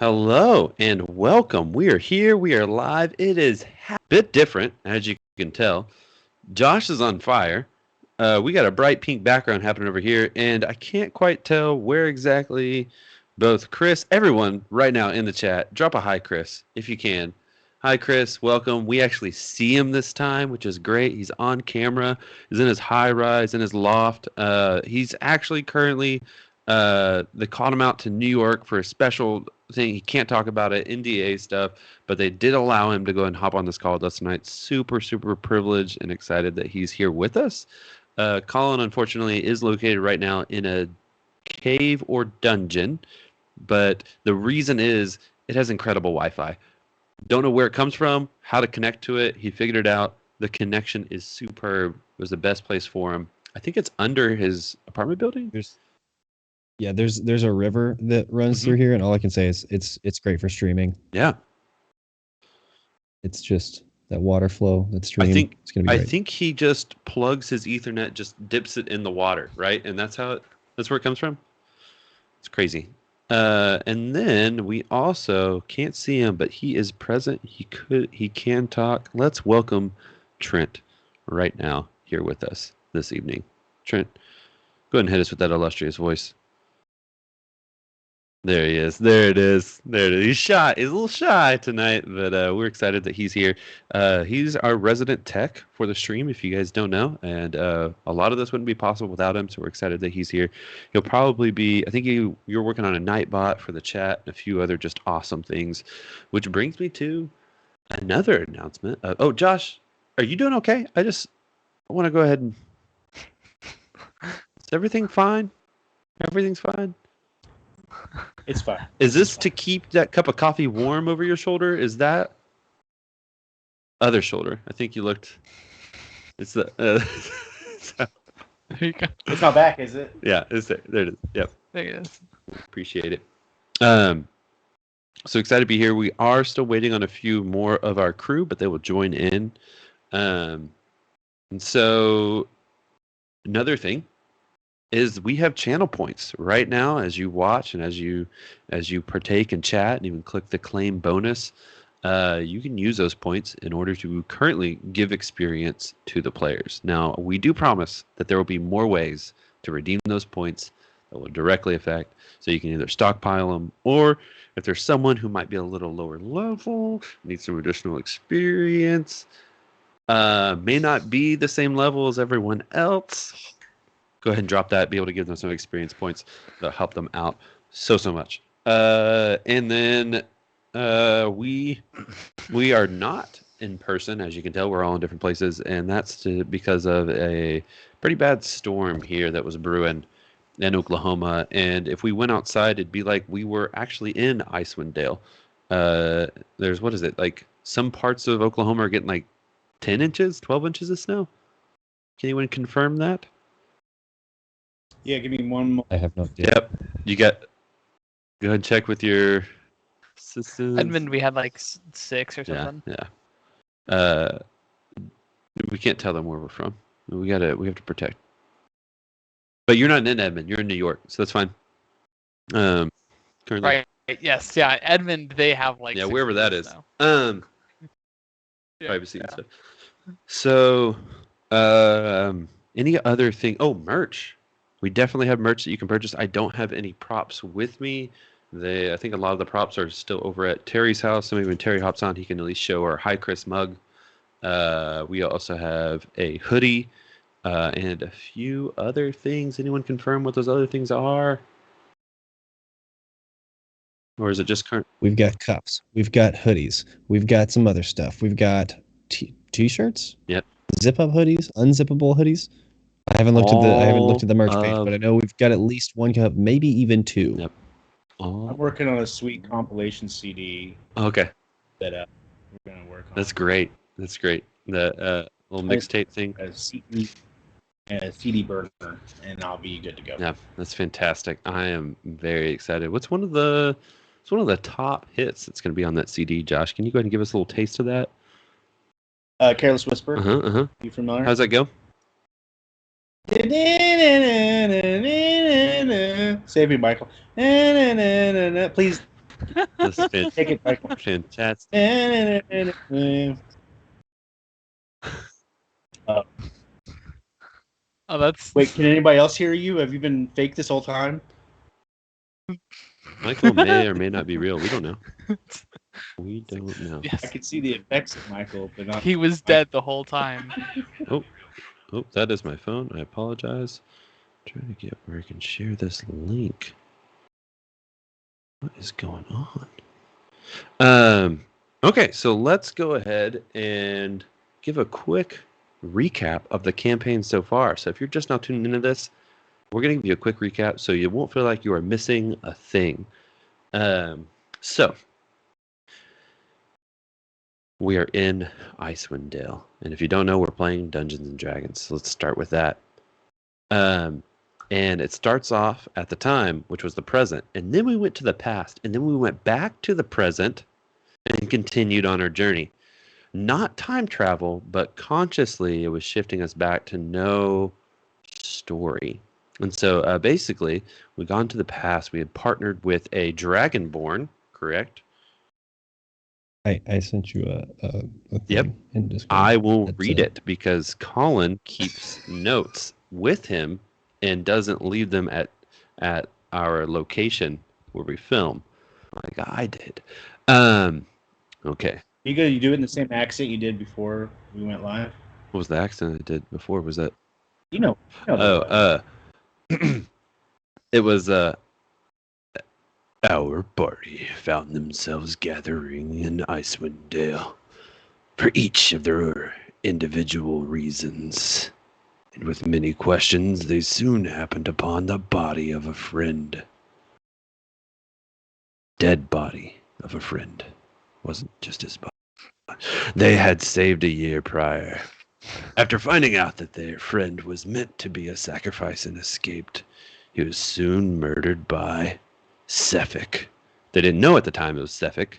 Hello and welcome. We are here. We are live. It is a bit different, as you can tell. Josh is on fire. We got a bright pink background happening over here, and I can't quite tell where exactly both Chris, everyone right now in the chat, drop a hi, Chris, if you can. Hi, Chris. Welcome. We actually see him this time, which is great. He's on camera. He's in his high rise, in his loft. He's actually currently, they called him out to New York for a special thing. He can't talk about it, NDA stuff, but they did allow him to go and hop on this call with us tonight. Super, super privileged and excited that he's here with us. Colin, unfortunately, is located right now in a cave or dungeon, but the reason is it has incredible Wi-Fi. Don't know where it comes from, how to connect to it. He figured it out. The connection is superb. It was the best place for him. I think it's under his apartment building. There's a river that runs through here, and all I can say is it's great for streaming. Yeah. It's just that water flow, that stream. It's gonna be great. I think he just plugs his Ethernet, just dips it in the water, right? And that's where it comes from. It's crazy. And then we also can't see him, but he is present. He can talk. Let's welcome Trent right now here with us this evening. Trent, go ahead and hit us with that illustrious voice. There he is. There it is. He's shy. He's a little shy tonight, but we're excited that he's here. He's our resident tech for the stream, if you guys don't know, and a lot of this wouldn't be possible without him, so we're excited that he's here. He'll probably be, I think you're working on a night bot for the chat and a few other just awesome things, which brings me to another announcement. Oh, Josh, are you doing okay? I want to go ahead and... Is everything fine? Everything's fine? It's fine. Is this to keep that cup of coffee warm over your shoulder? Is that other shoulder? I think you looked. It's the. There you go. It's not back, is it? Yeah, it's there. There it is. Yep. There it is. Appreciate it. So excited to be here. We are still waiting on a few more of our crew, but they will join in. And so another thing is we have channel points right now as you watch and as you partake and chat and even click the claim bonus. You can use those points in order to currently give experience to the players. Now, we do promise that there will be more ways to redeem those points that will directly affect, so you can either stockpile them, or if there's someone who might be a little lower level, needs some additional experience, may not be the same level as everyone else, go ahead and drop that, be able to give them some experience points that'll help them out so much. And then we are not in person, as you can tell. We're all in different places, and that's because of a pretty bad storm here that was brewing in Oklahoma. And if we went outside, it'd be like we were actually in Icewind Dale. There's, what is it, like some parts of Oklahoma are getting like 10 inches, 12 inches of snow. Can anyone confirm that? Yeah, give me one more. I have no idea. Yep. You got. Go ahead and check with your assistants. Edmund, we had like 6 or something. Yeah. We can't tell them where we're from. We have to protect. But you're not in Edmond. You're in New York, so that's fine. Currently. Right. Yes. Yeah. Edmund, they have like. Yeah, 6 wherever that inches is. now. Privacy and stuff. So, any other thing? Oh, merch. We definitely have merch that you can purchase. I don't have any props with me. I think a lot of the props are still over at Terry's house. So maybe when Terry hops on, he can at least show our Hi Chris mug. We also have a hoodie and a few other things. Anyone confirm what those other things are? Or is it just current? We've got cups. We've got hoodies. We've got some other stuff. We've got t-shirts. Yep. Zip up hoodies, unzippable hoodies. I haven't looked at the merch page, but I know we've got at least one cup, maybe even 2. Yep. I'm working on a sweet compilation CD. Okay. That we're gonna work on. That's great. The little mixtape thing. A CD burner, and I'll be good to go. Yeah, that's fantastic. I am very excited. What's one of the top hits that's going to be on that CD, Josh? Can you go ahead and give us a little taste of that? Careless Whisper. You familiar? How's that go? Save me, Michael. Please This is Take it, Michael. fantastic. Oh, that's Wait, can anybody else hear you? Have you been fake this whole time? Michael may or may not be real. We don't know. We don't know. I yes. can see the effects of Michael, but not. He was dead the whole time. Oh, that is my phone. I apologize. I'm trying to get where I can share this link. What is going on? Okay, so let's go ahead and give a quick recap of the campaign so far. So if you're just now tuning into this, we're going to give you a quick recap so you won't feel like you are missing a thing. So we are in Icewind Dale, and if you don't know, we're playing Dungeons and Dragons. So let's start with that. And it starts off at the time, which was the present, and then we went to the past, and then we went back to the present and continued on our journey. Not time travel, but consciously it was shifting us back to no story. And so basically, we've gone to the past. We had partnered with a dragonborn, correct? I sent you a thing Yep. in Discord. I will read it because Colin keeps notes with him and doesn't leave them at our location where we film, like I did. Okay. You do it in the same accent you did before we went live. What was the accent I did before? Was that? You know It was our party found themselves gathering in Icewind Dale for each of their individual reasons. And with many questions, they soon happened upon the body of a friend. Dead body of a friend. Wasn't just his body. They had saved a year prior. After finding out that their friend was meant to be a sacrifice and escaped, he was soon murdered by Sephic. They didn't know at the time it was Sephic,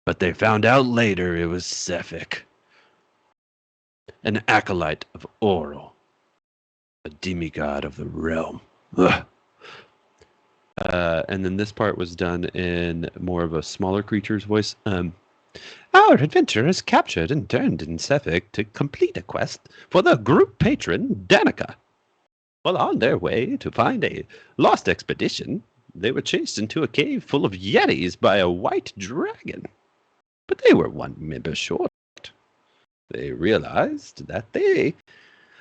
but they found out later it was Sephic, an acolyte of Oral, a demigod of the realm. And then this part was done in more of a smaller creature's voice. Our adventurers captured and turned in Sephic to complete a quest for the group patron Danica. While on their way to find a lost expedition, they were chased into a cave full of yetis by a white dragon. But they were one member short. They realized that they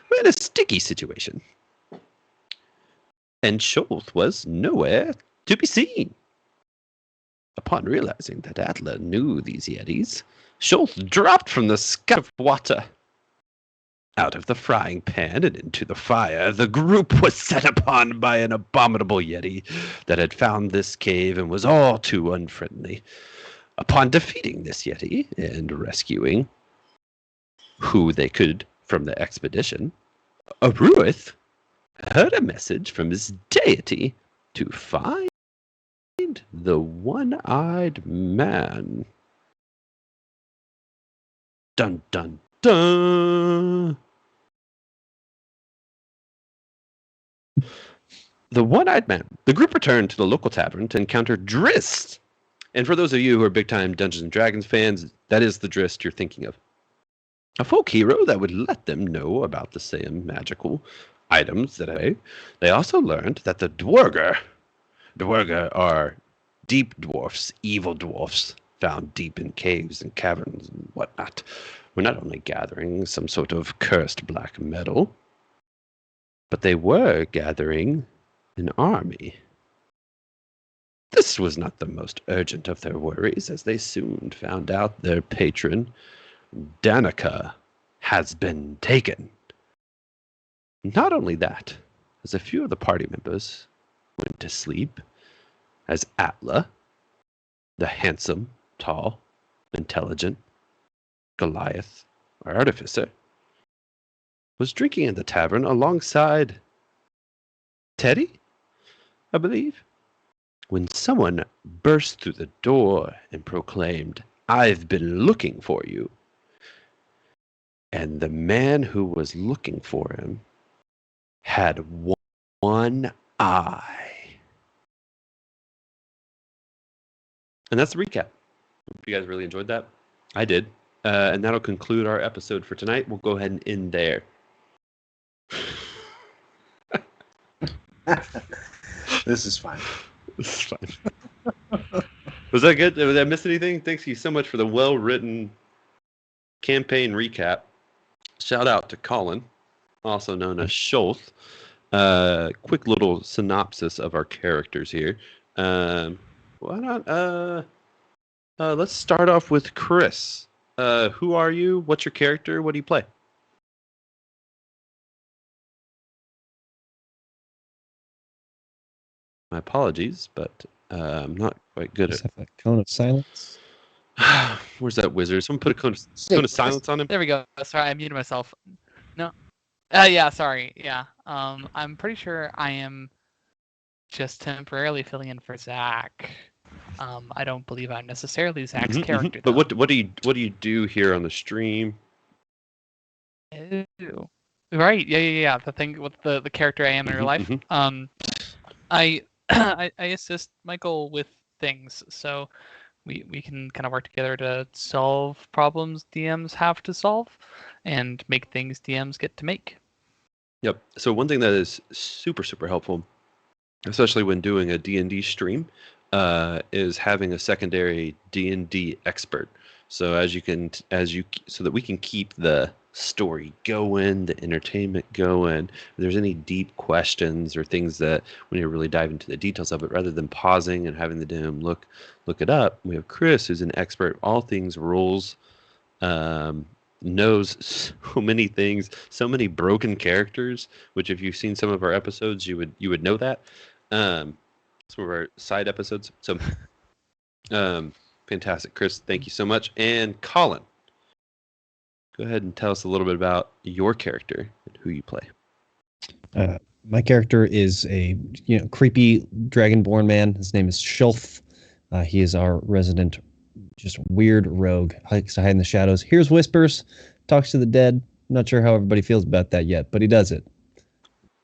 were in a sticky situation. And Scholz was nowhere to be seen. Upon realizing that Atla knew these yetis, Scholz dropped from the sky of water. Out of the frying pan and into the fire, the group was set upon by an abominable yeti that had found this cave and was all too unfriendly. Upon defeating this yeti and rescuing who they could from the expedition, Aruith heard a message from his deity to find the one-eyed man. Dun dun dun. The one-eyed man. The group returned to the local tavern to encounter Drist. And for those of you who are big-time Dungeons and Dragons fans, that is the Drist you're thinking of. A folk hero that would let them know about the same magical items that they also learned that the Dwarger are deep dwarfs, evil dwarfs, found deep in caves and caverns and whatnot. We're not only gathering some sort of cursed black metal, but they were gathering an army. This was not the most urgent of their worries, as they soon found out their patron, Danica, has been taken. Not only that, as a few of the party members went to sleep, as Atla, the handsome, tall, intelligent Goliath, or artificer, was drinking in the tavern alongside Teddy, I believe, when someone burst through the door and proclaimed, "I've been looking for you." And the man who was looking for him had one eye. And that's the recap. Hope you guys really enjoyed that. I did. And that'll conclude our episode for tonight. We'll go ahead and end there. This is fine. This is fine. Was that good? Did I miss anything? Thanks you so much for the well-written campaign recap. Shout out to Colin, also known as Schultz. Quick little synopsis of our characters here. Why not? Let's start off with Chris. Who are you? What's your character? What do you play? My apologies, but I'm not quite good Just at. have a cone of silence. Where's that wizard? Someone put a cone of silence on him. There we go. Sorry, I muted myself. No. Yeah, sorry. Yeah. I'm pretty sure I am just temporarily filling in for Zach. I don't believe I'm necessarily Zach's character. But what do you do here on the stream? Ew. Right. Yeah. The thing with the character I am in real life. I I assist Michael with things, so we can kind of work together to solve problems DMs have to solve, and make things DMs get to make. Yep. So one thing that is super helpful, especially when doing a D&D stream, is having a secondary D&D expert. So so that we can keep the story going, the entertainment going. If there's any deep questions or things that we need to really dive into the details of it, rather than pausing and having the DM look it up, we have Chris, who's an expert all things rules, knows so many things, so many broken characters. Which, if you've seen some of our episodes, you would know that. Some of our side episodes. So, fantastic, Chris. Thank you so much. And Colin, go ahead and tell us a little bit about your character and who you play. My character is a creepy dragonborn man. His name is Schultz. He is our resident, just weird rogue. Likes to hide in the shadows. Hears whispers, talks to the dead. Not sure how everybody feels about that yet, but he does it.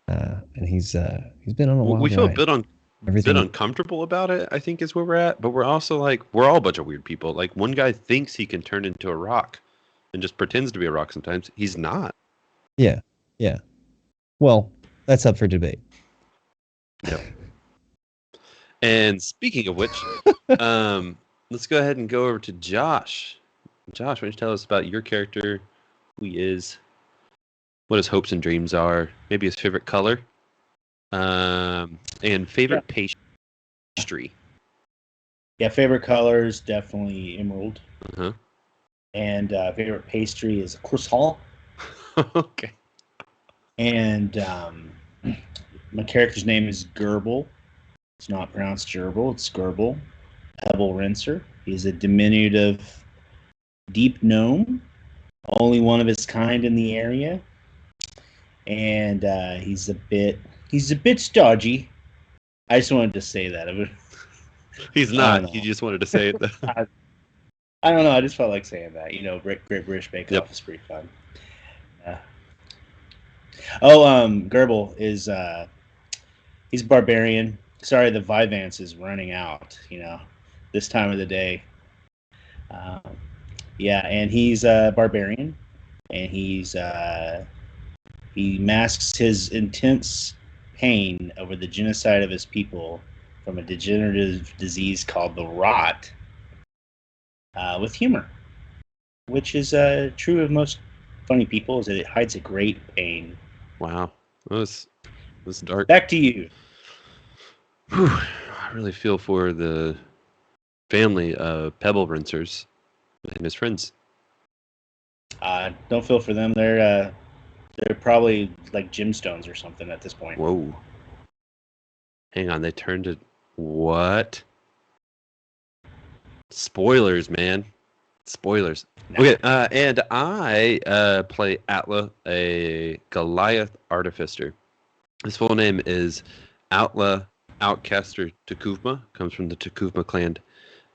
And he's been on a wild We feel ride. a bit uncomfortable about it, I think, is where we're at. But we're also we're all a bunch of weird people. Like, one guy thinks he can turn into a rock and just pretends to be a rock sometimes. He's not. Yeah. Well, that's up for debate. Yep. And speaking of which, let's go ahead and go over to Josh. Josh, why don't you tell us about your character, who he is, what his hopes and dreams are, maybe his favorite color, and favorite pastry. Yeah, favorite color is definitely emerald. Uh-huh. And favorite pastry is croissant. Okay. And my character's name is Gerbil. It's not pronounced gerbil, it's Gerbil. Pebble Rinser. He's a diminutive deep gnome, only one of his kind in the area. And he's a bit stodgy. I just wanted to say that. He's not. He just wanted to say it. I don't know. I just felt like saying that. Great British Bake Off is pretty fun. Gerbil is he's a barbarian. Sorry, the Vyvanse is running out. This time of the day. And he's a barbarian, and he masks his intense pain over the genocide of his people from a degenerative disease called the rot with humor, which is true of most funny people, is that it hides a great pain. Wow. That was dark. Back to you. Whew. I really feel for the family of Pebble Rinsers and his friends. Don't feel for them. They're probably like gemstones or something at this point. Whoa. Hang on, they turned to what? Spoilers, man. Spoilers. Okay, and I play Atla, a Goliath artificer. His full name is Atla Outcaster Takuvma, comes from the Takuvma clan.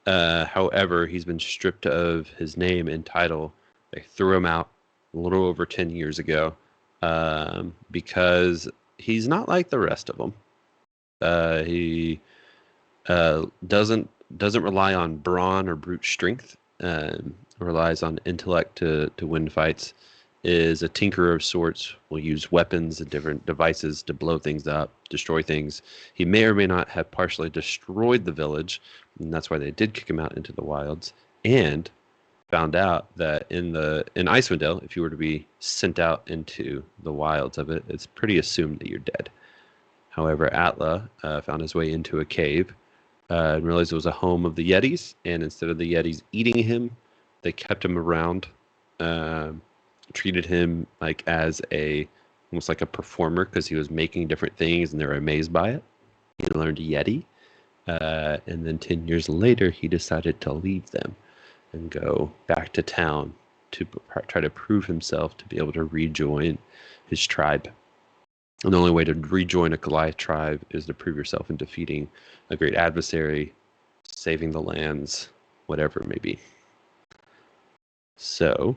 However, he's been stripped of his name and title. They threw him out a little over 10 years ago because he's not like the rest of them. He doesn't doesn't rely on brawn or brute strength, relies on intellect to win fights, is a tinkerer of sorts, will use weapons and different devices to blow things up, destroy things. He may or may not have partially destroyed the village, and that's why they did kick him out into the wilds, and found out that in Icewind Dale, if you were to be sent out into the wilds of it, it's pretty assumed that you're dead. However, Atla found his way into a cave and realized it was a home of the Yetis, and instead of the Yetis eating him, they kept him around, treated him like as almost like a performer because he was making different things and they were amazed by it. He learned Yeti, and then 10 years later, he decided to leave them and go back to town to try to prove himself to be able to rejoin his tribe. And the only way to rejoin a Goliath tribe is to prove yourself in defeating a great adversary, saving the lands, whatever it may be. So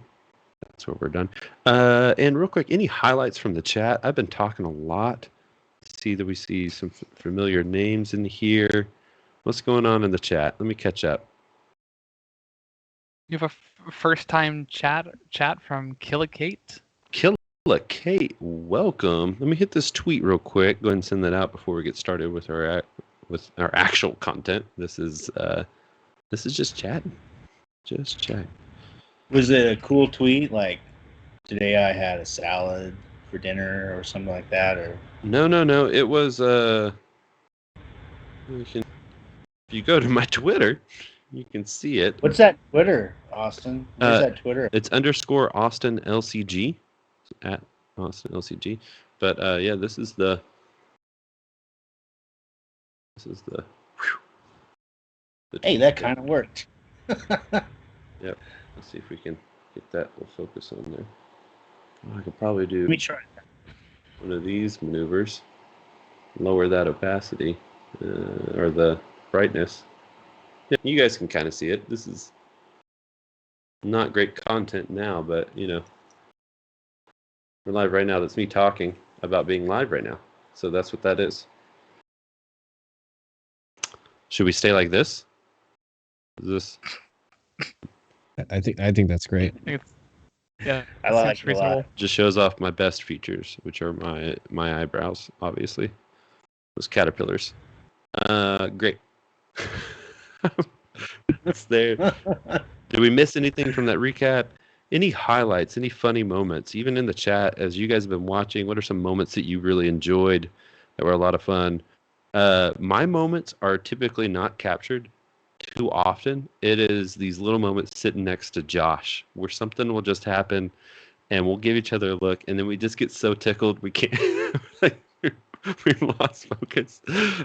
that's where we're done. And real quick, any highlights from the chat? I've been talking a lot. See that we see some familiar names in here. What's going on in the chat? Let me catch up. You have a first-time chat from Killikate. Kate, welcome. Let me hit this tweet real quick. Go ahead and send that out before we get started with our actual content. This is just chatting. Just chatting. Was it a cool tweet like today I had a salad for dinner or something like that? Or No. It was if you go to my Twitter, you can see it. What's that Twitter, Austin? Where's that Twitter? It's _Austin LCG. At Austin LCG. But yeah, this is the Hey, that kind of worked. Yep. Let's see if we can get that. We'll focus on there. I could probably do Let me try one of these maneuvers. Lower that opacity or the brightness. Yeah, you guys can kind of see it. This is not great content now, but you know, we're live right now. That's me talking about being live right now. So that's what that is. Should we stay like this? Is this? I think that's great. Yeah, I like it a lot. Just shows off my best features, which are my eyebrows, obviously. Those caterpillars. Great. That's there. Did we miss anything from that recap? Any highlights, any funny moments, even in the chat as you guys have been watching? What are some moments that you really enjoyed that were a lot of fun? My moments are typically not captured too often. It is these little moments sitting next to Josh where something will just happen and we'll give each other a look and then we just get so tickled we can't we lost focus.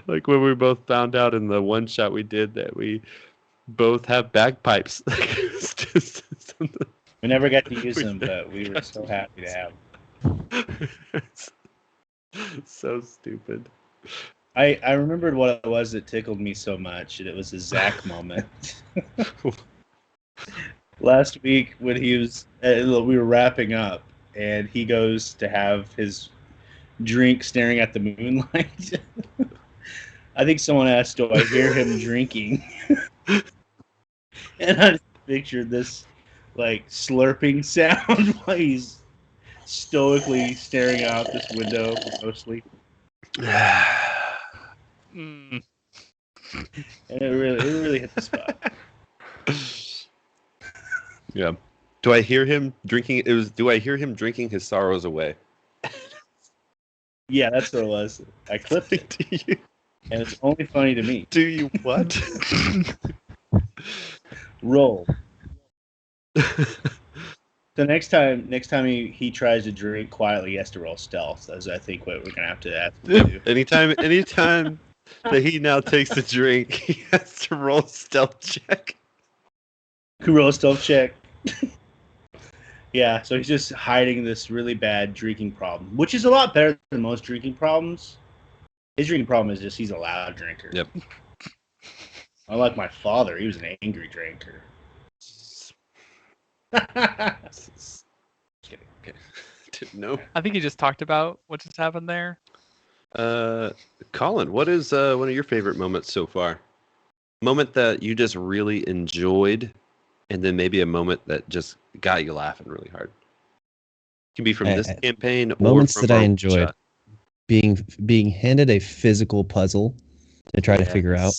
Like when we both found out in the one shot we did that we both have bagpipes. It's just something. We never got to use them, but we were so happy to have them. So stupid. I remembered what it was that tickled me so much, and it was a Zach moment. Last week when he was, we were wrapping up, and he goes to have his drink staring at the moonlight. I think someone asked, "Do I hear him drinking?" And I just pictured this like slurping sound while he's stoically staring out this window, mostly. And it really hit the spot. Yeah. Do I hear him drinking? Do I hear him drinking his sorrows away? Yeah, that's what it was. I clipped it. Do you? And it's only funny to me. Do you what? Roll. So next time he tries to drink quietly, he has to roll stealth. That's I think what we're gonna have to ask him to do. Anytime that he now takes a drink, he has to roll a stealth check. Who roll a stealth check? Yeah, so he's just hiding this really bad drinking problem, which is a lot better than most drinking problems. His drinking problem is just he's a loud drinker. Yep. Unlike my father, he was an angry drinker. Kidding. Okay. Didn't know. I think you just talked about what just happened there. Colin, what is one of your favorite moments so far? moment that you just really enjoyed, and then maybe a moment that just got you laughing really hard. It can be from this campaign or moments from that I our enjoyed. shot. Being handed a physical puzzle to try to figure out.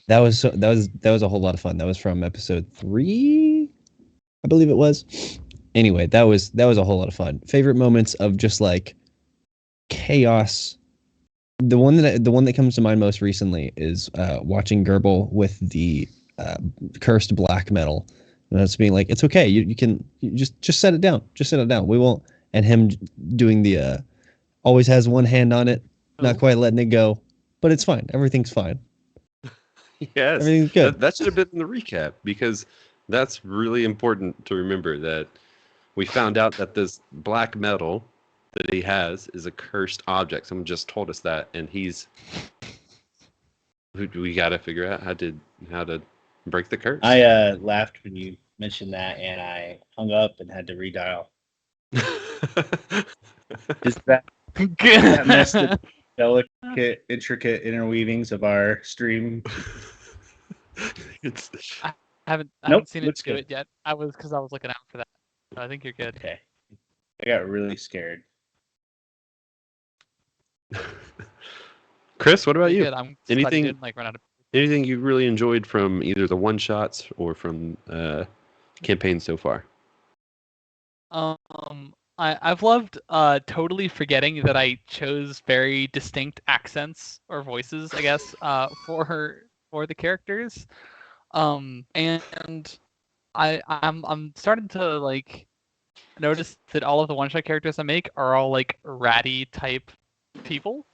That was a whole lot of fun. That was from episode 3, I believe it was. Anyway, that was a whole lot of fun. Favorite moments of just like chaos. The one that comes to mind most recently is watching Gerbil with the cursed black metal. And that's being like, it's okay. You can just set it down. Just set it down. We won't. And him doing the always has one hand on it, not quite letting it go, but it's fine. Everything's fine. Yes, everything's good. That should have been in the recap, because that's really important to remember, that we found out that this black metal that he has is a cursed object. Someone just told us that, and we got to figure out how to break the curse. I laughed when you mentioned that, and I hung up and had to redial. Is that messed the delicate, intricate interweavings of our stream? I haven't seen it do it yet. Because I was looking out for that. So I think you're good. Okay. I got really scared. Chris, what about you? Good. I'm anything run out of... anything you really enjoyed from either the one shots or from campaign so far? I've loved totally forgetting that I chose very distinct accents or voices, I guess, for the characters. And I'm starting to like notice that all of the one-shot characters I make are all like ratty type people.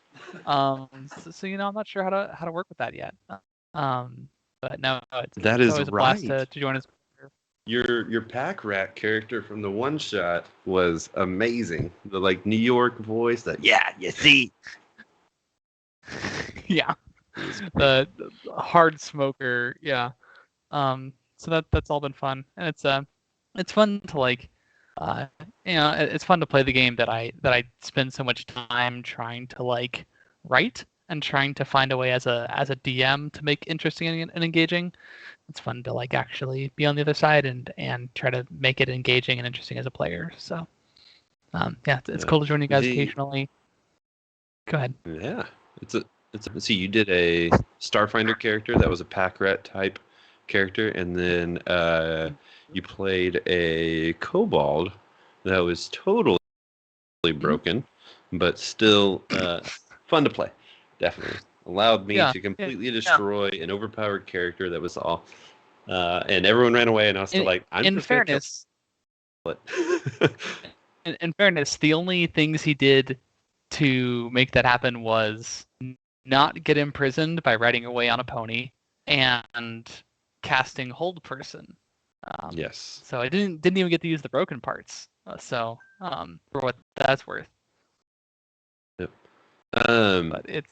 So I'm not sure how to work with that yet. But no, it's always a blast to join us. Your pack rat character from the one shot was amazing. The like New York voice, that you see. Yeah, the hard smoker. Yeah. So that's all been fun, and it's fun to like, it's fun to play the game that I spend so much time trying to like write and trying to find a way as a DM to make interesting and engaging. It's fun to like actually be on the other side and try to make it engaging and interesting as a player. So, it's cool to join you guys occasionally. Go ahead. Yeah, see, you did a Starfinder character that was a pack rat type character, and then you played a kobold that was totally broken, but still fun to play. Definitely allowed me to completely destroy an overpowered character that was all, and everyone ran away, and I was still like, I'm in fairness. In fairness, the only things he did to make that happen was not get imprisoned by riding away on a pony and casting Hold Person. Yes. So I didn't even get to use the broken parts. For what that's worth. Yep. But it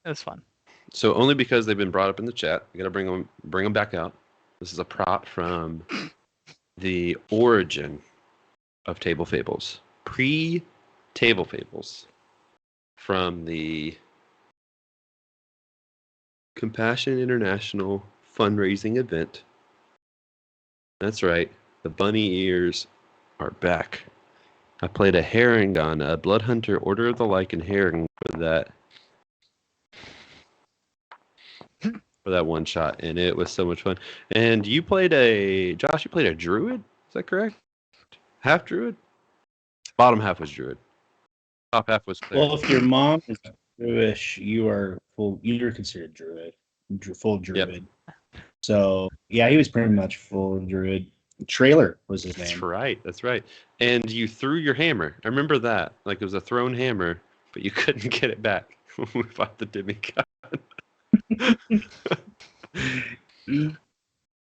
was fun. So only because they've been brought up in the chat, I gotta bring them back out. This is a prop from the origin of Table Fables, pre-Table Fables, from the Compassion International fundraising event. That's right, the bunny ears are back. I played a herring on a Blood Hunter Order of the Lycan herring for that one shot, and it was so much fun. And you played Josh, you played a druid? Is that correct? Half druid? Bottom half was druid. Top half was cleric. Well, if your mom is Jewish, you're considered druid. Full druid. Yep. So yeah, he was pretty much full druid. Trailer was his name. That's right. And you threw your hammer. I remember that. Like it was a thrown hammer, but you couldn't get it back when we fought the demigod.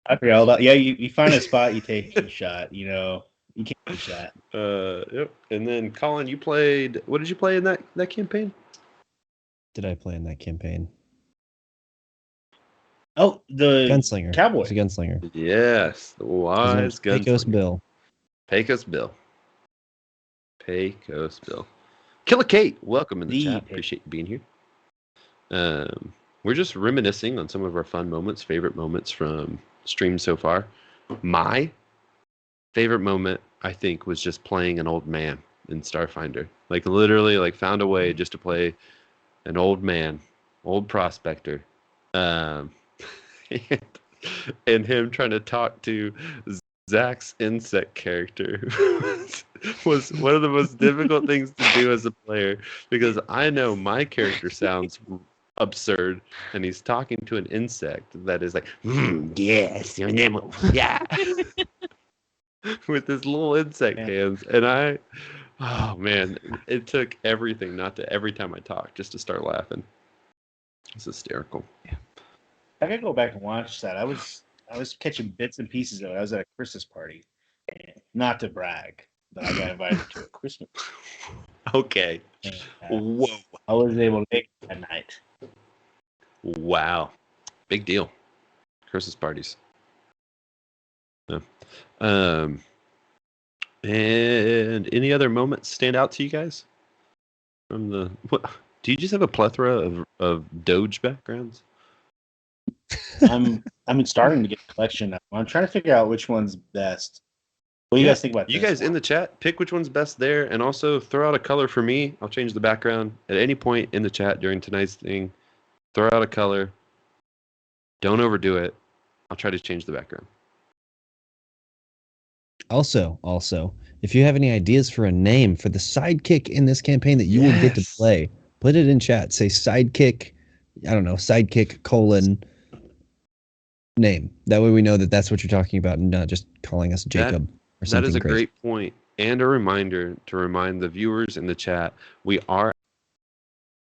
I forgot all about. Yeah, you find a spot, you take a shot. You can't push that. Yep. And then Colin, you played. What did you play in that campaign? Did I play in that campaign? Oh, the gunslinger. Cowboy. It's a gunslinger. Yes, the wise gunslinger. Pecos Bill. Killer Kate, welcome in the chat. Appreciate you being here. we're just reminiscing on some of our fun moments, favorite moments from streams so far. My favorite moment, I think, was just playing an old man in Starfinder. Like literally, like found a way just to play an old man, old prospector, um, and, and him trying to talk to Zach's insect character was one of the most difficult things to do as a player because I know my character sounds absurd and he's talking to an insect that is like, yes, your name, yeah, with his little insect hands. And oh man, it took everything not to every time I talk just to start laughing. It's hysterical. I gotta go back and watch that. I was catching bits and pieces of it. I was at a Christmas party. Not to brag, but I got invited to a Christmas Okay. party. Whoa. I was able to make it that night. Wow. Big deal. Christmas parties. Yeah. And any other moments stand out to you guys? From the what? Do you just have a plethora of Doge backgrounds? I'm starting to get a collection. I'm trying to figure out which one's best. What do you guys think about you this guys in the chat? Pick which one's best there, and also throw out a color for me. I'll change the background at any point in the chat during tonight's thing. Throw out a color. Don't overdo it. I'll try to change the background. Also, if you have any ideas for a name for the sidekick in this campaign that you will get to play, put it in chat. Say sidekick, I don't know, sidekick : name. That way we know that that's what you're talking about and not just calling us Jacob or something. That is a crazy. great point and a reminder to remind the viewers in the chat, we are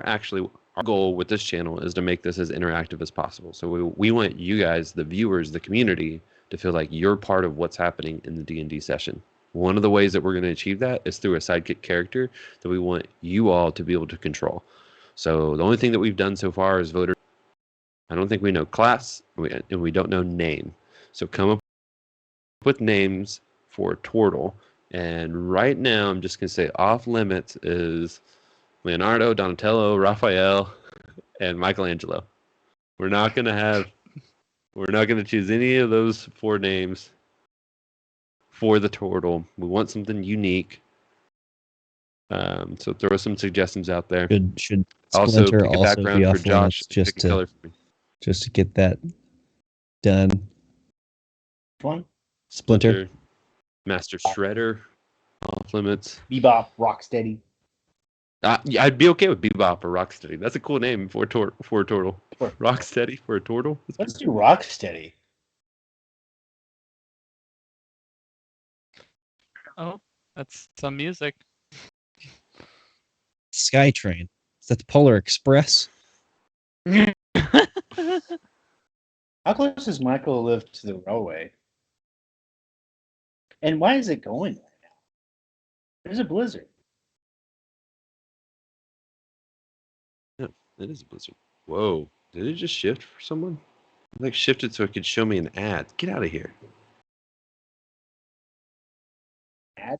actually, our goal with this channel is to make this as interactive as possible. So we want you guys, the viewers, the community, to feel like you're part of what's happening in the D&D session. One of the ways that we're going to achieve that is through a sidekick character that we want you all to be able to control. So the only thing that we've done so far is voter. I don't think we know class, and we don't know name. So come up with names for Tortle. And right now, I'm just going to say off limits is Leonardo, Donatello, Raphael, and Michelangelo. We're not going to choose any of those 4 names for the Tortle. We want something unique. So throw some suggestions out there. Should also Splinter pick a also background be for off Josh. limits Pick a color for me. just to get that done? One? Splinter. Master Shredder, off limits. Bebop, Rocksteady. Yeah, I'd be okay with Bebop or Rocksteady. That's a cool name for a turtle. Rocksteady for a turtle. Let's do Rocksteady. Oh, that's some music. Skytrain. Is that the Polar Express? How close does Michael live to the railway? And why is it going right now? There's a blizzard. Yeah, it is a blizzard. Whoa. Did it just shift for someone? It like shifted so it could show me an ad. Get out of here. Ad?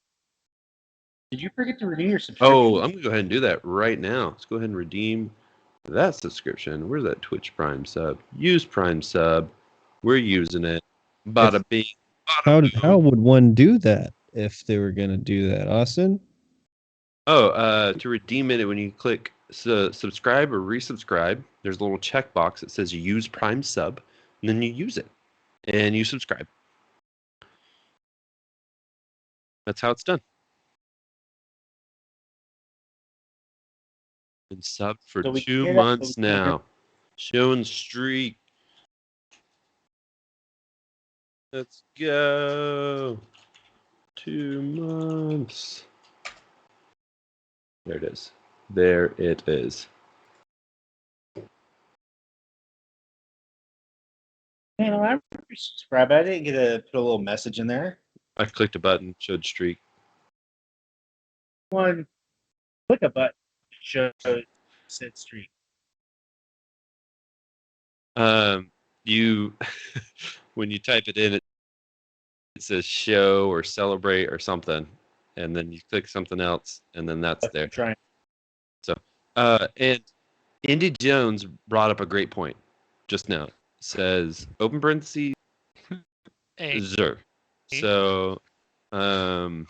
Did you forget to renew your subscription? Oh, I'm going to go ahead and do that right now. Let's go ahead and redeem that subscription. Where's that Twitch Prime sub? Use Prime sub. We're using it. Bada bing. How would one do that if they were going to do that, Austin? Oh, to redeem it, when you click subscribe or resubscribe, there's a little checkbox that says use Prime sub, and then you use it, and you subscribe. That's how it's done. Been subbed for 2 months now. Showing streak. Let's go. 2 months. There it is. There it is. Man, I subscribe. I didn't get to put a little message in there. I clicked a button, showed streak. One, click a button, show said streak. You when you type it in, it says show or celebrate or something, and then you click something else, and then that's there. Trying. So, and Indy Jones brought up a great point just now. Says open parentheses Zer. So, this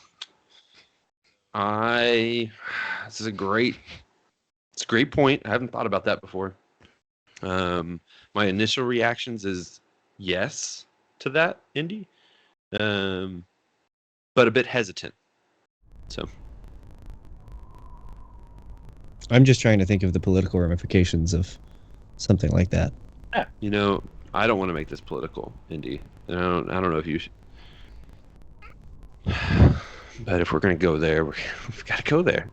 is a great point. I haven't thought about that before. My initial reactions is yes to that, Indy, but a bit hesitant. So, I'm just trying to think of the political ramifications of something like that. you know, I don't want to make this political, Indy. I don't know if you should. But if we're gonna go there, we've got to go there.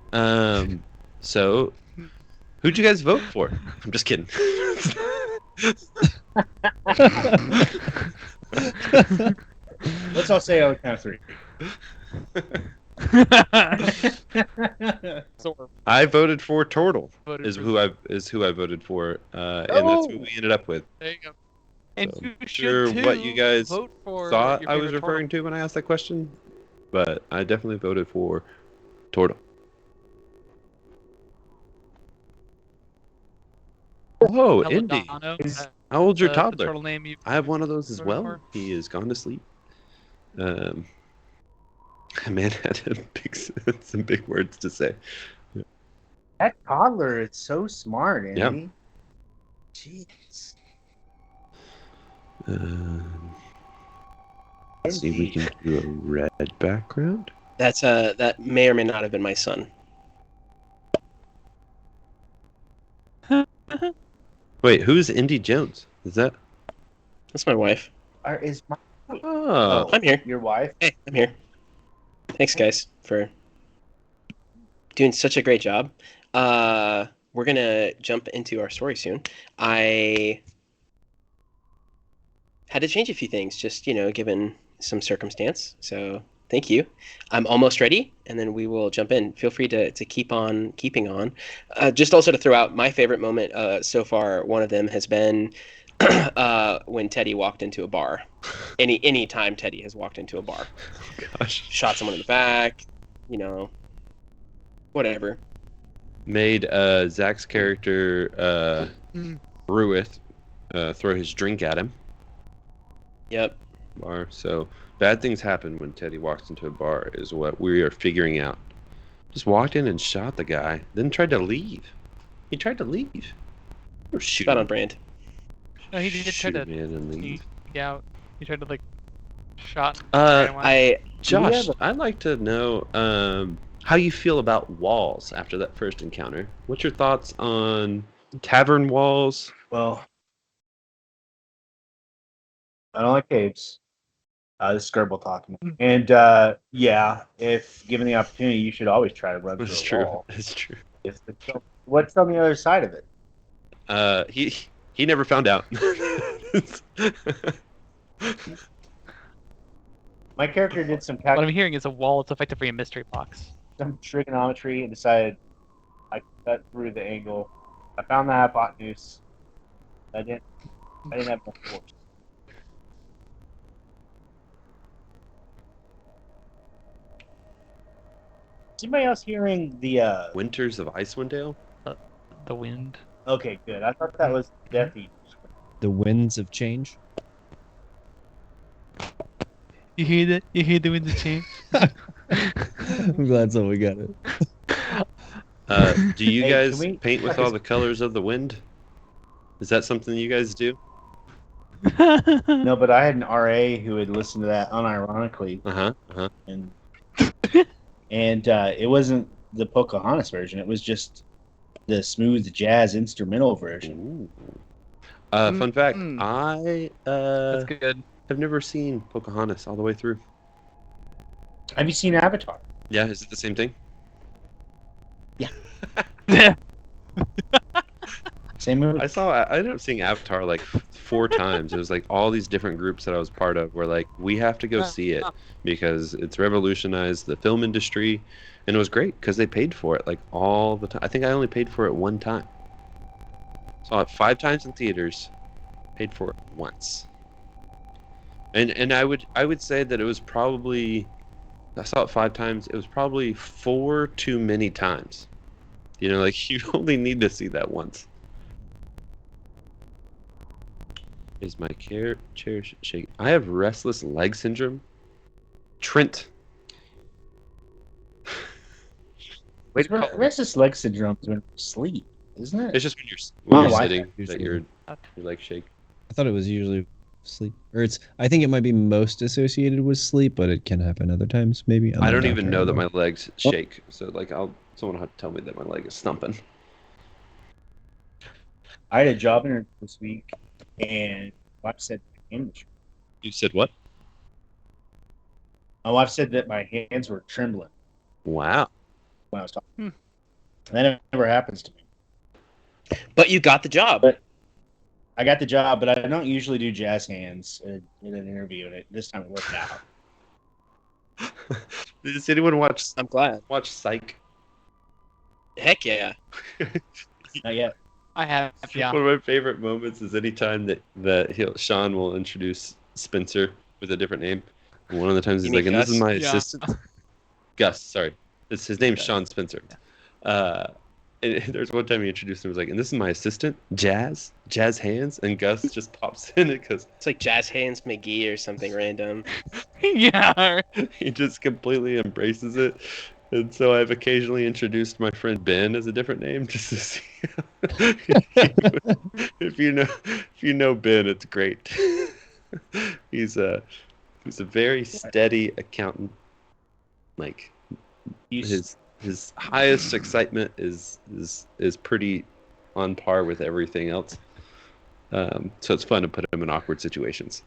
So, who'd you guys vote for? I'm just kidding. Let's all say on the count of 3. I voted for Turtle. Is who I voted for, and that's who we ended up with. There you go. And So, you sure should what you guys vote for thought your I was favorite referring to when I asked that question, but I definitely voted for Turtle. Whoa, turtle. Indy! Melodano, How old's your the toddler? turtle name you I have one of those as voted well. for? He is gone to sleep. Man had some big words to say. That toddler is so smart, Andy. Yep. Jeez. Let's see if we can do a red background. That may or may not have been my son. Wait, who's Indy Jones? Is that? That's my wife. Is my Oh, I'm here. your wife? Hey, I'm here. Thanks, guys, for doing such a great job. We're gonna jump into our story soon. I had to change a few things, just given some circumstance. So thank you. I'm almost ready, and then we will jump in. Feel free to keep on keeping on. Just also to throw out my favorite moment so far. One of them has been when Teddy walked into a bar. Any time Teddy has walked into a bar, gosh. shot someone in the back, whatever. Made Zach's character Ruith throw his drink at him. Yep. Bar. So bad things happen when Teddy walks into a bar, is what we are figuring out. Just walked in and shot the guy, then tried to leave. He tried to leave. Or shoot Not him. on brand. No, he did try Shoot to him in and leave. sneak out. He tried to shot. Josh, I'd like to know how you feel about walls after that first encounter. What's your thoughts on tavern walls? Well, I don't like caves. This is Gerbil talking. And yeah, if given the opportunity, you should always try to run through It's a true. wall. It's true. What's on the other side of it? He never found out. My character did some What I'm hearing is a wall. It's effectively a mystery box. some trigonometry and decided I cut through the angle. I found the hypotenuse. I didn't have enough force. Is anybody else hearing the Winters of Icewind Dale? The wind. Okay, good. I thought that was Death Eaters. The winds of change. You hear that? You hear the wind of change? I'm glad someone got it. Do you Hey, guys can we- paint with all the colors of the wind? Is that something you guys do? No, but I had an RA who had listened to that unironically, and it wasn't the Pocahontas version. It was just the smooth jazz instrumental version. Ooh. Fun fact: Mm. I That's good. have never seen Pocahontas all the way through. Have you seen Avatar? Yeah, is it the same thing? Same movie. I ended up seeing Avatar like 4 times. It was like all these different groups that I was part of were like, we have to go see it because it's revolutionized the film industry, and it was great because they paid for it like all the time. I think I only paid for it 1 time. Saw it 5 times in theaters, paid for it once. And I would say that it was probably, I saw it 5 times. It was probably 4 too many times. Like you only need to see that once. Is my chair shaking? I have restless leg syndrome. Trent. Wait, Restless leg syndrome is when you sleep, isn't it? it's just when you're Oh, I- sitting that your legs shake. I thought it was usually sleep, or it's. I think it might be most associated with sleep, but it can happen other times. Maybe I'm I not a don't even doctor, know I that don't my legs shake. So like, someone will have to tell me that my leg is stumping. I had a job interview this week, and my wife said my hand was- You said what? my wife said that my hands were trembling Wow. when I was talking. That never happens to me. But you got the job. But- I got the job, but I don't usually do jazz hands in an interview, and this time it worked out. Does anyone watch I'm glad. Psych? Heck yeah. Not yet. I have, yeah. One of my favorite moments is anytime that Sean will introduce Spencer with a different name. And one of the times he's You like, mean and this is Gus? my Yeah. assistant. Gus, sorry. His name's Gus. Sean Spencer. And there's one time he introduced him, he was like, and this is my assistant, Jazz Hands. And Gus just pops in it because It's like Jazz Hands McGee or something random. Yeah. he just completely embraces it. And so I've occasionally introduced my friend Ben as a different name just to see if you know Ben, it's great. He's a very steady accountant. Like his highest excitement is pretty on par with everything else. So it's fun to put him in awkward situations.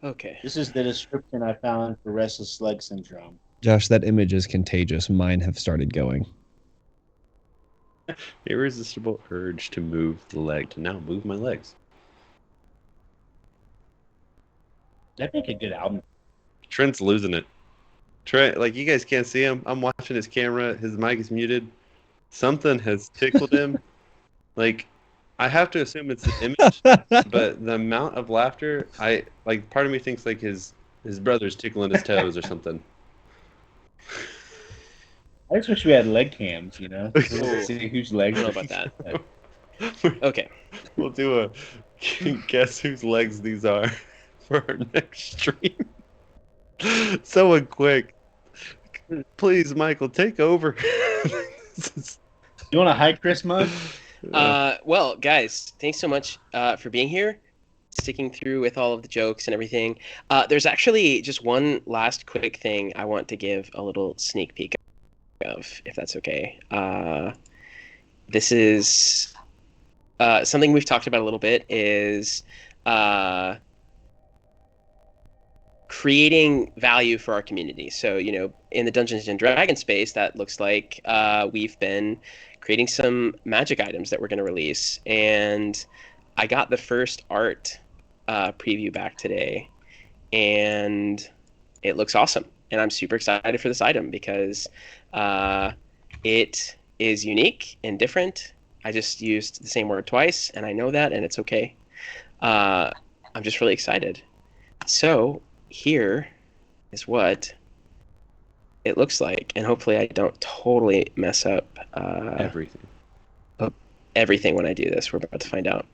Okay. This is the description I found for restless leg syndrome. Josh, that image is contagious. Mine have started going. Irresistible urge to move the leg, to now move my legs. That'd make a good album. Trent's losing it. Trent, like, you guys can't see him. I'm watching his camera. His mic is muted. Something has tickled him. Like, I have to assume it's the image, but the amount of laughter, part of me thinks like his brother's tickling his toes or something. I just wish we had leg cams, you know? Ooh. See whose I legs don't know are about that. Okay. We'll do a guess whose legs these are for our next stream. Someone quick. Please, Michael, take over. You want a high Chris mug? Well, guys, thanks so much for being here, sticking through with all of the jokes and everything. There's actually just one last quick thing I want to give a little sneak peek of, if that's okay. This is something we've talked about a little bit, is creating value for our community. So, in the Dungeons and Dragons space, that looks like we've been creating some magic items that we're going to release. And I got the first art preview back today, and it looks awesome. And I'm super excited for this item because it is unique and different. I just used the same word twice, and I know that, and it's okay. I'm just really excited. So here is what it looks like, and hopefully I don't totally mess up everything when I do this. We're about to find out.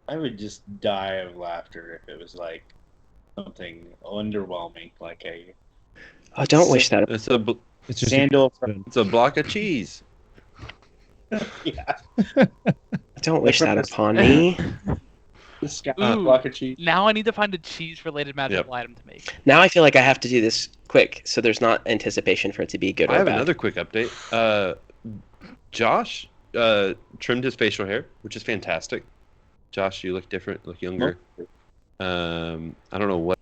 I would just die of laughter if it was like something underwhelming, like a Oh, don't wish that. It's It's just sandal. a block of cheese. Yeah. Don't wish that upon me. The sky Ooh. block of cheese. Now I need to find a cheese-related magical item to make. Now I feel like I have to do this quick, so there's not anticipation for it to be good I or have bad. another quick update. Josh trimmed his facial hair, which is fantastic. Josh, you look different, look younger. I don't know what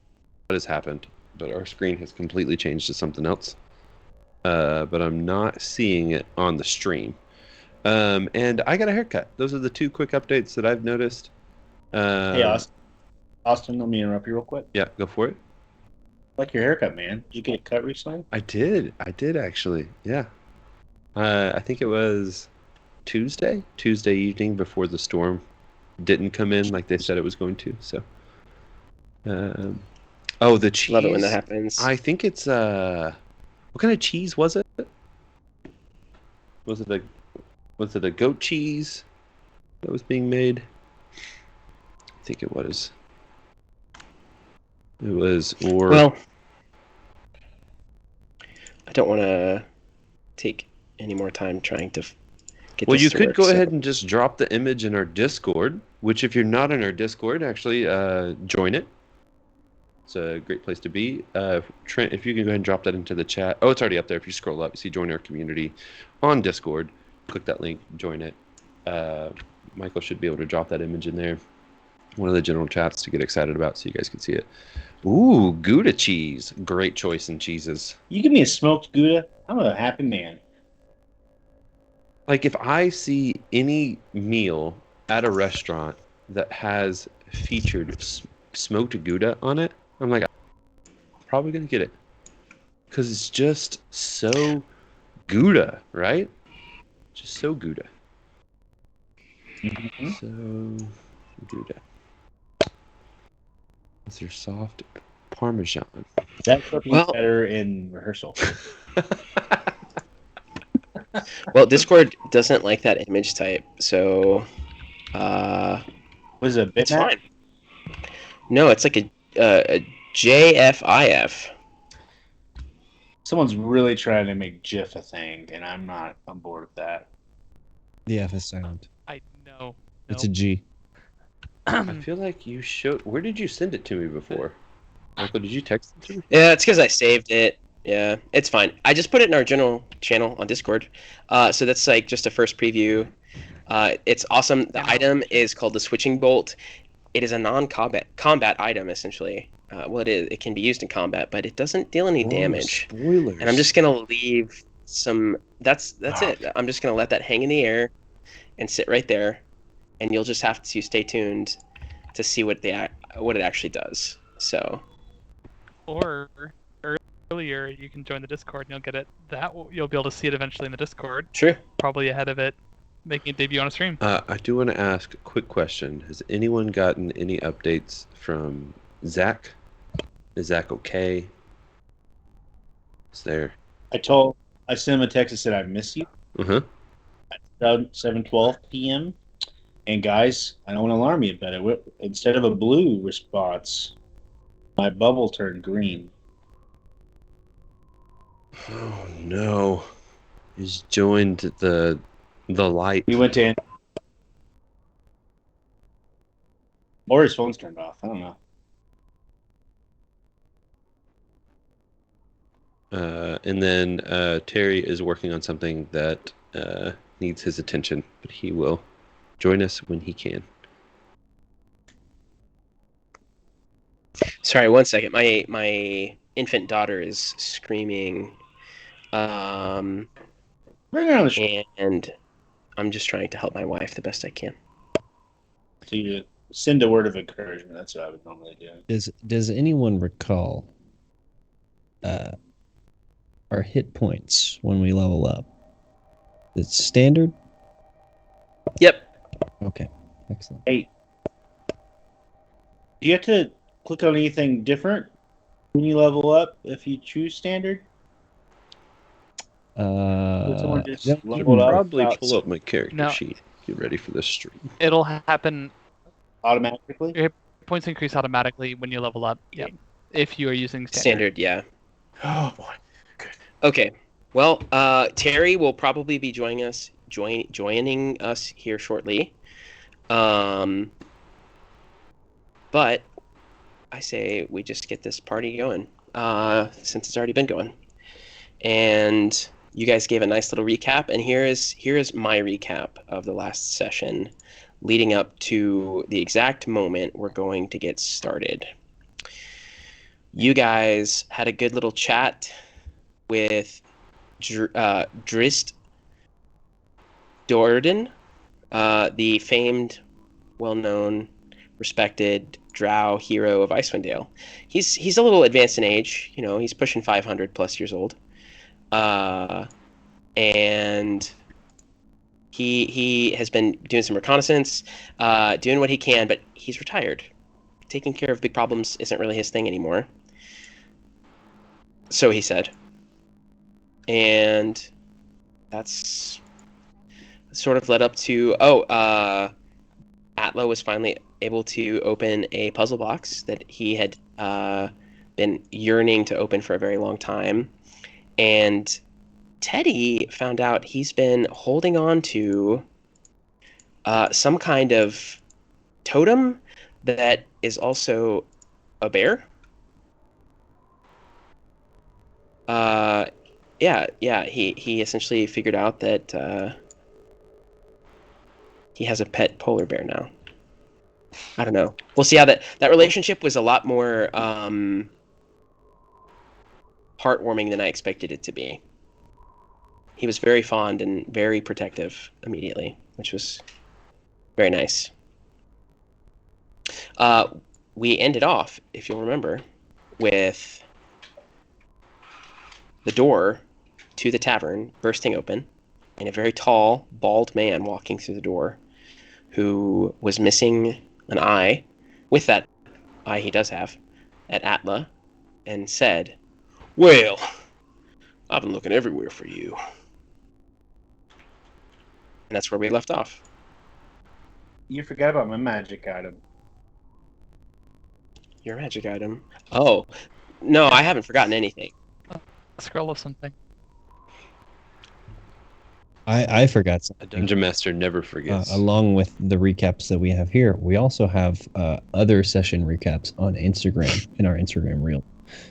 has happened, but our screen has completely changed to something else. But I'm not seeing it on the stream. And I got a haircut. Those are the two quick updates that I've noticed. Hey, Austin, let me interrupt you real quick. Yeah, go for it. I like your haircut, man. Did you get it cut recently? I did actually. Yeah. I think it was Tuesday evening before the storm didn't come in like they said it was going to. So, the cheese. Love it when that happens. I think it's what kind of cheese was it? Was it a goat cheese that was being made? I think it was. It was, or Well, I don't want to take any more time trying to get well, this you to could work, go so- ahead and just drop the image in our Discord. Which, if you're not in our Discord, actually join it. It's a great place to be. Trent, if you can go ahead and drop that into the chat. Oh, it's already up there. If you scroll up, you see join our community on Discord. Click that link, join it. Michael should be able to drop that image in there. One of the general chats to get excited about so you guys can see it. Ooh, Gouda cheese. Great choice in cheeses. You give me a smoked Gouda, I'm a happy man. Like, if I see any meal at a restaurant that has featured smoked Gouda on it, I'm like, I'm probably going to get it. Because it's just so Gouda, right? Just so Gouda. Mhm. So Gouda. Is there soft Parmesan? That's looking Well- better in rehearsal. Well, Discord doesn't like that image type, so Was it a it's bitmap? fine. No, it's like a JFIF. Someone's really trying to make GIF a thing, and I'm not on board with that. The F is silent. I know. It's a G. I feel like you showed. Where did you send it to me before? Michael, did you text it to me? Yeah, it's because I saved it. Yeah, it's fine. I just put it in our general channel on Discord. So that's like just a first preview. It's awesome. The item is called the Switching Bolt. It is a non-combat item, essentially. Well, it is. It can be used in combat, but it doesn't deal any Whoa, damage. Spoilers. And I'm just gonna leave some. That's it. I'm just gonna let that hang in the air, and sit right there, and you'll just have to stay tuned to see what it actually does. So Or earlier, you can join the Discord and you'll get it. You'll be able to see it eventually in the Discord, true. probably ahead of it making a debut on a stream. I do want to ask a quick question. Has anyone gotten any updates from Zach? Is Zach okay? Is there? I sent him a text that said I miss you. Uh-huh. 7:12 p.m. And guys, I don't want to alarm you, but instead of a blue response, my bubble turned green. Oh no. He's joined the light. He went in, or his phone's turned off. I don't know. And then Terry is working on something that needs his attention, but he will join us when he can. Sorry, 1 second. My infant daughter is screaming, Bring her on the show. and I'm just trying to help my wife the best I can. So you send a word of encouragement. That's what I would normally do. Does anyone recall our hit points when we level up? It's standard? Yep. Okay. Excellent. Do you have to click on anything different when you level up if you choose standard? Would someone just no, level up Probably without- pull up my character No. sheet. Get ready for this stream. It'll happen. automatically? Points increase automatically when you level up. Yep. If you are using Standard, yeah. Oh boy. Okay. Well, Terry will probably be joining us here shortly. But I say we just get this party going, since it's already been going. And you guys gave a nice little recap, and here is my recap of the last session leading up to the exact moment we're going to get started. You guys had a good little chat with Drist Doerden, the famed, well-known, respected drow hero of Icewind Dale. He's a little advanced in age, he's pushing 500 plus years old. And he has been doing some reconnaissance, doing what he can, but he's retired. Taking care of big problems isn't really his thing anymore. So he said. And that's sort of led up to Atla was finally able to open a puzzle box that he had been yearning to open for a very long time, and Teddy found out he's been holding on to some kind of totem that is also a bear. He essentially figured out that he has a pet polar bear now. I don't know. We'll see how that relationship was a lot more heartwarming than I expected it to be. He was very fond and very protective immediately, which was very nice. We ended off, if you'll remember, with the door to the tavern bursting open and a very tall, bald man walking through the door who was missing an eye, with that eye he does have, at Atla, and said, "Well, I've been looking everywhere for you." And that's where we left off. You forgot about my magic item. Your magic item? Oh, no, I haven't forgotten anything. A scroll of something. I forgot A something. dungeon master never forgets. Along with the recaps that we have here, we also have other session recaps on Instagram in our Instagram reel.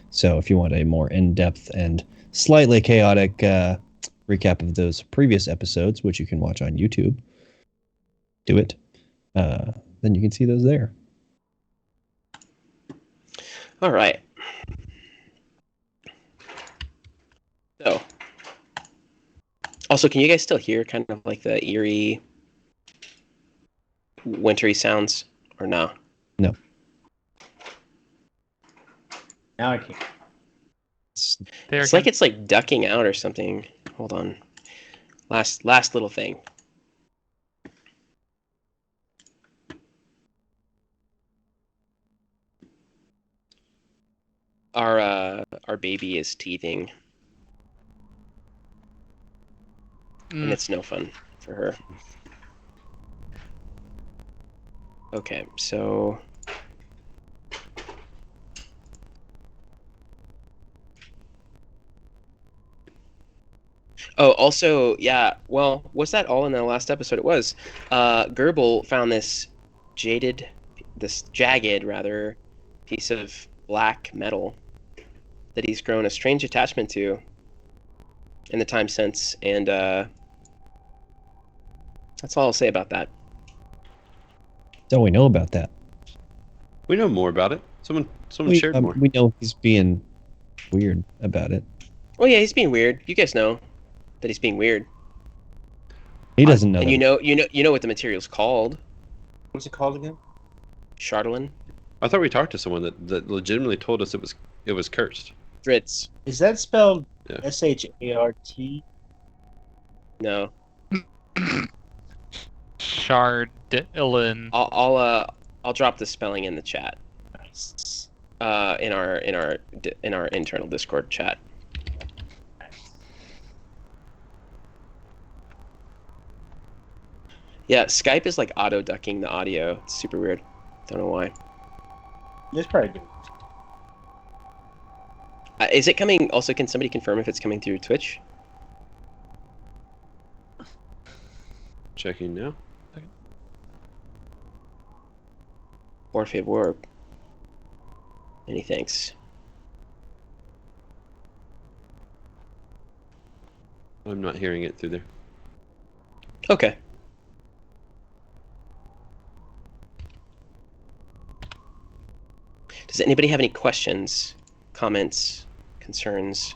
So if you want a more in-depth and slightly chaotic recap of those previous episodes, which you can watch on YouTube, do it. Then you can see those there. All right. So, also, can you guys still hear kind of like the eerie, wintry sounds, or no? No. Now I can. It's like it's like ducking out or something. Hold on. Last little thing. Our baby is teething, and it's no fun for her. Okay, so oh, also, yeah. Well, was that all in the last episode? It was. Gerbil found this jagged piece of black metal that he's grown a strange attachment to in the time since, and that's all I'll say about that. That's all we know about that. We know more about it. Someone we, shared more. We know he's being weird about it. Oh yeah, he's being weird. You guys know that he's being weird. He doesn't know. And that. you know what the material's called. What's it called again? Chardolin. I thought we talked to someone that legitimately told us it was cursed. Dritz. Is that spelled Yeah. S-H-A-R-T? No. Shardillin. I'll drop the spelling in the chat. Nice. In our internal Discord chat. Yeah, Skype is like auto ducking the audio. It's super weird. Don't know why. It's probably good. Is it coming? Also, can somebody confirm if it's coming through Twitch? Checking now. Or if it were. Many thanks. I'm not hearing it through there. Okay. Does anybody have any questions, comments, concerns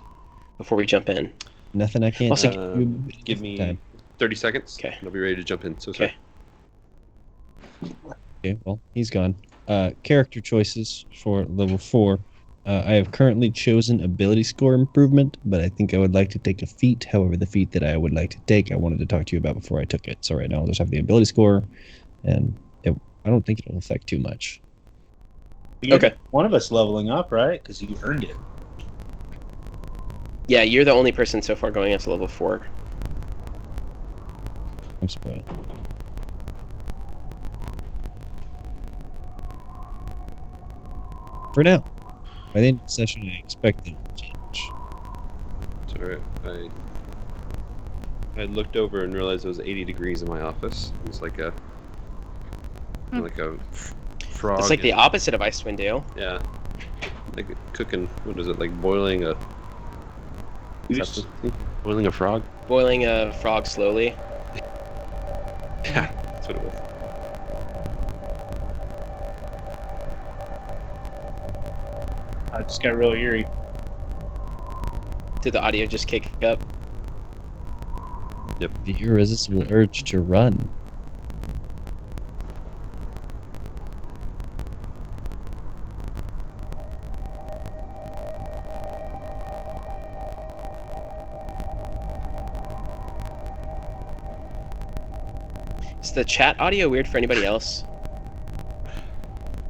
before we jump in? Nothing I can't. Also, Give me time. 30 seconds. Okay. I'll be ready to jump in. So Okay. sorry. Okay, well, he's gone. Character choices for level 4. I have currently chosen ability score improvement, but I think I would like to take a feat. However, the feat that I would like to take, I wanted to talk to you about before I took it. So right now I'll just have the ability score, and I don't think it'll affect too much. Okay. One of us leveling up, right? Because you earned it. Yeah, you're the only person so far going up to level 4. I'm spoiled. For now. By the end of the session, I expect them to change. It's all right. I looked over and realized it was 80 degrees in my office. It was like a frog. It's like the opposite of Icewind Dale. Yeah. Like cooking. What is it? Like boiling a. Boiling a frog. Boiling a frog slowly. Yeah, that's what it was. I just got real eerie. Did the audio just kick up? The irresistible urge to run. Is the chat audio weird for anybody else?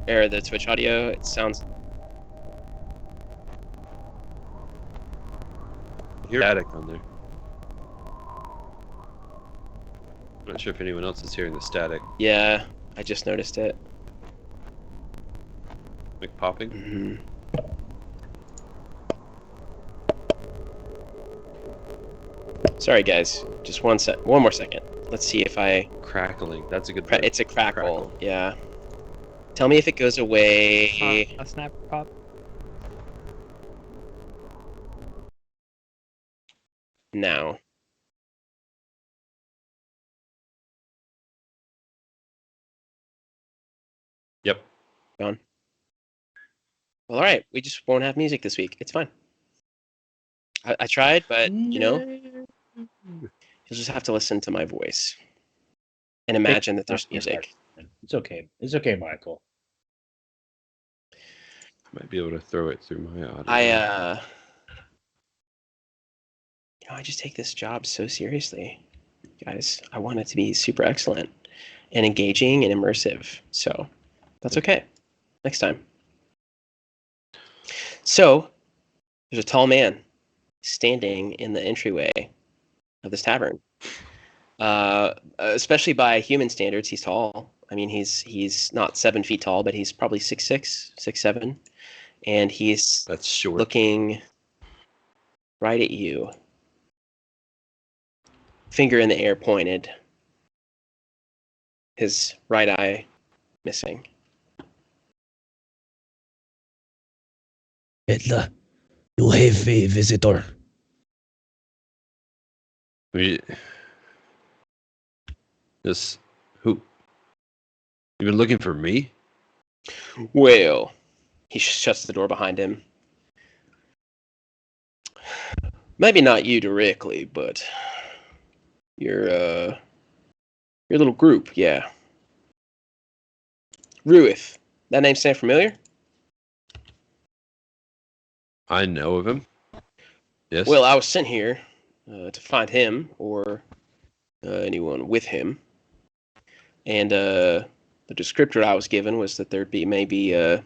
Or the Twitch audio? It sounds. Hear static on there. I'm not sure if anyone else is hearing the static. Yeah, I just noticed it. Like popping. Mm-hmm. Sorry, guys. Just one more second. Let's see if I. Crackling. That's a good. It's a crackle. Yeah. Tell me if it goes away. A snap pop. Now. Yep. Gone. Well, all right. We just won't have music this week. It's fine. I tried, but you'll just have to listen to my voice and imagine that there's music. It's okay. It's okay, Michael. I might be able to throw it through my audio. I just take this job so seriously, guys. I want it to be super excellent and engaging and immersive. So that's okay. Next time. So there's a tall man standing in the entryway of this tavern. Especially by human standards, he's tall. I mean, he's not 7 feet tall, but he's probably 6'6", 6'7", and that's short. Looking right at you, finger in the air pointed, his right eye missing. Edla, you have a visitor. Who? You've been looking for me? Well, he shuts the door behind him. Maybe not you directly, but your little group, yeah. Ruith. That name sound familiar? I know of him. Yes. Well, I was sent here to find him or anyone with him. And the descriptor I was given was that there'd be maybe a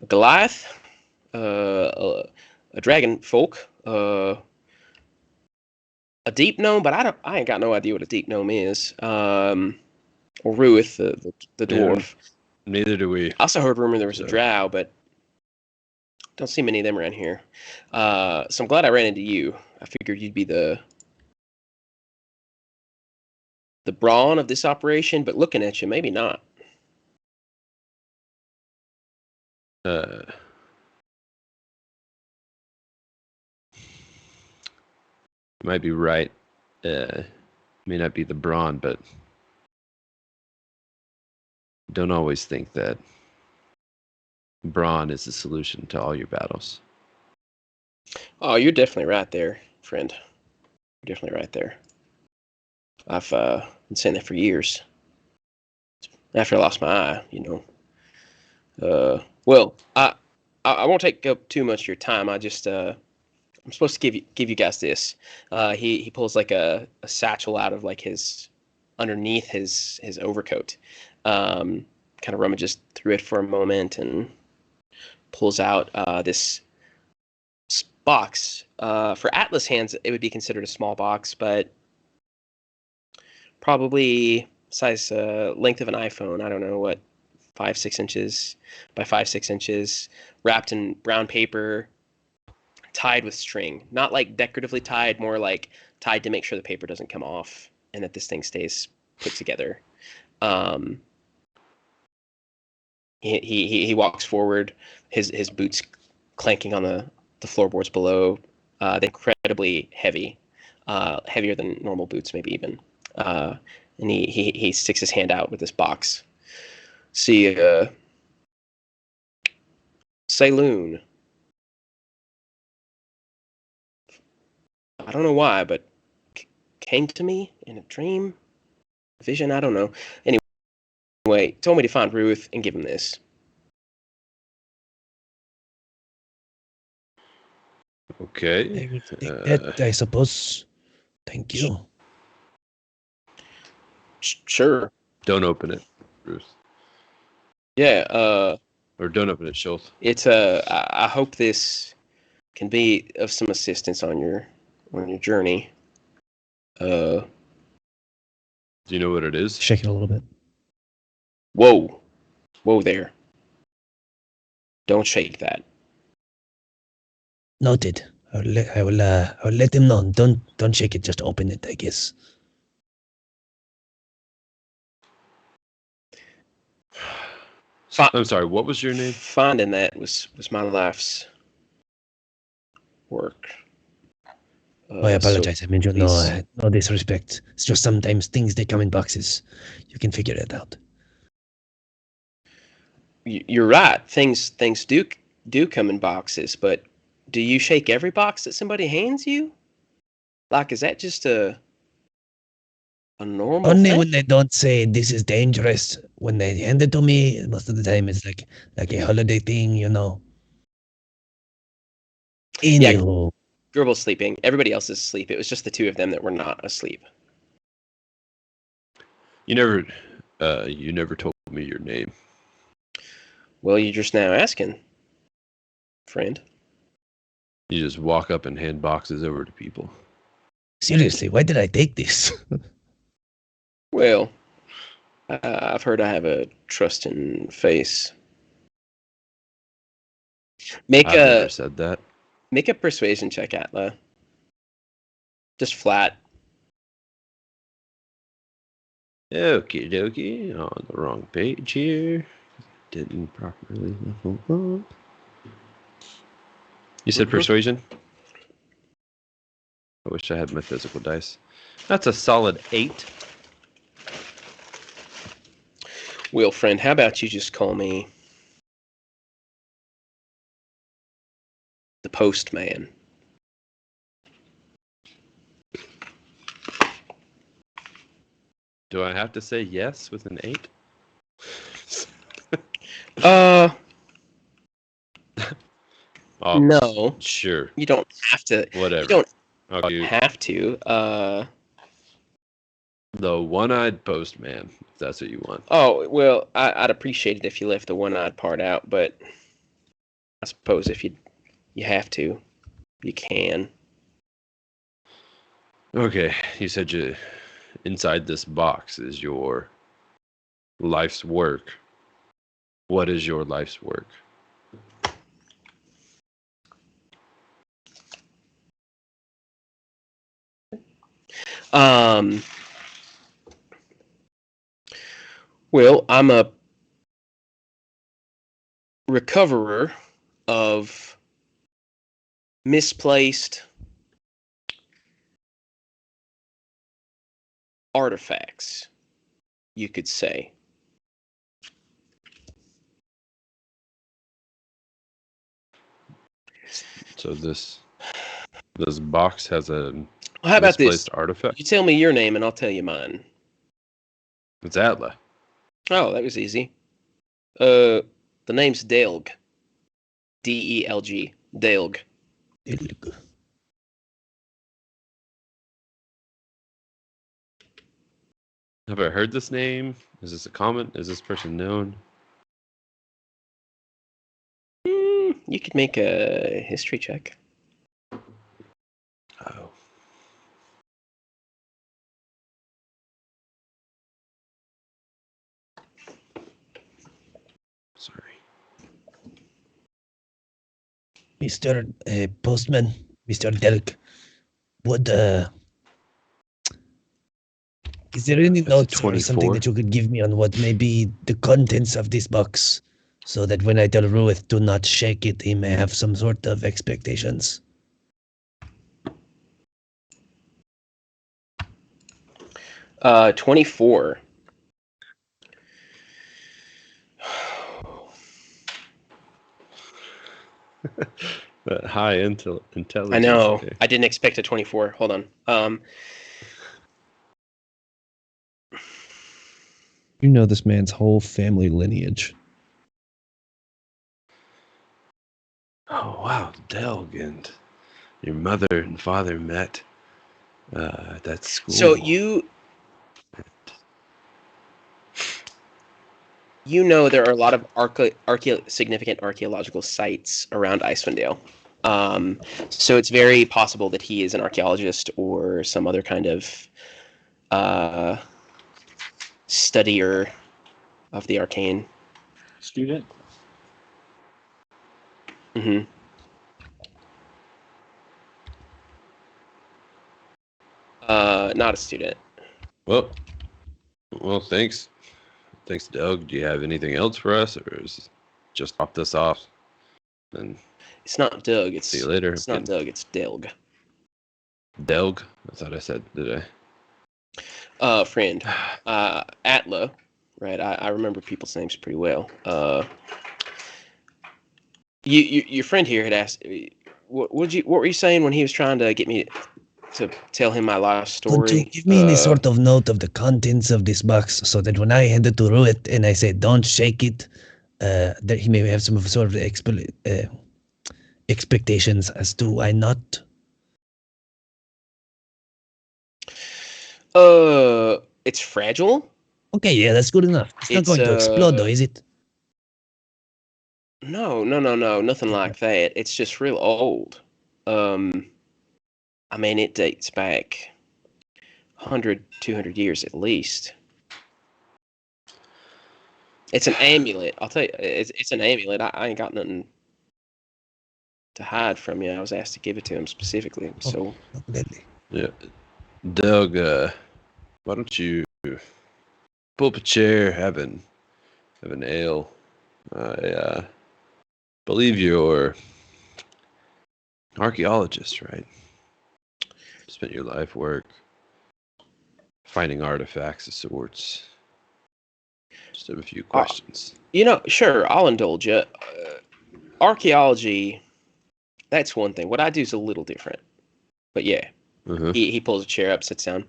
Goliath, a dragon folk, a deep gnome, but I ain't got no idea what a deep gnome is. Or Ruith, the dwarf. Neither do we. I also heard rumor there was a drow, but don't see many of them around here. So I'm glad I ran into you. I figured you'd be the brawn of this operation, but looking at you, maybe not. You might be right. May not be the brawn, but don't always think that brawn is the solution to all your battles. Oh, you're definitely right there, friend. You're definitely right there. I've been saying that for years. After I lost my eye, Well, I won't take up too much of your time. I'm supposed to give you guys this. He pulls like a satchel out of like his underneath his overcoat. Kind of rummages through it for a moment and pulls out this box. For Atlas hands, it would be considered a small box, but probably size length of an iPhone. I don't know what, 5-6 inches by 5-6 inches, wrapped in brown paper, tied with string. Not like decoratively tied, more like tied to make sure the paper doesn't come off and that this thing stays put together. He walks forward, his boots clanking on the floorboards below. They're incredibly heavy, heavier than normal boots, maybe even. And he sticks his hand out with this box. See, Saloon. I don't know why, but came to me in a dream, vision. I don't know. Anyway, told me to find Ruth and give him this. Okay. I will take that, I suppose. Thank you. Sure. Don't open it, Bruce. Yeah. Or don't open it, Schultz. It's I hope this can be of some assistance on your journey. Do you know what it is? Shake it a little bit. Whoa there! Don't shake that. Noted. I will let him know. Don't shake it. Just open it, I guess. I'm sorry. What was your name? Finding that was my life's work. I apologize. I mean, please. no disrespect. It's just sometimes things they come in boxes. You can figure it out. You're right. Things do come in boxes, but do you shake every box that somebody hands you? Like, is that just a normal Only thing? when they don't say this is dangerous. When they hand it to me, most of the time it's like a holiday thing, you know. Anywho, Gerbyl's sleeping. Everybody else is asleep. It was just the two of them that were not asleep. You never told me your name. Well, you're just now asking, friend. You just walk up and hand boxes over to people. seriously, why did I take this? Well, I've heard I have a trusting face. I've never said that. Make a persuasion check, Atla. Just flat. Okie dokie. On the wrong page here. Didn't properly level up. You said persuasion? I wish I had my physical dice. That's a solid 8. Well, friend, how about you just call me the postman? Do I have to say yes with an 8? Oh, No. Sure. You don't have to. Whatever. You don't I'll do have to. the one-eyed postman, if that's what you want. Oh, well, I'd appreciate it if you left the one-eyed part out, but I suppose if you have to, you can. Okay, you said inside this box is your life's work. What is your life's work? Well, I'm a recoverer of misplaced artifacts, you could say. So this box has a Well, how about this? misplaced artifact. You tell me your name and I'll tell you mine. It's Atla. Oh, that was easy. The name's Delg. D-E-L-G. Delg. Have I heard this name? Is this a comment? Is this person known? You could make a history check. Oh. Mr. Postman, Mr. Delk, would is there any That's a notes or something 24. that you could give me on what may be the contents of this box, so that when I tell Ruith to not shake it, he may have some sort of expectations? 24. That high intelligence. I know. Okay. I didn't expect a 24. Hold on. You know this man's whole family lineage. Oh wow, Delg and your mother and father met at that school. So you know there are a lot of significant archaeological sites around Icewind Dale. So it's very possible that he is an archaeologist or some other kind of studier of the arcane. Student? Mm-hmm. Not a student. Well, thanks. Thanks, Doug. Do you have anything else for us, or is it just drop this off? And It's not Doug. It's see you later. It's not Doug. It's Delg. Delg? I thought I said, did I? Friend. Atla. Right. I remember people's names pretty well. Your friend here had asked, what were you saying when he was trying to get me to tell him my life story? Would you give me any sort of note of the contents of this box, so that when I hand it to Ruit and I say don't shake it, that he may have some sort of expectations as to why not? It's fragile. Okay, yeah, that's good enough. It's not going to explode, though, is it? No, nothing like that. It's just real old. I mean, it dates back 100, 200 years at least. It's an amulet. I'll tell you, it's an amulet. I ain't got nothing to hide from you. I was asked to give it to him specifically. So, Yeah, Doug. Why don't you pull up a chair, have an ale? I believe you're archaeologist, right? Spent your life work finding artifacts of sorts. Just have a few questions. Sure, I'll indulge you. Archaeology, that's one thing. What I do is a little different. But yeah, he pulls a chair up, sits down.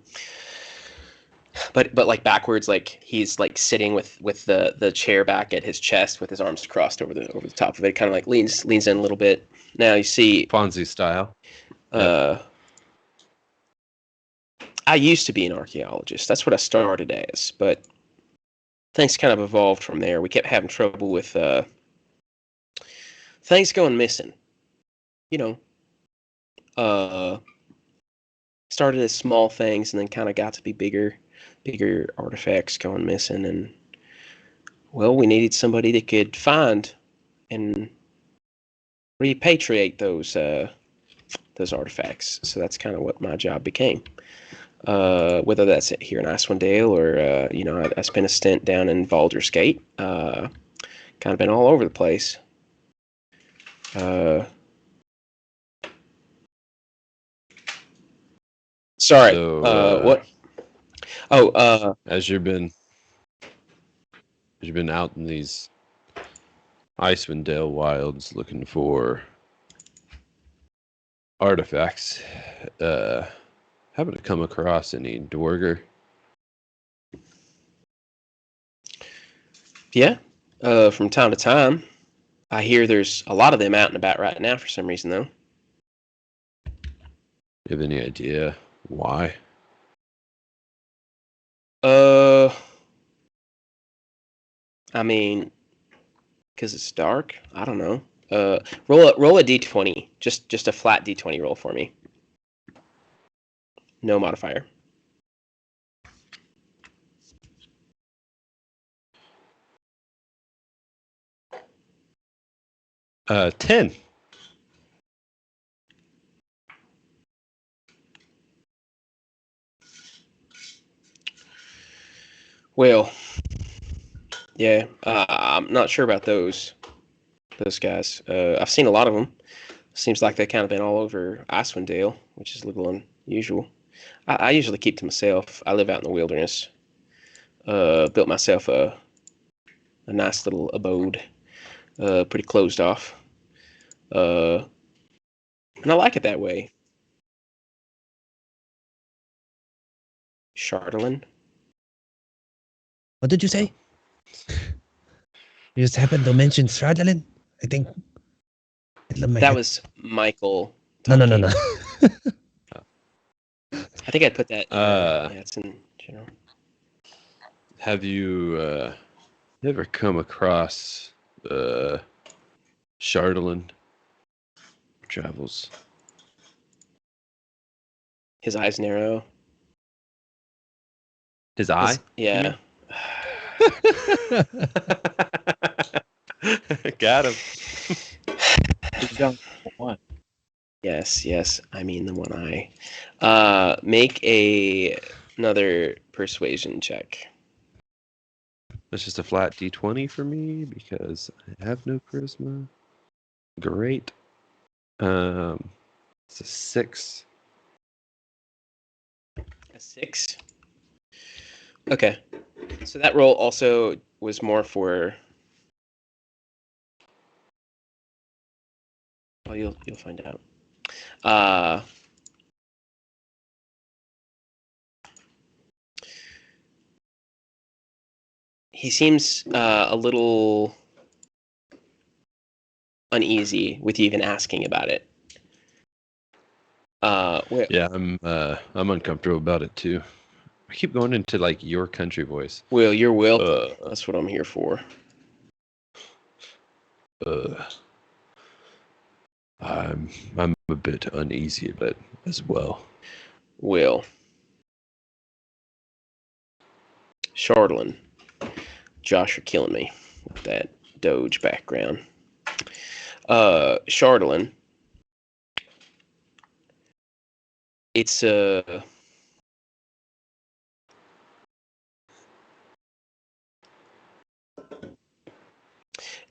But like backwards, like he's like sitting with the chair back at his chest with his arms crossed over the top of it, kind of like leans in a little bit. Now you see Fonzie style. I used to be an archaeologist. That's what I started as, but things kind of evolved from there. We kept having trouble with things going missing. Started as small things and then kind of got to be bigger artifacts going missing, and well, we needed somebody that could find and repatriate those artifacts. So that's kind of what my job became. Whether that's here in Icewind Dale or I spent a stint down in Baldur's Gate. Kind of been all over the place. Sorry. So, what? Oh, as you've been out in these Icewind Dale wilds looking for artifacts, happen to come across any Dwarger? Yeah. From time to time. I hear there's a lot of them out and about right now for some reason, though. You have any idea why? I mean, because it's dark. I don't know. Roll a d20. Just a flat d20 roll for me. No modifier. $10. Well, yeah, I'm not sure about those guys. I've seen a lot of them. Seems like they've kind of been all over Icewind Dale, which is a little unusual. I usually keep to myself. I live out in the wilderness. Built myself a nice little abode, pretty closed off. And I like it that way. Chardelin. What did you say? You just happened to mention Shardlin? I think. That was Michael. No. I think I'd put that. Yeah, it's in general. Have you ever come across Chardelin travels? His eyes narrow. His eye? Yeah. Got him. He's done one. Yes. I mean the one eye. Make another persuasion check. That's just a flat D20 for me because I have no charisma. Great. It's a 6. A 6. Okay. So that roll also was more for. Well, you'll find out. He seems a little uneasy with you even asking about it. Yeah, I'm uncomfortable about it too. I keep going into like your country voice. Will, you're Will. That's what I'm here for. I'm a bit uneasy about it as well. Will. Chardelin. Josh, you're killing me with that Doge background. Chardelin. It's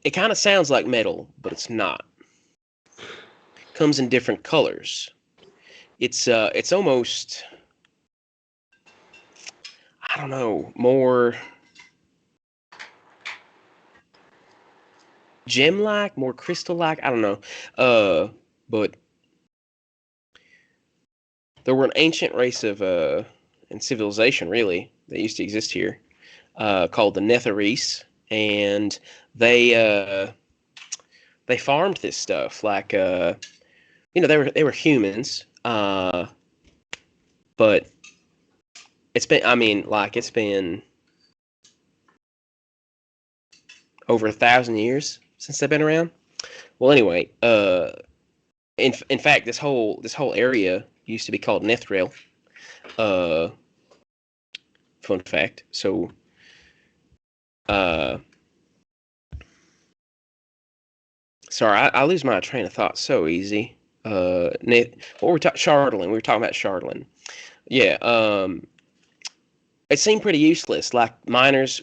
it kind of sounds like metal, but it's not. Comes in different colors. It's almost, I don't know, more gem-like, more crystal-like. I don't know. But there were an ancient race of and civilization really that used to exist here, called the Netherese, and they farmed this stuff like they were humans, but it's been over 1,000 years since they've been around. Well, anyway, in fact, this whole area used to be called Nethril. Fun fact. So, sorry, I lose my train of thought so easy. Chardelin. We were talking about Chardelin. Yeah. It seemed pretty useless. Like miners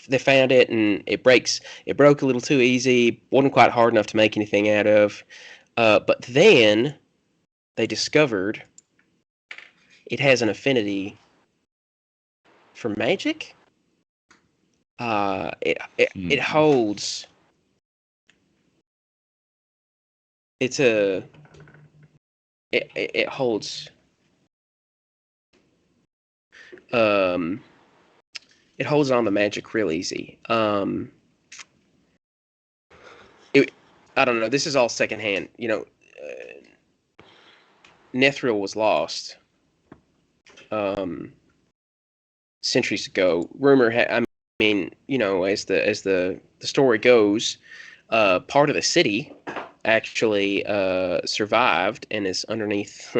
they found it and it broke a little too easy. Wasn't quite hard enough to make anything out of. But then they discovered it has an affinity for magic. It holds. It holds. It holds on to magic real easy. I don't know. This is all secondhand. Nethril was lost centuries ago. As the story goes, part of the city actually survived and is underneath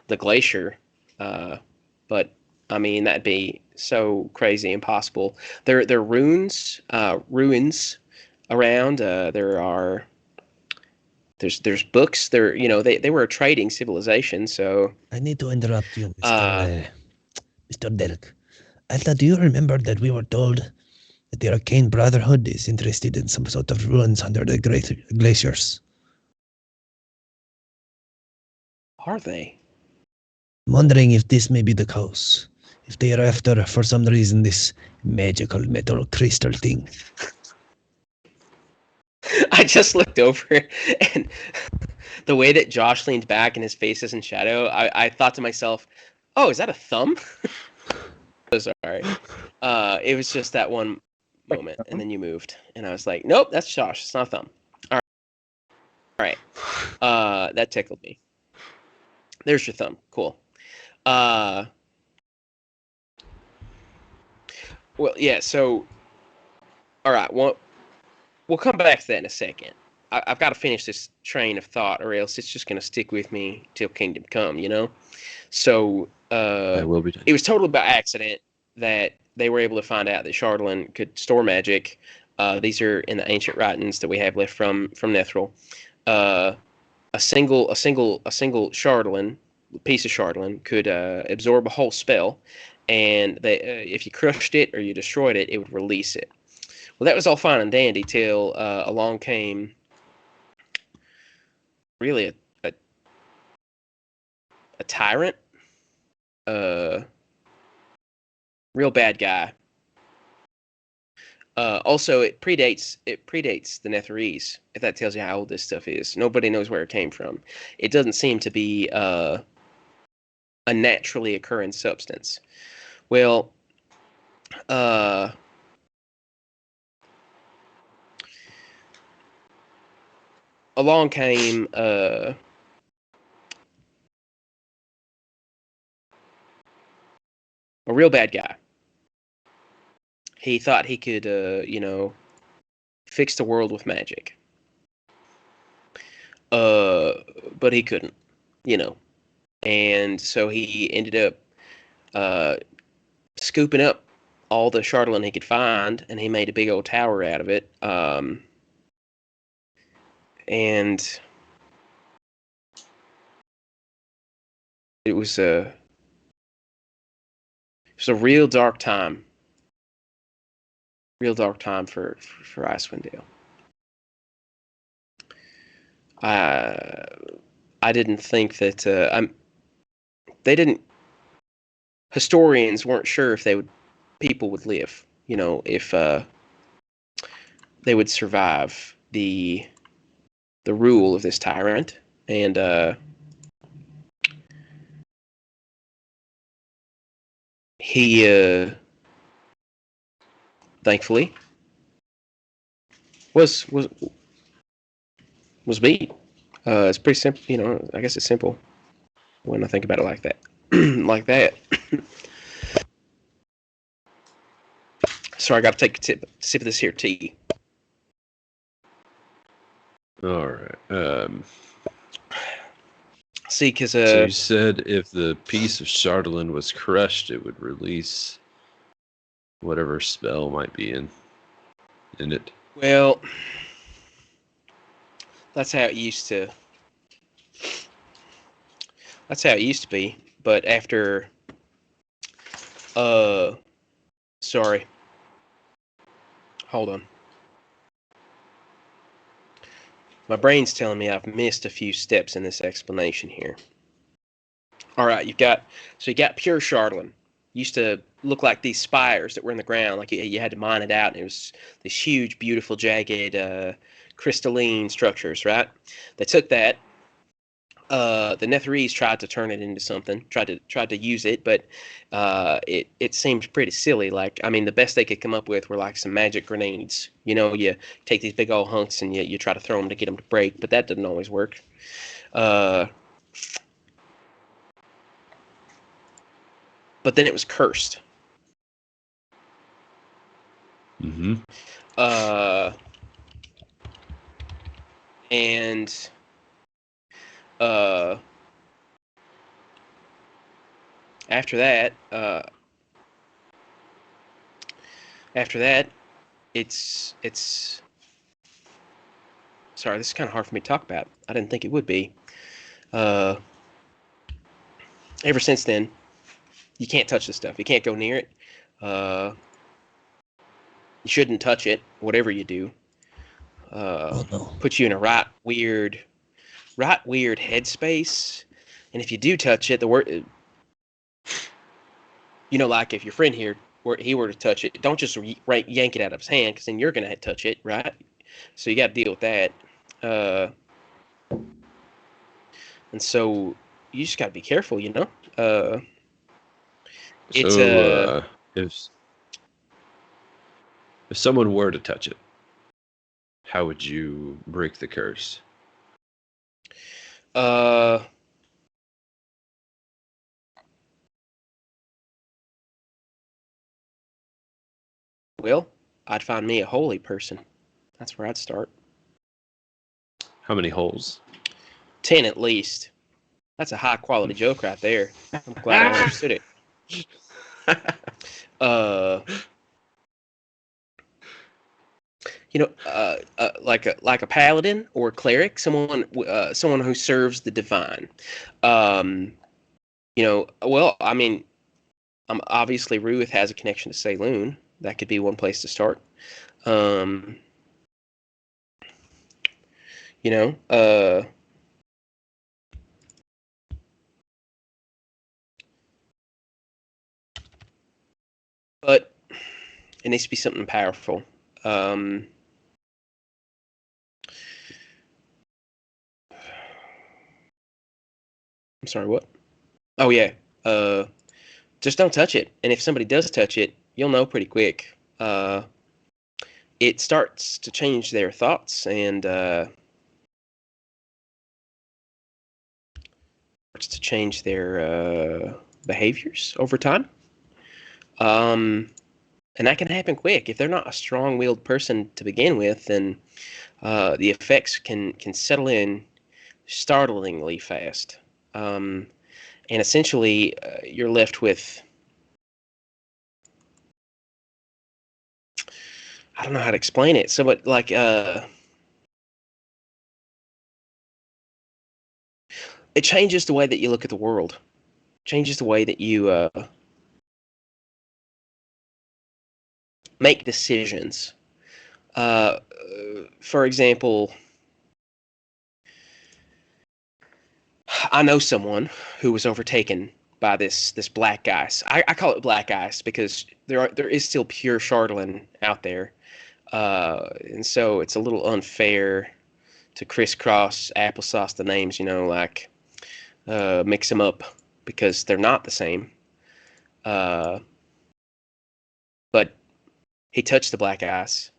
the glacier. But I mean, that'd be so crazy impossible. There are ruins around. There's books. They were a trading civilization. So I need to interrupt you, Mr. Derek. Alta, do you remember that we were told that the Arcane Brotherhood is interested in some sort of ruins under the great glaciers? Are they? I'm wondering if this may be the cause. If they are after, for some reason, this magical metal crystal thing. I just looked over and the way that Josh leaned back and his face is in shadow, I thought to myself, oh, is that a thumb? So sorry. It was just that one moment, and then you moved. And I was like, nope, that's Josh. It's not a thumb. All right. That tickled me. There's your thumb. Cool. Well, yeah, so... All right, well, we'll come back to that in a second. I've got to finish this train of thought, or else it's just going to stick with me till Kingdom Come, you know? So, That will be done. it was totally by accident that they were able to find out that Chardalyn could store magic. These are in the ancient writings that we have left from Nethril. A single Chardalyn, piece of Chardalyn, could absorb a whole spell, and if you crushed it or you destroyed it, it would release it. Well, that was all fine and dandy till along came really a tyrant, real bad guy. Also, it predates the Netherese. If that tells you how old this stuff is, nobody knows where it came from. It doesn't seem to be a naturally occurring substance. Well, along came a real bad guy. He thought he could, fix the world with magic. But he couldn't, And so he ended up scooping up all the Chardalyn he could find, and he made a big old tower out of it. And it was a real dark time. Real dark time for Icewind Dale. I didn't think that they didn't. Historians weren't sure if people would live. If they would survive the rule of this tyrant, and he thankfully was beat. It's pretty simple, I guess it's simple when I think about it like that. Like that. Sorry, I got to take a sip of this here tea. All right. See, because so you said if the piece of Chardalyn was crushed, it would release whatever spell might be in it. Well, that's how it used to. That's how it used to be. But after, sorry. Hold on. My brain's telling me I've missed a few steps in this explanation here. All right, you got pure Chardalyn. Used to look like these spires that were in the ground, like you had to mine it out, and it was this huge, beautiful, jagged, crystalline structures, right? They took that. The Netherese tried to turn it into something, tried to use it, but it seemed pretty silly. The best they could come up with were like some magic grenades. You take these big old hunks and you try to throw them to get them to break, but that doesn't always work. But then it was cursed. Mm-hmm. And after that, it's sorry, this is kind of hard for me to talk about. I didn't think it would be. Ever since then, you can't touch this stuff. You can't go near it. You shouldn't touch it, whatever you do. Oh no. Put you in a right weird headspace. And if you do touch it, like if your friend here, he were to touch it, don't just yank it out of his hand, because then you're gonna touch it, right? So you got to deal with that. And so you just got to be careful, It's So if someone were to touch it, how would you break the curse? Well, I'd find me a holy person. That's where I'd start. How many holes? 10 at least. That's a high quality joke right there. I'm glad I understood it. Like a paladin or a cleric, someone who serves the divine. Well, I mean, obviously Ruth has a connection to Saloon. That could be one place to start. But it needs to be something powerful. I'm sorry, what? Oh, yeah. Just don't touch it. And if somebody does touch it, you'll know pretty quick. It starts to change their thoughts and starts to change their behaviors over time. And that can happen quick. If they're not a strong-willed person to begin with, then the effects can settle in startlingly fast. And essentially, you're left with, I don't know how to explain it. So, but like, it changes the way that you look at the world. Changes the way that you make decisions. For example, I know someone who was overtaken by this black ice. I call it black ice because there is still pure Chardonnay out there, and so it's a little unfair to crisscross applesauce the names. Mix them up because they're not the same. But he touched the black ice.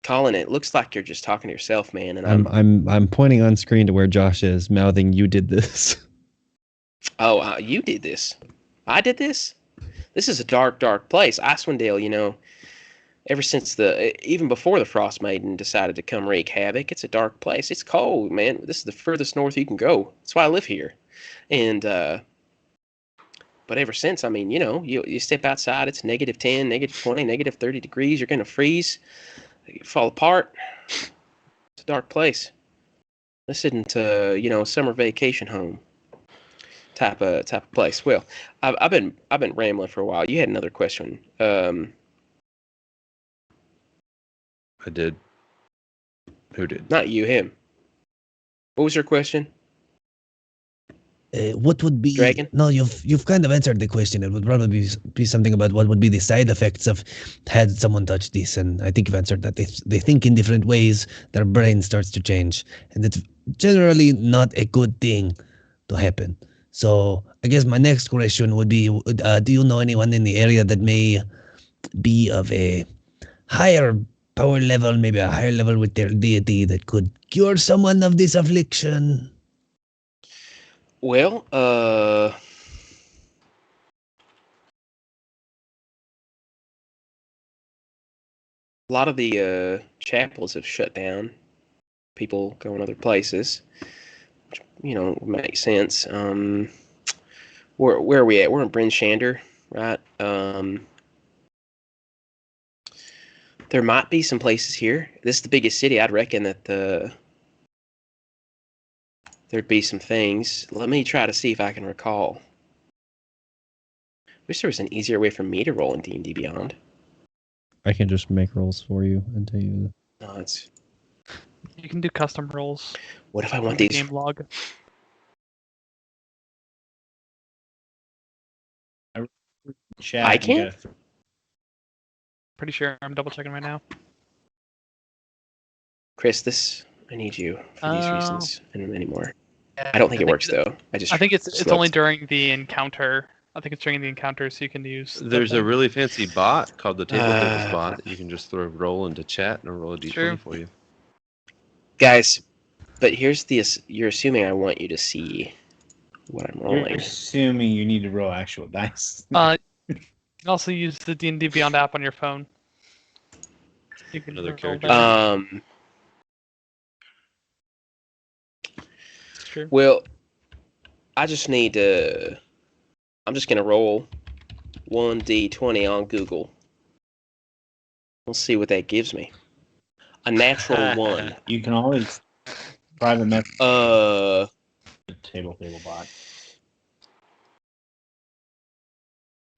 Colin, it looks like you're just talking to yourself, man. And I'm pointing on screen to where Josh is, mouthing, "You did this." Oh, you did this. I did this. This is a dark, dark place. Icewind Dale, ever since even before the Frost Maiden decided to come wreak havoc, it's a dark place. It's cold, man. This is the furthest north you can go. That's why I live here. And but ever since, I mean, you step outside, it's -10, -20, -30 degrees. You're gonna freeze. You fall apart. It's a dark place. This isn't a summer vacation home type of place. Well, I've been rambling for a while. You had another question. I did. Who did? Not you, him. What was your question? What would be Dragon? No, you've kind of answered the question. It would probably be something about what would be the side effects of had someone touch this, and I think you've answered that. They think in different ways, their brain starts to change, and it's generally not a good thing to happen. So I guess my next question would be, do you know anyone in the area that may be of a higher power level, maybe a higher level with their deity, that could cure someone of this affliction? Well, a lot of the chapels have shut down. People going other places, which, makes sense. Where are we at? We're in Bryn Shander, right? There might be some places here. This is the biggest city. I'd reckon that there'd be some things. Let me try to see if I can recall. Wish there was an easier way for me to roll in D&D Beyond. I can just make rolls for you and tell you. No, it's. You can do custom rolls. What if I in want the these? game log. Chat, I you can't? gotta Pretty sure I'm double checking right now. Chris, I need you for these Oh. reasons and many more. I don't think it works though. I think it's just only looked. during the encounter. I think it's during the encounter, so you can use. the There's a thing. really fancy bot called the Table Tables Uh, bot that you can just throw a roll into chat and it'll roll a True. d20 for you. Guys, but here's the. You're assuming I want you to see what I'm You're rolling. assuming you need to roll actual dice. You can also use the D&D Beyond app on your phone. You can Another roll character there. sheet. Sure. Well, I just need to. I'm just gonna roll 1d20 on Google. We'll see what that gives me. A natural 1. You can always private message table bot.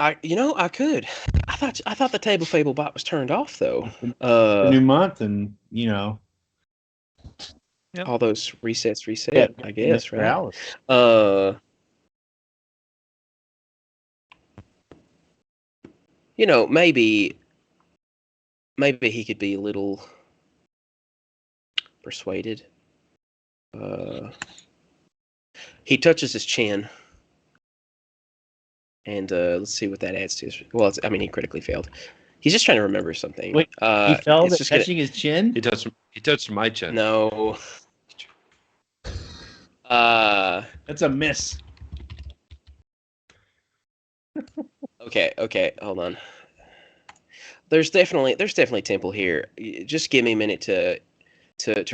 I could. I thought the Table Fable bot was turned off though. The new month, and Yep. All those reset. I guess, right? Alice. Maybe he could be a little persuaded. He touches his chin, and let's see what that adds to his. Well, he critically failed. He's just trying to remember something. Wait, he fell it's just gonna- touching his chin. He touched my chin. No. That's a miss. Okay, hold on. There's definitely temple here. Just give me a minute to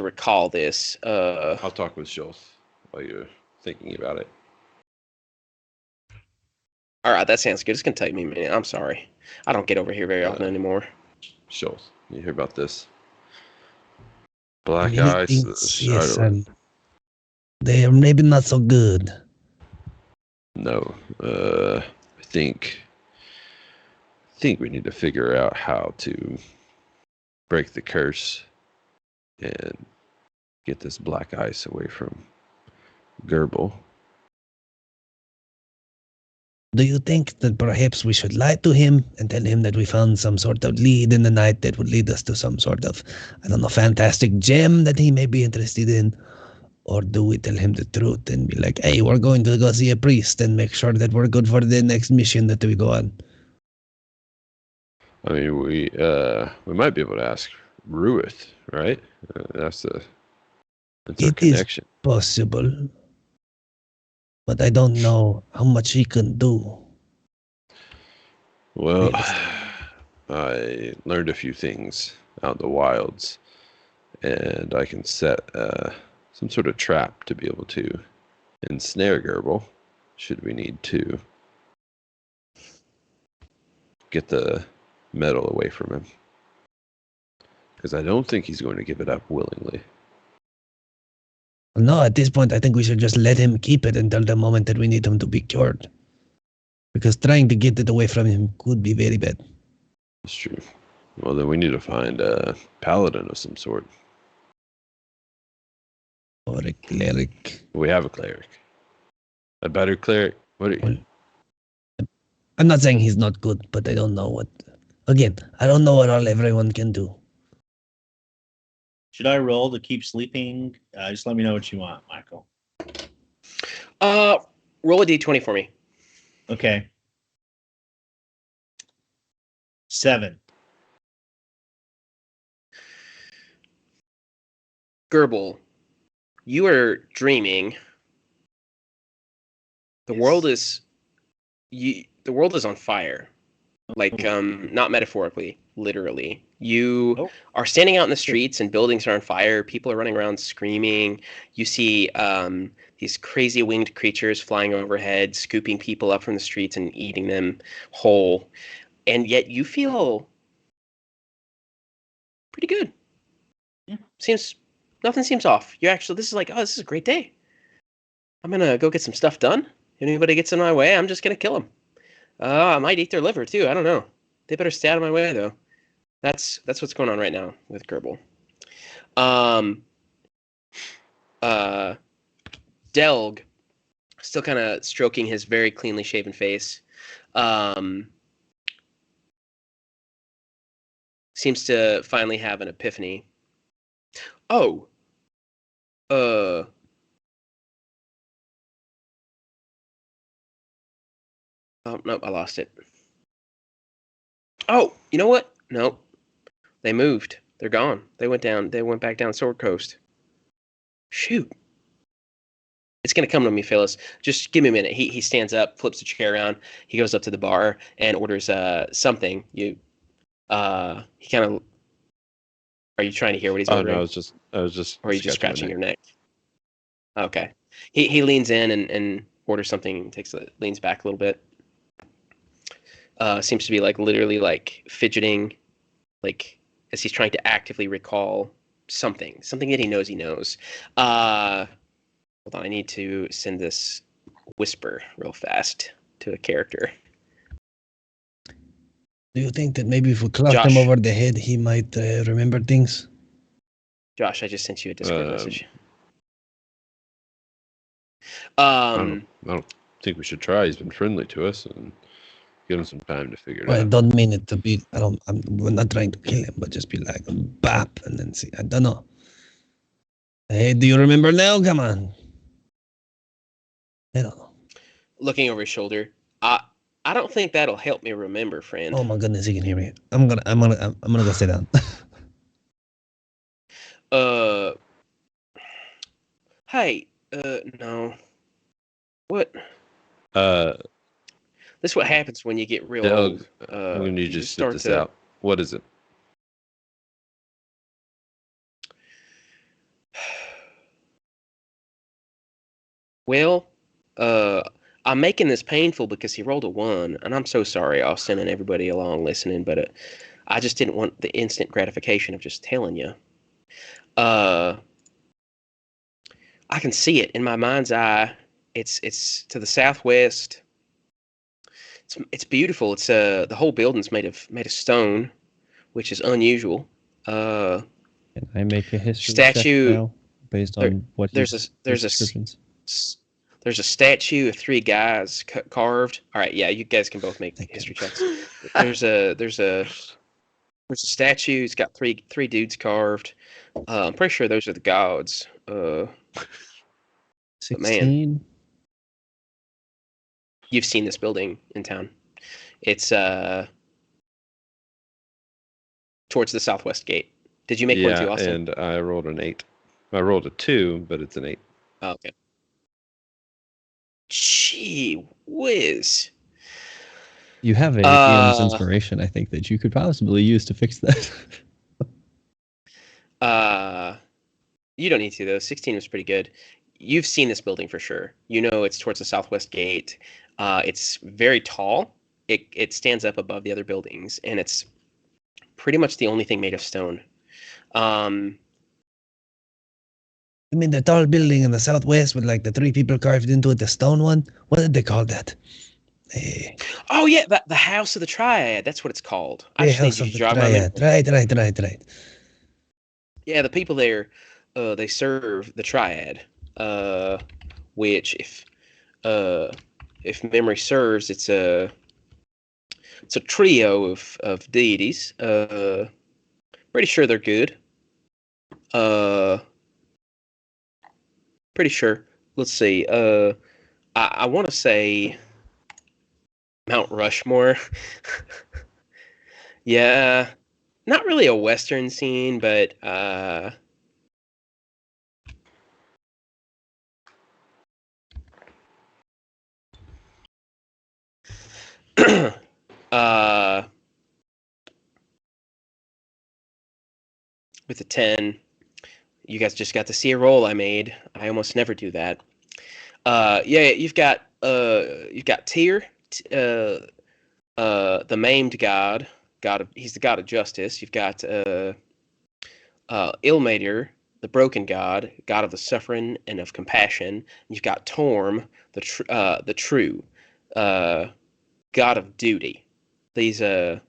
recall this. I'll talk with Schultz while you're thinking about it. All right, that sounds good. It's gonna take me a minute. I'm sorry. I don't get over here very often anymore. Schultz, you hear about this? Black Many ice. things, yes, and they are maybe not so good. No, I think we need to figure out how to break the curse and get this black ice away from Gerbil. Do you think that perhaps we should lie to him and tell him that we found some sort of lead in the night that would lead us to some sort of, I don't know, fantastic gem that he may be interested in? Or do we tell him the truth and be like, hey, we're going to go see a priest and make sure that we're good for the next mission that we go on? I mean, we might be able to ask Ruith, right? That's our It connection. is possible, but I don't know how much he can do. Well, Yes. I learned a few things out in the wilds, and I can set some sort of trap to be able to ensnare Gerbil, should we need to get the metal away from him. Because I don't think he's going to give it up willingly. No, at this point, I think we should just let him keep it until the moment that we need him to be cured. Because trying to get it away from him could be very bad. That's true. Well, then we need to find a paladin of some sort. Or a cleric. We have a cleric. A better cleric? What are you? I'm not saying he's not good, but I don't know what... Again, I don't know what all everyone can do. Should I roll to keep sleeping? Just let me know what you want, Michael. Roll a d20 for me. Okay. 7. Gerbil, you are dreaming. The world is on fire. Like not metaphorically, literally. You are standing out in the streets and buildings are on fire. People are running around screaming. You see these crazy winged creatures flying overhead, scooping people up from the streets and eating them whole. And yet you feel pretty good. Yeah. Nothing seems off. This is a great day. I'm gonna go get some stuff done. If anybody gets in my way, I'm just gonna kill him. I might eat their liver too. I don't know. They better stay out of my way though. That's what's going on right now with Gerbil. Delg, still kind of stroking his very cleanly shaven face. Seems to finally have an epiphany. Oh. Oh nope, I lost it. Oh, you know what? Nope. They moved. They're gone. They went back down Sword Coast. Shoot. It's gonna come to me, Phyllis. Just give me a minute. He stands up, flips the chair around. He goes up to the bar and orders something. He kind of. Are you trying to hear what he's ordering? No, I was just. Or are you just scratching your neck? Okay. He leans in and orders something. Leans back a little bit. Seems to be like literally like fidgeting, like as he's trying to actively recall something that he knows. Hold on, I need to send this whisper real fast to a character. Do you think that maybe if we clock him over the head, he might remember things? Josh, I just sent you a Discord message. I don't think we should try. He's been friendly to us, and give him some time to figure it out. I don't mean it to be. We're not trying to kill him, but just be like bap, and then see. I don't know. Hey, do you remember now? Come on. I don't know. Looking over his shoulder, I don't think that'll help me remember, friend. Oh my goodness, he can hear me. I'm gonna go sit down. Hey, no. What? This is what happens when you get real old. I'm gonna need you to spit this out. What is it? Well, I'm making this painful because he rolled a 1, and I'm so sorry, Austin, and everybody along listening, but I just didn't want the instant gratification of just telling you. I can see it in my mind's eye. It's to the southwest. It's beautiful. It's the whole building's made of stone, which is unusual. Can I make a history statue check now based on what there's a statue of 3 guys carved. All right, yeah, you guys can both make history checks. There's a statue. It's got three dudes carved. I'm pretty sure those are the gods. 16. Man, you've seen this building in town. It's towards the southwest gate. Did you make one too, Austin? And I rolled an 8. I rolled a 2, but it's an 8. Oh, okay. Gee whiz. You have a DM's inspiration, I think, that you could possibly use to fix that. You don't need to, though. 16 was pretty good. You've seen this building for sure. You know it's towards the southwest gate. It's very tall. It stands up above the other buildings, and it's pretty much the only thing made of stone. You mean the tall building in the southwest with like the 3 people carved into it, the stone one? What did they call that? Oh yeah, the House of the Triad. That's what it's called. The House of the Triad. Right. Yeah, the people there, they serve the Triad, which, if memory serves, it's a trio of deities. Pretty sure they're good. Pretty sure. Let's see. I want to say Mount Rushmore. Yeah, not really a Western scene, but with a 10, you guys just got to see a roll I made. I almost never do that. Yeah, you've got Tyr, the maimed god. He's the god of justice. You've got Ilmater, the broken god of the suffering and of compassion. You've got Torm, the true god of duty. These they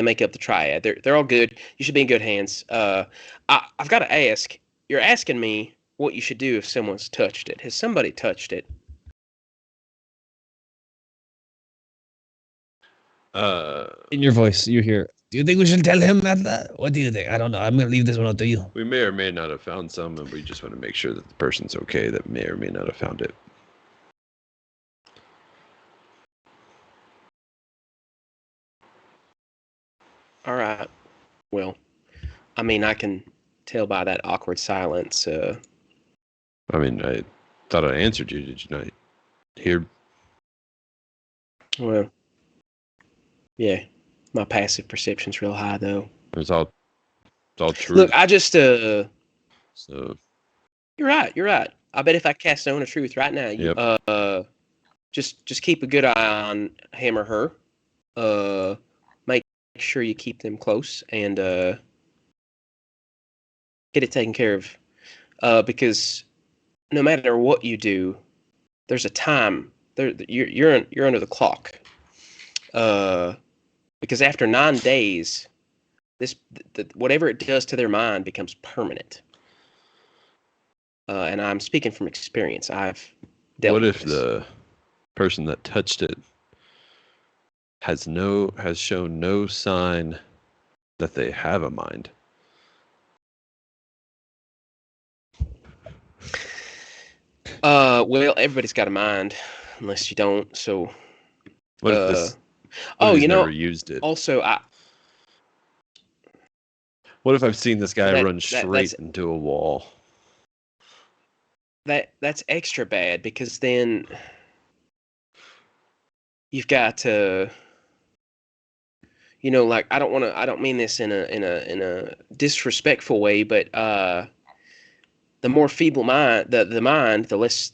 make up the triad. They're all good. You should be in good hands. I've got to ask. You're asking me what you should do if someone's touched it. Has somebody touched it? In your voice, you hear. Do you think we should tell him that? What do you think? I don't know. I'm going to leave this one up to you. We may or may not have found some, and we just want to make sure that the person's okay that may or may not have found it. All right. Well, I mean, I can tell by that awkward silence. I mean, I thought I answered you. Did you not hear? Well, yeah. My passive perception's real high, though. It's all true. Look, I just So You're right. I bet if I cast Zone of Truth right now, you just keep a good eye on him or her. Make sure you keep them close and get it taken care of. Because no matter what you do, there's a time. You're under the clock. Because after 9 days, whatever it does to their mind becomes permanent. And I'm speaking from experience. I've dealt what with if this. the person that touched it has shown no sign that they have a mind? Well, everybody's got a mind, unless you don't. So, What if this? oh, he's you know, never used it. also, What if I've seen this guy That- run that- straight that's- into a wall? that's extra bad because then you've got to, like I don't mean this in a disrespectful way, but the more feeble mind, the mind, the less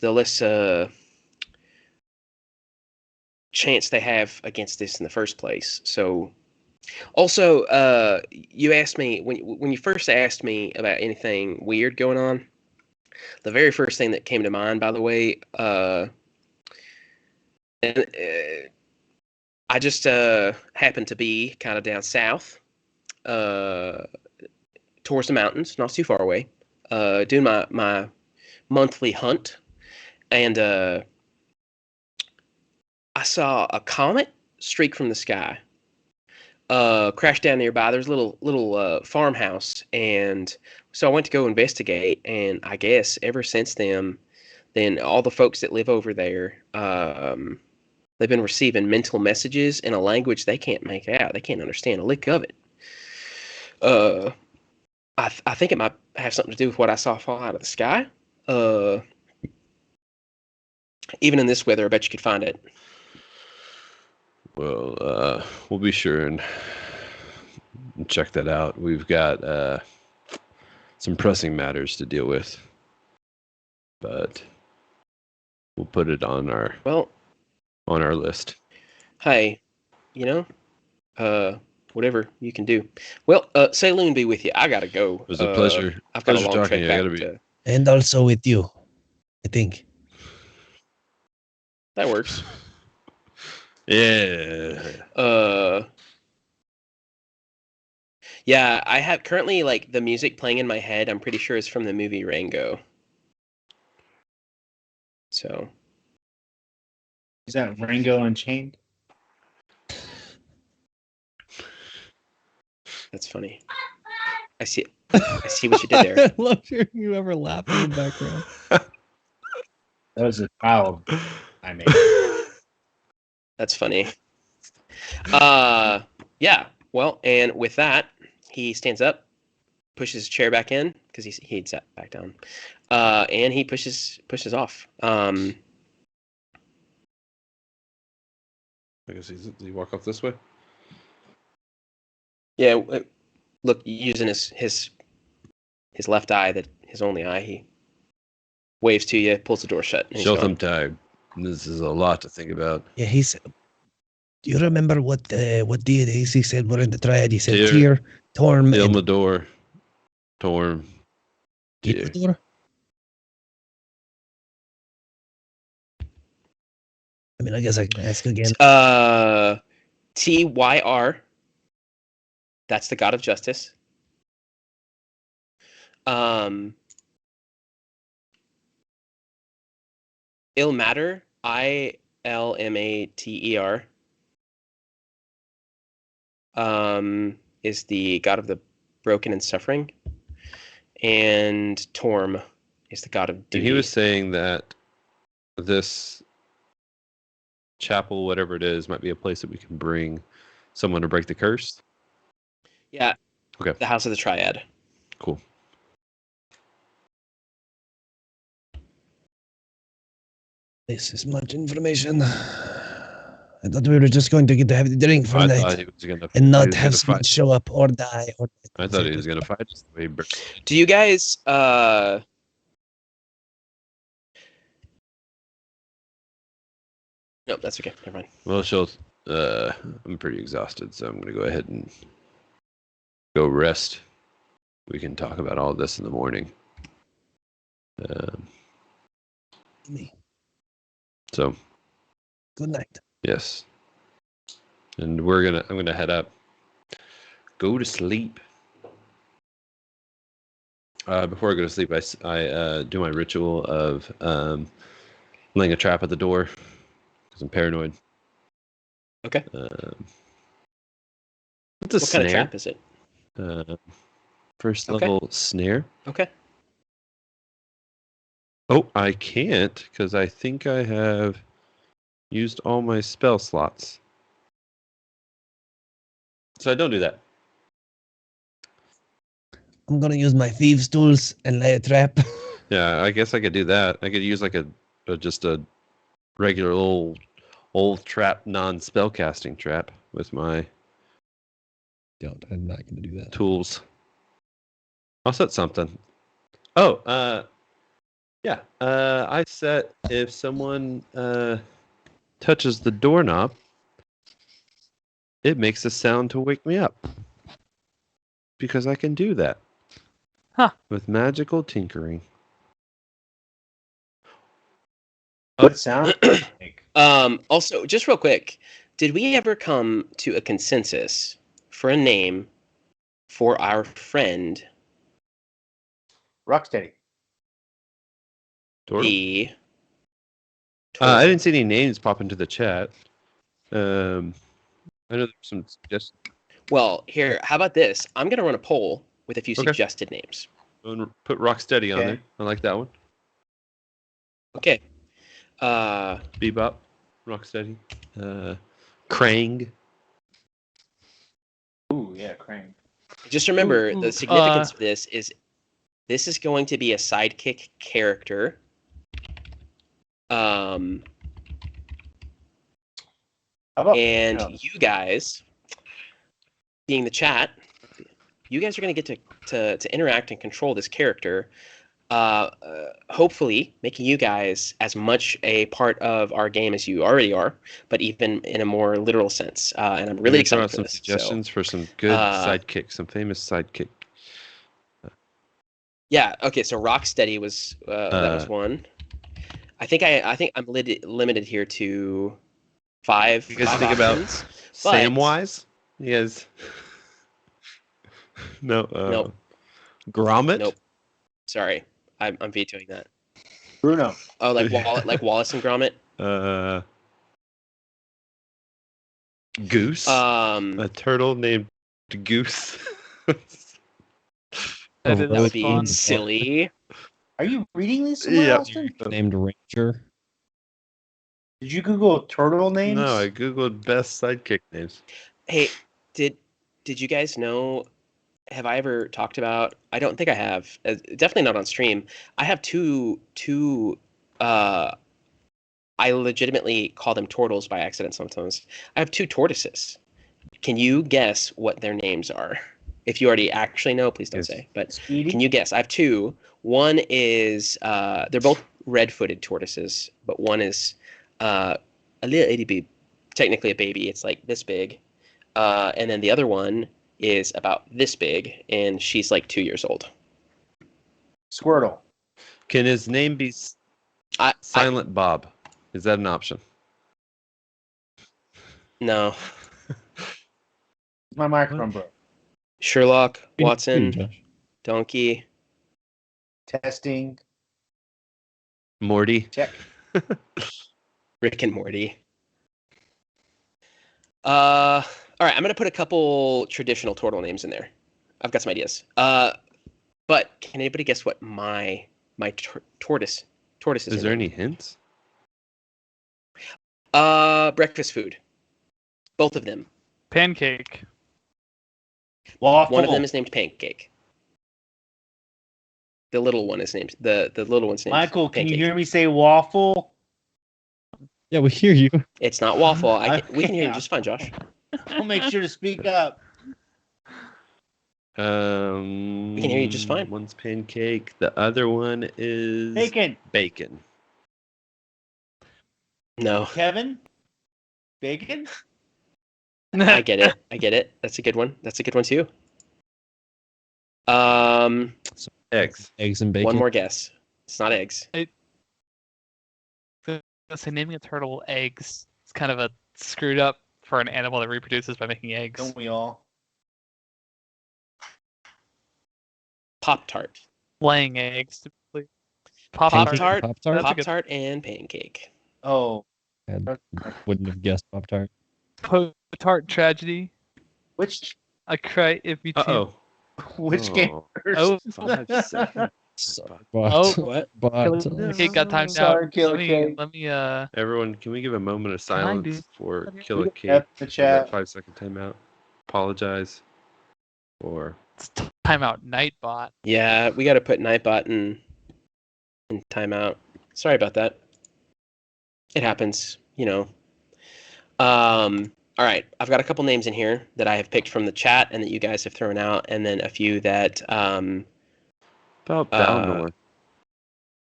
chance they have against this in the first place. So, also, you asked me when you first asked me about anything weird going on. The very first thing that came to mind, by the way, I just happened to be kind of down south, towards the mountains, not too far away, doing my monthly hunt, and I saw a comet streak from the sky, crash down nearby. There's a little farmhouse, and so I went to go investigate. And I guess ever since then all the folks that live over there, they've been receiving mental messages in a language they can't make out. They can't understand a lick of it. I think it might have something to do with what I saw fall out of the sky. Even in this weather, I bet you could find it. Well, we'll be sure and check that out. We've got some pressing matters to deal with, but we'll put it on our list. Hey, whatever you can do. Well, Saloon be with you. I gotta go. It was a pleasure. I've got Pleasure a long talking trek to you. I back gotta be. And also with you, I think. That works. Yeah. Yeah, I have currently like the music playing in my head. I'm pretty sure it's from the movie Rango. So Is that Rango Unchained? that's funny. I see what you did there. I love hearing you ever laugh in the background. That was a child I made. That's funny. Yeah. Well, and with that, he stands up, pushes his chair back in because he'd sat back down, and he pushes off. I guess he walk off this way. Yeah. Look, using his left eye, his only eye, he waves to you, pulls the door shut. And he's Show gone. them time. This is a lot to think about. Yeah, he said. Do you remember what deities he said were in the triad? He said Tyr, Tyr, Torm, and Ilmador, Torm, Tyr. Ilmador? I mean, I guess I can ask again. Tyr. That's the god of justice. Ilmater. Ilmater. Is the god of the broken and suffering. And Torm is the god of And duty. he was saying that this chapel, whatever it is, might be a place that we can bring someone to break the curse. Yeah. Okay. The House of the Triad. Cool. This is much information. I thought we were just going to get to have the drink for I the thought night he was gonna and he not was have gonna someone fight. show up or die. Or I thought he was gonna fight us the way he Do you guys No, that's okay. Never mind. Well, I'm pretty exhausted, so I'm gonna go ahead and go rest. We can talk about all this in the morning. Me. So, Good night. yes. And I'm gonna head up. Go to sleep. Before I go to sleep, I do my ritual of laying a trap at the door because I'm paranoid. Okay. It's a What snare. kind of trap is it? First Okay. level snare. Okay. Oh, I can't because I think I have used all my spell slots. So I don't do that. I'm gonna use my thieves' tools and lay a trap. Yeah, I guess I could do that. I could use like just a regular old trap, non-spell casting trap with my I'm not going to do that. tools. I'll set something. Oh, yeah. I set if someone touches the doorknob, it makes a sound to wake me up. Because I can do that. Huh. With magical tinkering. What sound? Like? Also, just real quick, did we ever come to a consensus for a name for our friend, Rocksteady. Turtle? the I didn't see any names pop into the chat. I know there's some suggestions. Well, here, how about this? I'm going to run a poll with a few Okay. suggested names. Put Rocksteady on Okay. there. I like that one. Okay. Bebop, Rocksteady, Krang. Ooh, yeah, Krang. Just remember, Ooh, the significance of this is going to be a sidekick character. How about And no. you guys, being the chat, you guys are going to get to interact and control this character. Hopefully making you guys as much a part of our game as you already are, but even in a more literal sense. And I'm really excited for some this. suggestions for some good sidekick, some famous sidekick. Yeah. Okay. So Rocksteady was that was one. I think I'm limited here to 5. You guys five think about options, but- Samwise? You guys? No. Nope. Gromit? Nope. Sorry, I'm vetoing that. Bruno. Oh, like Wallace and Gromit. Goose. A turtle named Goose. That would be fun. silly. Are you reading this somewhere, Yeah. Austin? Named Ranger. Did you Google turtle names? No, I googled best sidekick names. Hey, did you guys know? Have I ever talked about? I don't think I have. Definitely not on stream. I have two. I legitimately call them turtles by accident sometimes. I have 2 tortoises. Can you guess what their names are? If you already actually know, please don't say. But Speedy? can you guess? I have 2. One is they're both red-footed tortoises, but one is a little itty bitty, technically a baby. It's like this big, and then the other one is about this big, and she's like 2 years old. Squirtle. Can his name be Silent Bob? Is that an option? No. My microphone broke. Sherlock, Hey, Watson, Josh. Donkey. Testing. Morty. Check. Rick and Morty. All right, I'm gonna put a couple traditional turtle names in there. I've got some ideas. But can anybody guess what my tortoise Is there any hints? breakfast food. Both of them. Pancake. Waffle. One of them is named Pancake. The little one is named the little one's named Michael, can Pancake. you hear me say waffle? Yeah, we hear you. It's not waffle. We can hear you Yeah. just fine, Josh. I'll make sure to speak up. We can hear you just fine. One's pancake. The other one is Bacon. Bacon. No, Kevin? Bacon? I get it. That's a good one. That's a good one too. Eggs. Eggs and bacon. One more guess. It's not eggs. So naming a turtle eggs is kind of a screwed up for an animal that reproduces by making eggs. Don't we all? Pop-Tart. Laying eggs, typically. Pop-Tart. Pop-Tart? That's a good- Pop-Tart and Pancake. Oh. Wouldn't have guessed Pop Tart. Tart tragedy. Which I cry if you choose. Uh-oh. which game first? Oh. 5 seconds. Oh, What? Okay, got timed Sorry, out. Killer Let Cake. me Everyone, can we give a moment of Can I do- silence for Can I do- Killer Cake? F the for chat. that 5-second timeout. Apologize. Or it's timeout Nightbot. Yeah, we got to put Nightbot in timeout. Sorry about that. It happens, you know. All right, I've got a couple names in here that I have picked from the chat and that you guys have thrown out, and then a few that about Balnor.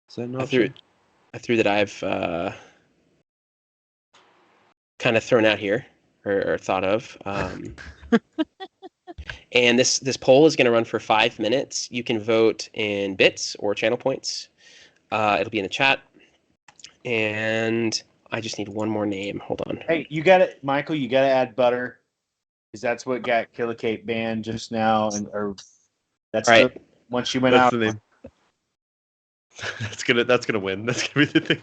Is that an option? I threw that I've kind of thrown out here or thought of. And this poll is going to run for 5 minutes. You can vote in bits or channel points. It'll be in the chat. And I just need one more name. Hold on. Hey, Michael, you gotta add butter. Because that's what got Killer Cake banned just now, that's All right. once she went That's out. the name. That's gonna win. That's gonna be the thing.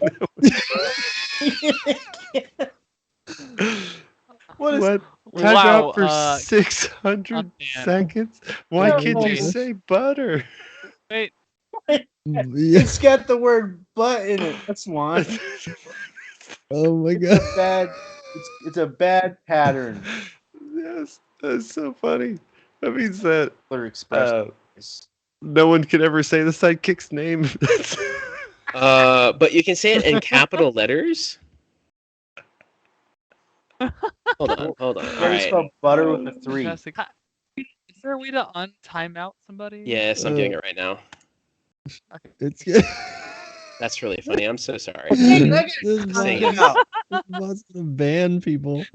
What? Time Wow, out for 600 unbanned. seconds. Why No, can't you no. say butter? Wait, Yeah. It's got the word "but" in it. That's why. Oh my It's god. a bad. It's a bad pattern. Yes, that's so funny. That means that Butter Express. no one can ever say the sidekick's name. But you can say it in capital letters. Hold on. All Better right. spell butter with a 3. fantastic. Is there a way to untime out somebody? Yes, I'm doing it right now. It's That's really funny. I'm so sorry. This Sing bot's it. out. gonna ban people.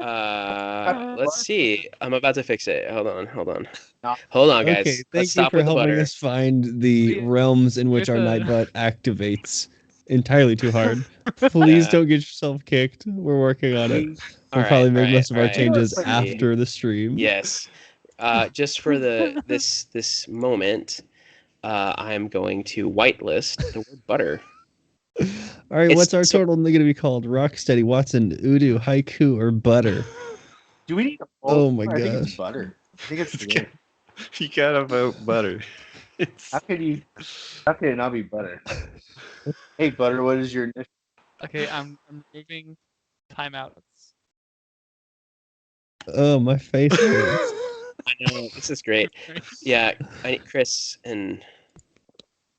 Let's see. I'm about to fix it. Hold on. No. Hold on, guys. Okay, Let's thank you stop for with the helping butter. us find the We- realms in which our we- Nightbot activates. Entirely too hard. Please Yeah. don't get yourself kicked. We're working on it. All We'll probably right, make all most of our right. changes Let's see. after the stream. Yes. Just for this moment, I am going to whitelist the word butter. All right, It's what's our so- total going to be called? Rocksteady, Watson, Udo, Haiku, or Butter? Do we need a Oh my I think it's gosh. butter. I think it's It's good. You gotta vote butter. How could it not be butter? Hey, butter, what is your initial? Okay, I'm removing timeouts. Oh, my face hurts. I know this is great. Yeah, I need Chris and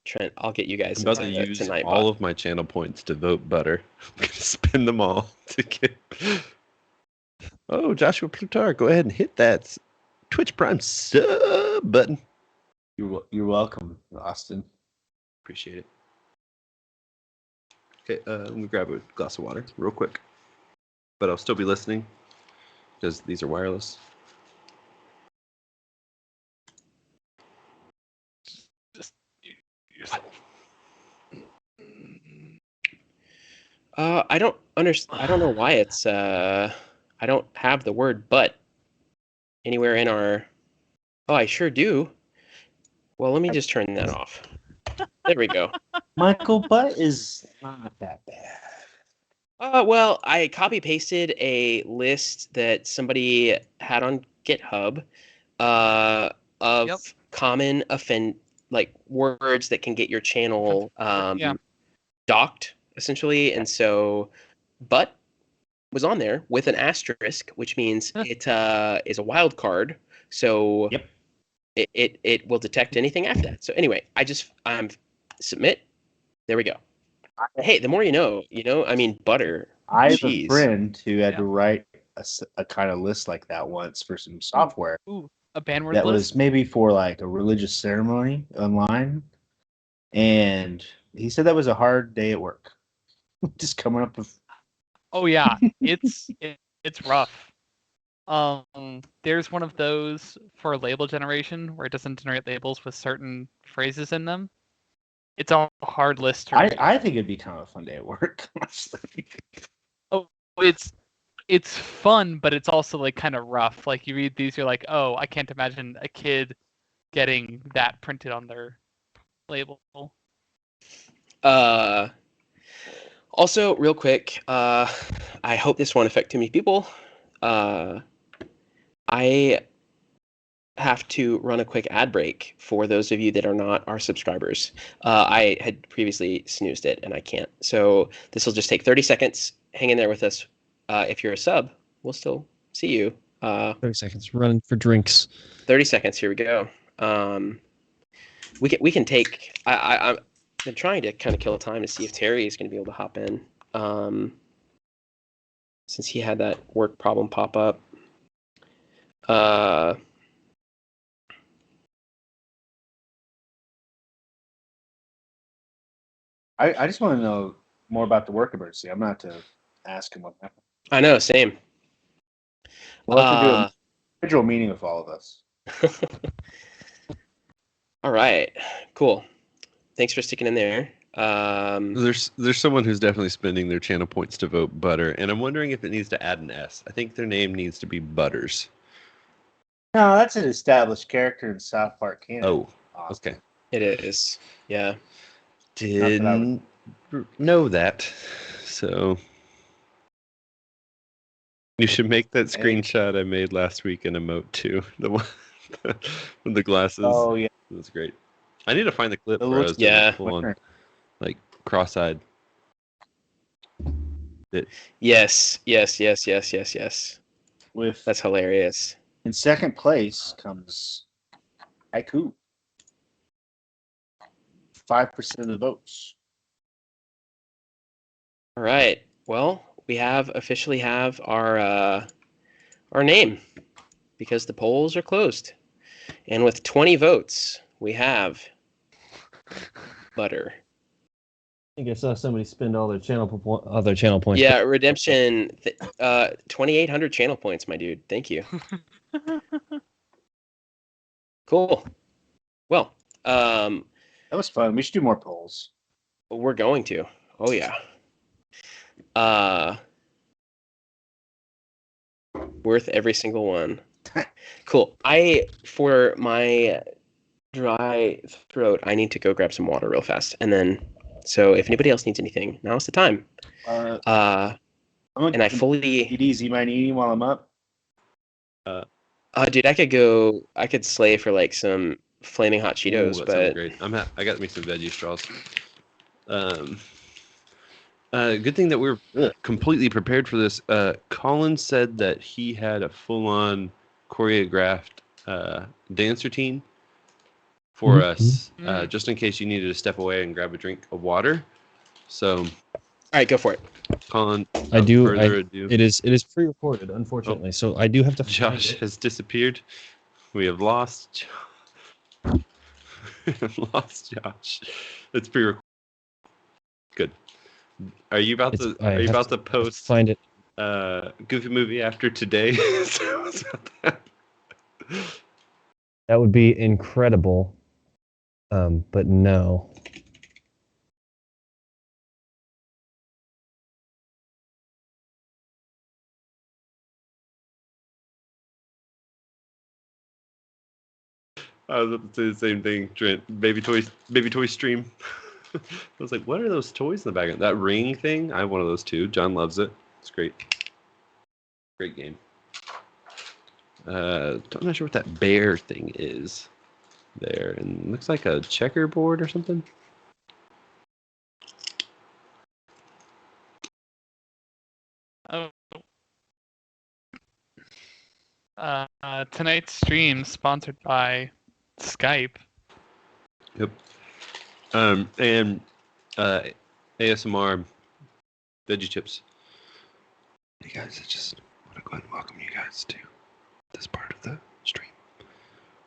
Trent. I'll get you guys I'm about to into use tonight. all of my channel points to vote butter. I'm gonna spend them all to get. Oh, Joshua Plutar, go ahead and hit that Twitch Prime sub button. You're welcome, Austin. Appreciate it. Okay, let me grab a glass of water real quick. But I'll still be listening because these are wireless. I don't understand. I don't know why it's. I don't have the word "but" anywhere in our. Oh, I sure do. Well, let me just turn that off. There we go. Michael Butt is not that bad. Well, I copy pasted a list that somebody had on GitHub, of Yep. common like words that can get your channel Yeah. docked essentially, and so, but was on there with an asterisk, which means it is a wild card. So Yep. it will detect anything after that. So anyway, I'm submit. There we go. Hey, the more you know. I mean, butter. I have a Jeez. friend who had Yeah. to write a kind of list like that once for some software Ooh, a band word that list. was maybe for like a religious ceremony online. And he said that was a hard day at work. Just coming up with. Oh yeah, it's rough. There's one of those for label generation where it doesn't generate labels with certain phrases in them. It's a hard list to read. I think it'd be kind of a fun day at work, honestly. Oh, it's fun, but it's also like kind of rough. Like you read these, you're like, oh, I can't imagine a kid getting that printed on their label. Also, real quick, I hope this won't affect too many people. I have to run a quick ad break for those of you that are not our subscribers. I had previously snoozed it and I can't. So this will just take 30 seconds. Hang in there with us. If you're a sub, we'll still see you. 30 seconds. Running for drinks. 30 seconds. Here we go. We can take. I've been trying to kind of kill time to see if Terry is going to be able to hop in. Since he had that work problem pop up. I just want to know more about the work emergency. I'm not to ask him what happened. I know, same. We'll have to do a individual meeting with all of us. All right, cool. Thanks for sticking in there. There's someone who's definitely spending their channel points to vote Butter, and I'm wondering if it needs to add an S. I think their name needs to be Butters. No, that's an established character in South Park Canada. Oh, Awesome. okay. It is, yeah. Didn't know that. So you should make that screenshot I made last week and emote too. The one with the glasses. Oh yeah, That's great. I need to find the clip It where I looks- was doing Yeah. full on, like cross-eyed. Yes. with That's hilarious. in second place comes Haiku. 5% of the votes. All right. Well, we officially have our name because the polls are closed, and with 20 votes, we have Butter. I think I saw somebody spend all their channel points. Yeah, Redemption, 2,800 channel points, my dude. Thank you. Cool. Well, That was fun. We should do more polls. we're going to. Oh yeah. Worth every single one. Cool. For my dry throat, I need to go grab some water real fast, and then. So if anybody else needs anything, now's the time. I'm And I fully. EDs, you mind eating while I'm up? Dude, I could slay for like some flaming hot Cheetos, Ooh, that sounds but great. I got me some veggie straws. Good thing that we're completely prepared for this. Colin said that he had a full-on choreographed dance routine for us, just in case you needed to step away and grab a drink of water. So, all right, go for it. Colin, I do. further ado, It is pre-recorded, unfortunately, so I do have to. find Josh it. has disappeared. We have lost. We have lost Josh. It's pre-recorded. Good. Are you about to? I Are you have about to have post find it? Goofy movie after today? So what's about that? That would be incredible. But no. I was about to say the same thing, Trent. Baby toy stream. I was like, what are those toys in the background? That ring thing? I have one of those too. John loves it. It's great. Great game. I'm not sure what that bear thing is there. And it looks like a checkerboard or something. Oh. Tonight's stream sponsored by Skype. Yep. And ASMR veggie chips. Hey guys, I just want to go ahead and welcome you guys to this part of the stream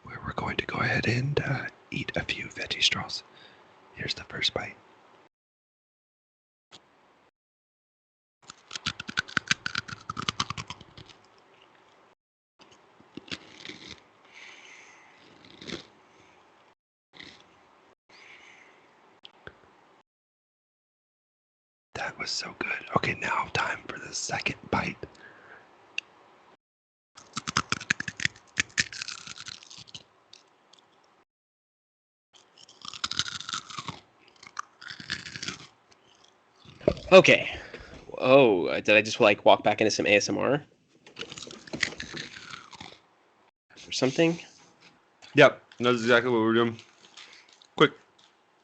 where we're going to go ahead and eat a few veggie straws. Here's the first bite. That was so good. Okay, now time for the second bite. Okay. Oh, did I just like walk back into some ASMR or something? Yep, that's exactly what we're doing. Quick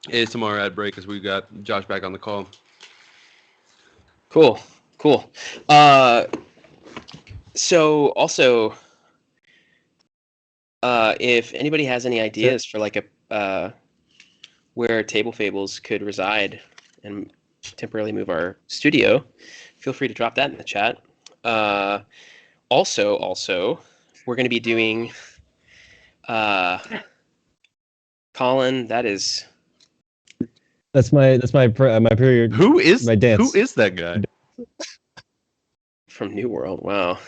ASMR ad break as we got Josh back on the call. Cool. So also, if anybody has any ideas for like a where Table Fables could reside and temporarily move our studio, feel free to drop that in the chat. Also, we're going to be doing. Colin, that's my period. Who is my dance? Who is that guy? from New World. Wow,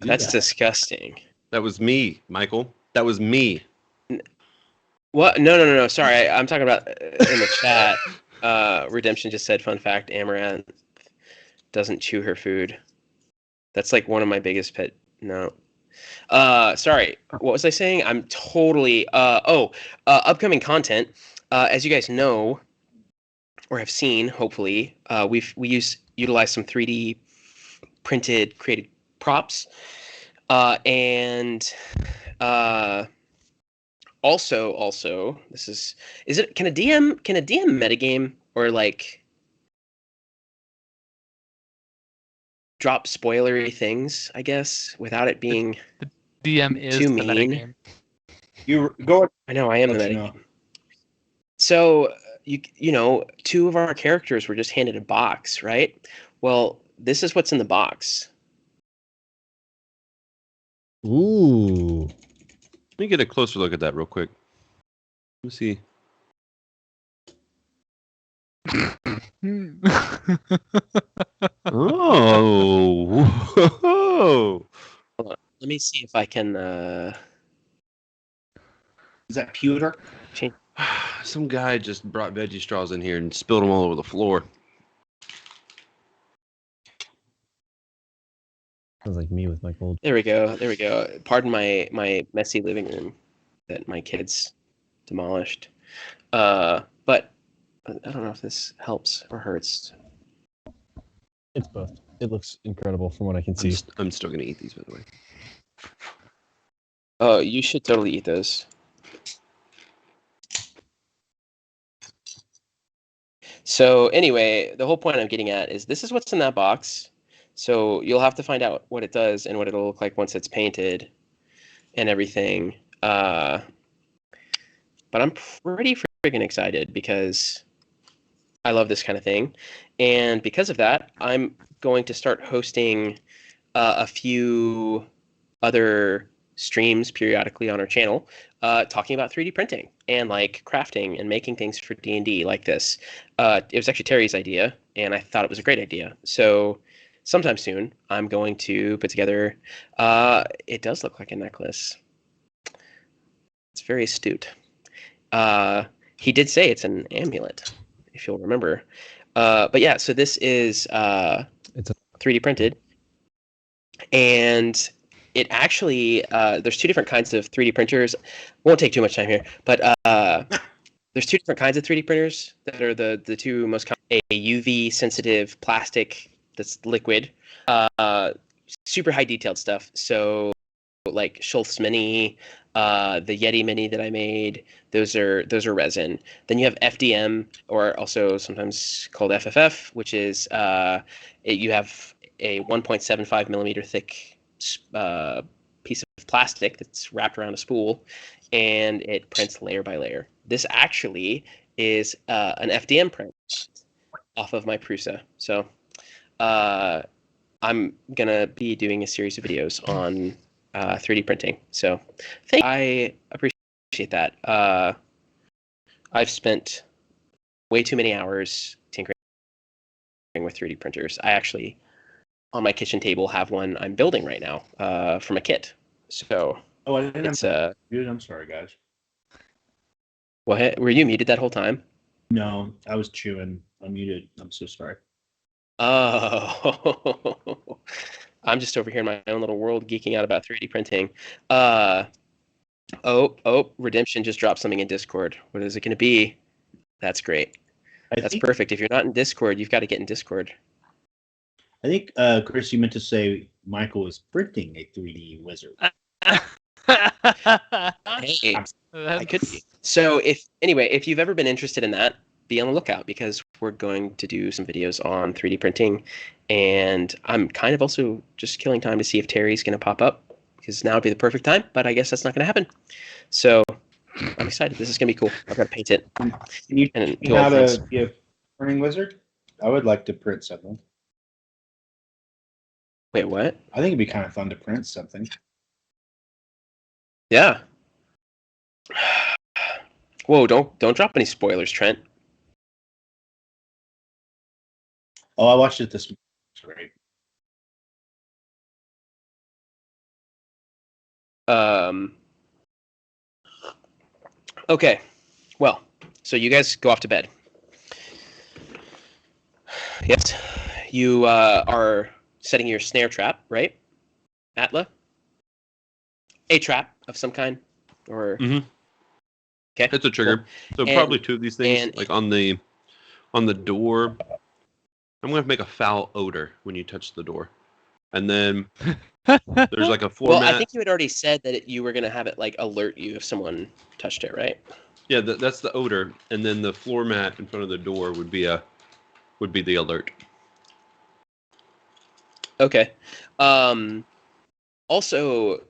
that's disgusting. That was me, Michael. That was me. What? No. Sorry, I'm talking about in the chat. Redemption just said, "Fun fact: Amaranth doesn't chew her food." That's like one of my biggest pet. No. Sorry. What was I saying? I'm totally. Upcoming content. As you guys know, or have seen, hopefully, we utilize some 3D printed created props, and also this is it? Can a DM metagame or like drop spoilery things, I guess, without it being The DM is too the mean? metagame. You go. I know I am the Let you metagame. know. So you know, two of our characters were just handed a box, right? Well, this is what's in the box. Ooh. Let me get a closer look at that real quick. Let me see. Oh. Whoa. Hold on. Let me see if I can Is that pewter? change. Some guy just brought veggie straws in here and spilled them all over the floor. Sounds like me with my cold. There we go. Pardon my messy living room that my kids demolished. But I don't know if this helps or hurts. It's both. It looks incredible from what I can see. I'm still gonna eat these, by the way. Oh, you should totally eat those. So anyway, the whole point I'm getting at is this is what's in that box. So you'll have to find out what it does and what it'll look like once it's painted and everything. But I'm pretty freaking excited because I love this kind of thing. And because of that, I'm going to start hosting a few other streams periodically on our channel talking about 3D printing and like crafting and making things for D&D like this. It was actually Terry's idea, and I thought it was a great idea. So sometime soon, I'm going to put together, it does look like a necklace. It's very astute. He did say it's an amulet, if you'll remember. But yeah, so this is It's a 3D printed, and it actually there's two different kinds of 3D printers. Won't take too much time here, but there's two different kinds of 3D printers that are the two most common. A UV sensitive plastic that's liquid, super high detailed stuff. So like Schultz Mini, the Yeti Mini that I made, those are resin. Then you have FDM, or also sometimes called FFF, which is you have a 1.75 millimeter thick piece of plastic that's wrapped around a spool, and it prints layer by layer. This actually is an FDM print off of my Prusa. So I'm gonna be doing a series of videos on 3D printing. So I appreciate that. I've spent way too many hours tinkering with 3D printers. I actually, on my kitchen table, have one I'm building right now from a kit. So I didn't. it's Dude, I'm sorry, guys. What? Were you muted that whole time? No, I was chewing. I'm muted. I'm so sorry. Oh, I'm just over here in my own little world geeking out about 3D printing. Redemption just dropped something in Discord. What is it going to be? That's great. That's perfect. If you're not in Discord, you've got to get in Discord. I think, Chris, you meant to say Michael is printing a 3D wizard. Hey, I could be. So if you've ever been interested in that, be on the lookout, because we're going to do some videos on 3D printing, and I'm kind of also just killing time to see if Terry's going to pop up, because now would be the perfect time, but I guess that's not going to happen. So I'm excited. This is going to be cool. I've got to paint it. Can you teach me how to be a printing wizard? I would like to print something. Wait, what? I think it'd be kind of fun to print something. Yeah. Whoa! Don't drop any spoilers, Trent. Oh, I watched it this morning. It's great. Okay. Well, so you guys go off to bed. Yes. You are setting your snare trap, right? Atla? A trap of some kind? Or Mm-hmm. Okay. It's a trigger. Cool. So probably two of these things, like on the door. I'm gonna make a foul odor when you touch the door, and then there's like a format. Well, I think you had already said that you were gonna have it like alert you if someone touched it, right? Yeah, that's the odor, and then the floor mat in front of the door would be the alert. Okay. Also,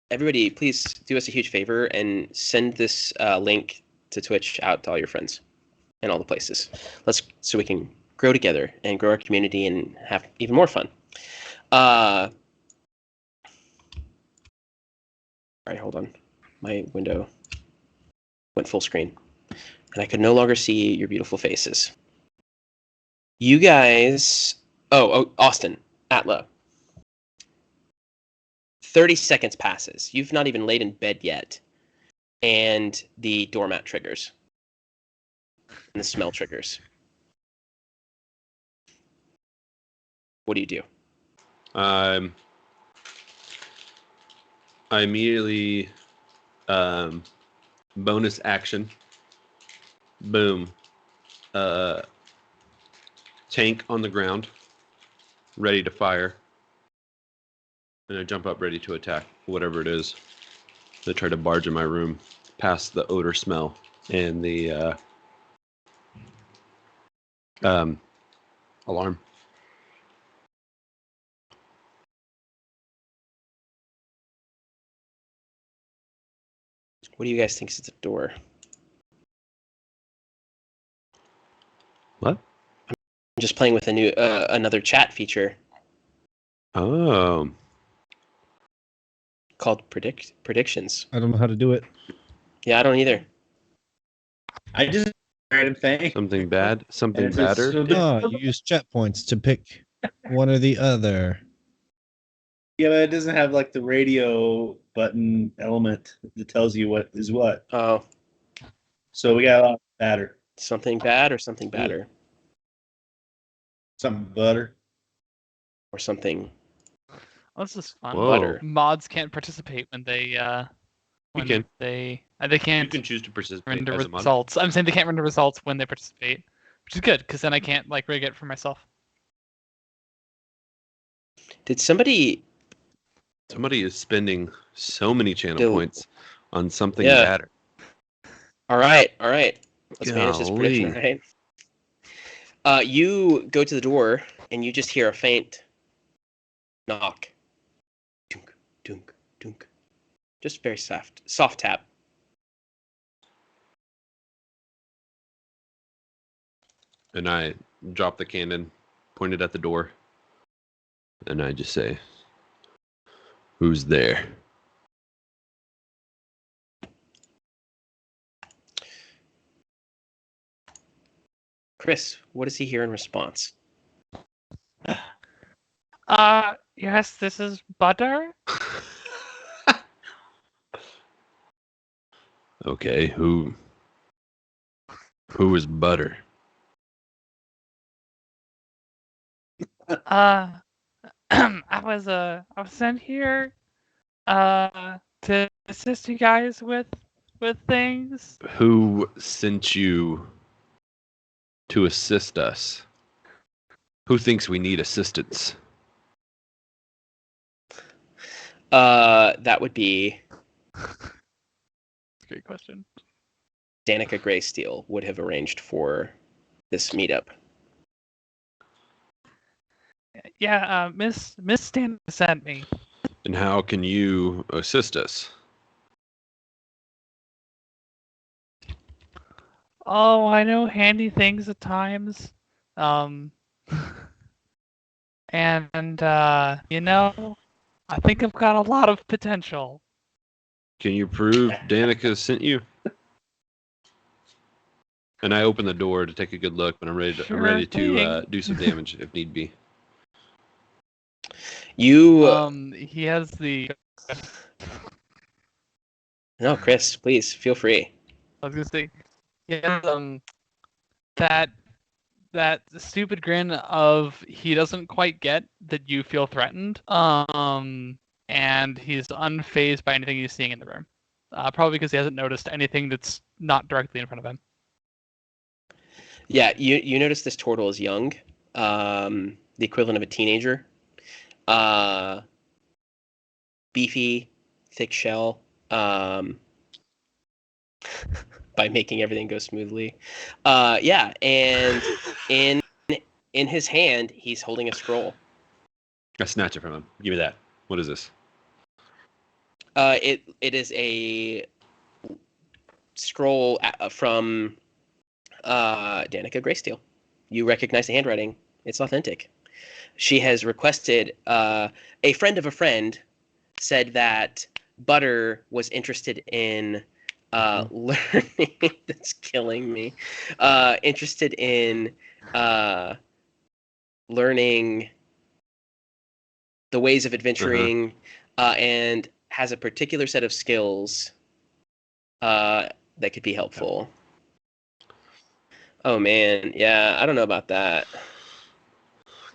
everybody, please do us a huge favor and send this link to Twitch out to all your friends and all the places. So we can grow together and grow our community and have even more fun. All right, hold on. My window went full screen, and I could no longer see your beautiful faces. You guys... Oh, Austin, Atla. 30 seconds passes. You've not even laid in bed yet, and the doormat triggers. And the smell triggers. What do you do? I immediately bonus action. Boom. Tank on the ground, ready to fire. And I jump up ready to attack whatever it is. They try to barge in my room past the odor smell and the alarm. What do you guys think is at the door? What? I'm just playing with a new another chat feature. Oh. Called predictions. I don't know how to do it. Yeah, I don't either. I just random thing. Something bad? Something And it's badder? Oh, you use chat points to pick one or the other. Yeah, but it doesn't have like the radio button element that tells you what is what. Oh, So we got a lot better. something bad or something badder? Something butter. Or something This is fun. Whoa. Butter. Mods can't participate when they when can. they You can't can choose to participate render as a mod. results. I'm saying they can't render results when they participate, which is good because then I can't like rig it for myself. Did somebody? Somebody is spending so many channel Still- points on something Yeah. better. All right. Let's manage this prediction, Golly. right? You go to the door and you just hear a faint knock. Dunk, dunk, dunk. Just very soft tap. And I drop the cannon, point it at the door, and I just say, "Who's there?" Chris, what does he hear in response? Yes, this is Butter. Okay, who is Butter? I was sent here to assist you guys with things. Who sent you to assist us? Who thinks we need assistance? That would be Great question. Danica Greysteel would have arranged for this meetup. Yeah, Miss Stan sent me. And how can you assist us? Oh, I know handy things at times. And you know, I think I've got a lot of potential. Can you prove Danica sent you? And I open the door to take a good look, but I'm ready Sure to thing. do some damage if need be. You He has the. No, Chris, please feel free. I was gonna say, yeah, that stupid grin of he doesn't quite get that you feel threatened. And he's unfazed by anything he's seeing in the room. Probably because he hasn't noticed anything that's not directly in front of him. Yeah, you notice this turtle is young, the equivalent of a teenager. Beefy, thick shell. By making everything go smoothly. Yeah, and in his hand, he's holding a scroll. I snatch it from him. Give me that. What is this? It is a scroll from Danica Greysteel. You recognize the handwriting. It's authentic. She has requested, a friend of a friend said that Butter was interested in learning. That's killing me. Interested in learning the ways of adventuring, and has a particular set of skills that could be helpful. Oh man, yeah, I don't know about that.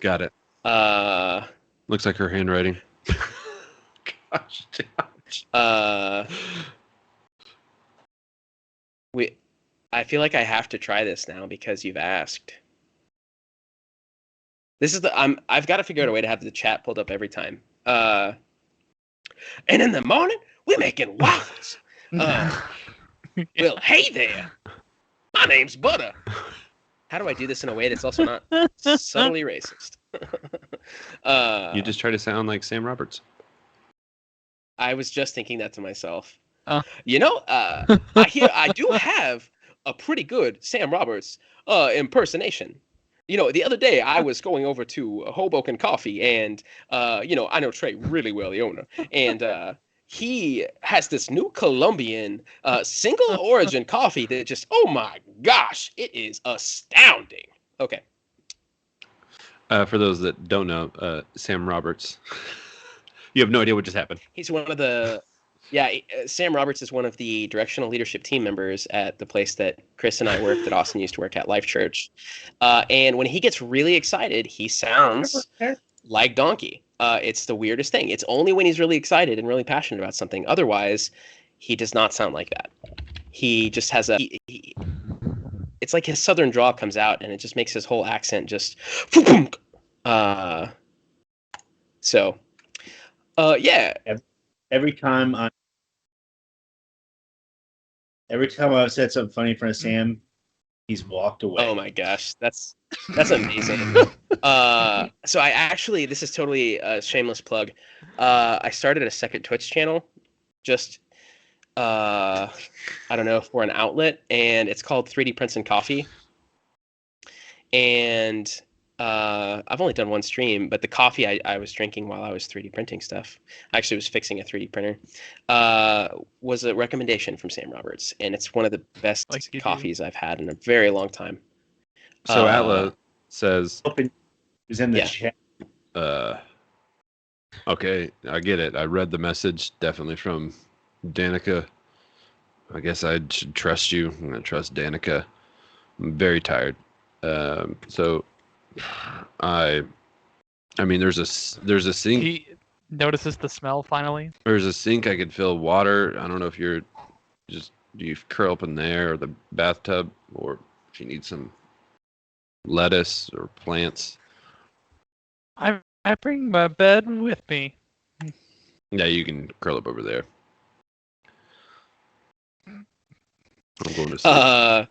Got it. Looks like her handwriting. Gosh, I feel like I have to try this now because you've asked. This is I've got to figure out a way to have the chat pulled up every time. And in the morning, we're making waffles. Well, hey there. My name's Butter. How do I do this in a way that's also not subtly racist? You just try to sound like Sam Roberts. I was just thinking that to myself. Oh. I do have a pretty good Sam Roberts impersonation. The other day I was going over to Hoboken Coffee, and I know Trey really well, the owner, and he has this new Colombian single origin coffee that just, oh my gosh, it is astounding. Okay. For those that don't know, Sam Roberts, you have no idea what just happened. He's one of the, Sam Roberts is one of the directional leadership team members at the place that Chris and I worked, that Austin used to work at, Life Church. And when he gets really excited, he sounds like Donkey. it's the weirdest thing. It's only when he's really excited and really passionate about something. Otherwise, he does not sound like that. He just has it's like his southern drawl comes out, and it just makes his whole accent just. Yeah. Every time I've said something funny in front of Sam, he's walked away. Oh my gosh, that's amazing. So I actually, this is totally a shameless plug. I started a second Twitch channel, just I don't know, for an outlet, and it's called 3D Prints and Coffee. And I've only done one stream, but the coffee I was drinking while I was 3D printing stuff, I actually was fixing a 3D printer, was a recommendation from Sam Roberts, and it's one of the best coffees I've had in a very long time. So Atla says, It was in the chat. Okay, I get it. I read the message, definitely from Danica. I guess I should trust you. I'm going to trust Danica. I'm very tired. So I mean, there's a sink. He notices the smell finally. There's a sink. I could fill water. I don't know if do you curl up in there, or the bathtub, or if you need some lettuce or plants. I bring my bed with me. Yeah, you can curl up over there. I'm going to sleep.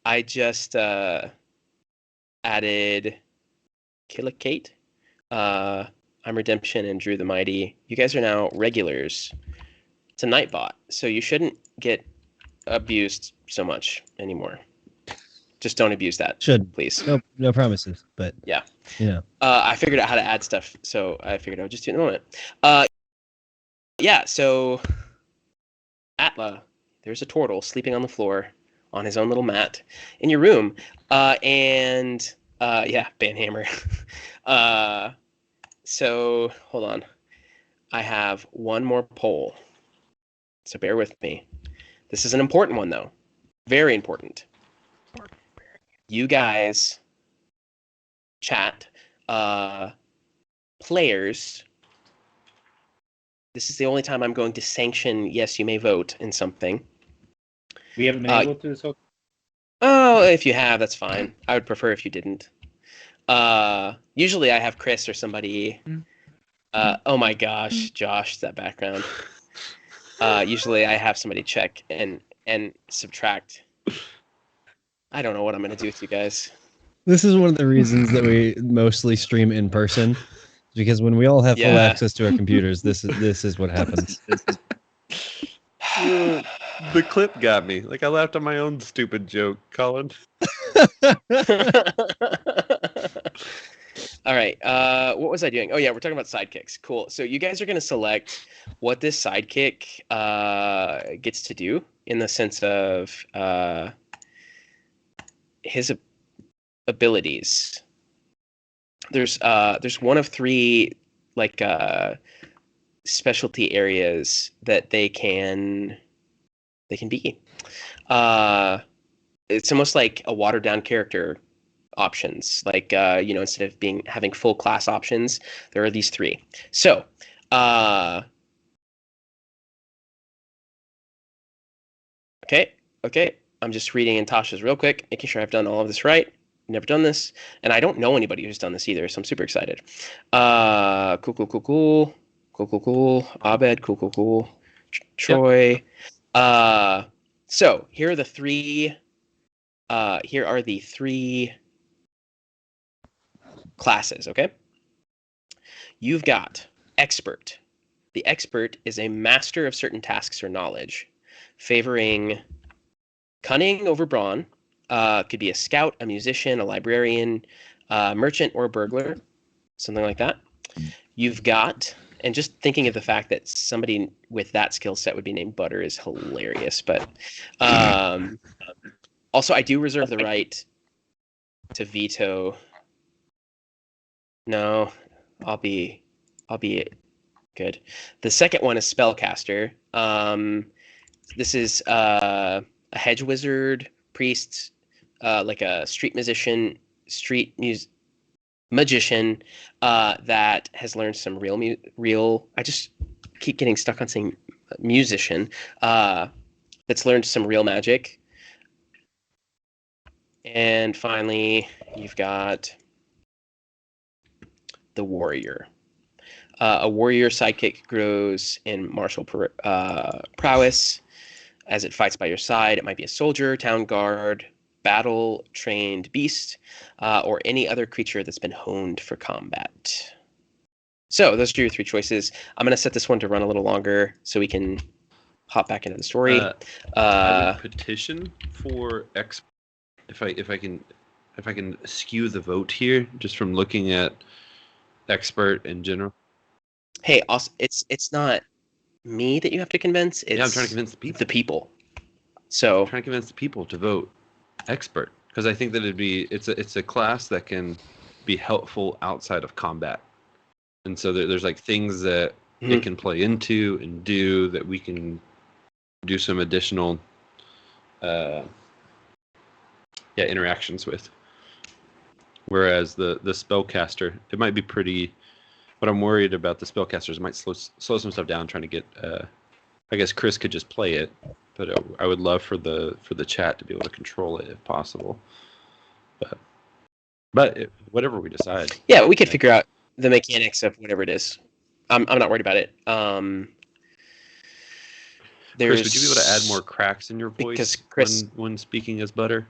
I just added Killicate, I'm Redemption, and Drew the Mighty. You guys are now regulars. It's a Nightbot, so you shouldn't get abused so much anymore. Just don't abuse that. Please. No promises, but yeah. I figured out how to add stuff, so I figured I would just do it in a moment. Yeah, so Atla, there's a turtle sleeping on the floor on his own little mat in your room. Banhammer. So hold on. I have one more poll. So bear with me. This is an important one, though. Very important. You guys chat, players. This is the only time I'm going to sanction, yes, you may vote in something. We haven't been able to this whole. Oh, if you have, that's fine. I would prefer if you didn't. Usually I have Chris or somebody. Oh my gosh, Josh, that background. Usually I have somebody check and subtract. I don't know what I'm going to do with you guys. This is one of the reasons that we mostly stream in person, because when we all have full access to our computers, this is what happens. The clip got me. Like, I laughed at my own stupid joke, Colin. All right. What was I doing? Oh, yeah, we're talking about sidekicks. Cool. So you guys are going to select what this sidekick gets to do in the sense of his abilities. There's one of three specialty areas that they can be. It's almost like a watered down character options. Like instead of having full class options, there are these three. So okay. I'm just reading in Tasha's real quick, making sure I've done all of this right. Never done this, and I don't know anybody who's done this either, so I'm super excited. Cool. Abed, cool. Troy. Yep. So here are the three. Here are the three classes. Okay. You've got expert. The expert is a master of certain tasks or knowledge, favoring cunning over brawn. Could be a scout, a musician, a librarian, merchant, or a burglar, something like that. You've got, and just thinking of the fact that somebody with that skill set would be named Butter is hilarious. But also, I do reserve the right to veto. No, I'll be good. The second one is spellcaster. This is a hedge wizard, priest, like a street musician, magician that has learned some real. I just keep getting stuck on saying musician. That's learned some real magic. And finally, you've got the warrior. A warrior sidekick grows in martial prowess as it fights by your side. It might be a soldier, town guard, battle-trained beast, or any other creature that's been honed for combat. So those are your 3 choices. I'm going to set this one to run a little longer so we can hop back into the story. I would petition for if I can skew the vote here just from looking at expert in general. Hey, also, it's not me that you have to convince. It's I'm trying to convince the people. So I'm trying to convince the people to vote expert because I think that it's a class that can be helpful outside of combat, and so there's like things that it can play into and do that we can do some additional interactions with. Whereas the spellcaster, it might be pretty. What I'm worried about the spellcasters might slow some stuff down, trying to get. I guess Chris could just play it, but I would love for the chat to be able to control it if possible. But whatever we decide. Yeah, we could figure out the mechanics of whatever it is. I'm not worried about it. Chris, would you be able to add more cracks in your voice because Chris, when speaking as Butter?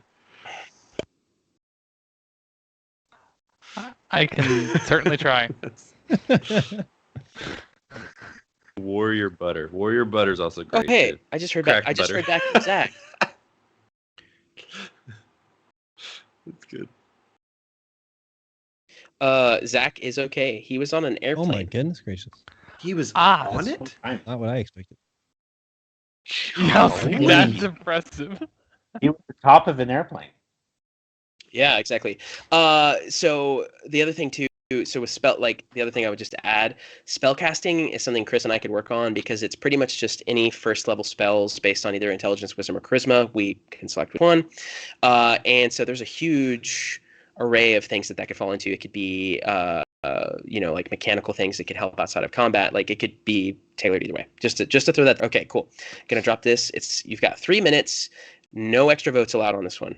I can certainly try. Warrior Butter. Warrior Butter's also great. Oh hey, too. I just heard back. I just heard back from Zach. That's good. Zach is okay. He was on an airplane. Oh my goodness gracious! He was on it. Not what I expected. That's impressive. He was at the top of an airplane. Yeah, exactly. So the other thing too, so with the other thing I would just add, spellcasting is something Chris and I could work on because it's pretty much just any first level spells based on either intelligence, wisdom, or charisma. We can select one. And so there's a huge array of things that could fall into. It could be, like mechanical things that could help outside of combat. Like it could be tailored either way. Just to throw that. Okay, cool. Gonna drop this. You've got 3 minutes. No extra votes allowed on this one.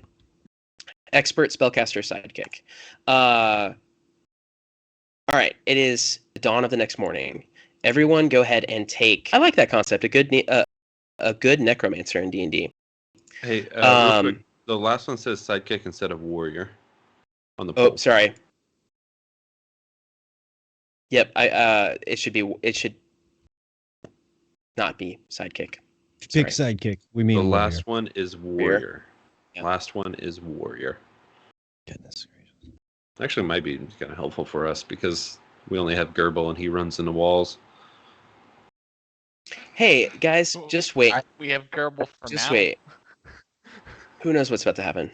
Expert spellcaster sidekick. All right, it is the dawn of the next morning. Everyone, go ahead and take. I like that concept. A good necromancer in D&D. Hey, real quick, the last one says sidekick instead of warrior on the poll. Oh, sorry. Yep, it should not be sidekick. Pick sidekick. We mean the warrior. last one is warrior. Yeah. Last one is warrior. Goodness gracious. Actually, it might be kind of helpful for us because we only have Gerbil and he runs into walls. Hey guys, just wait. We have Gerbil for just now. wait. Who knows what's about to happen?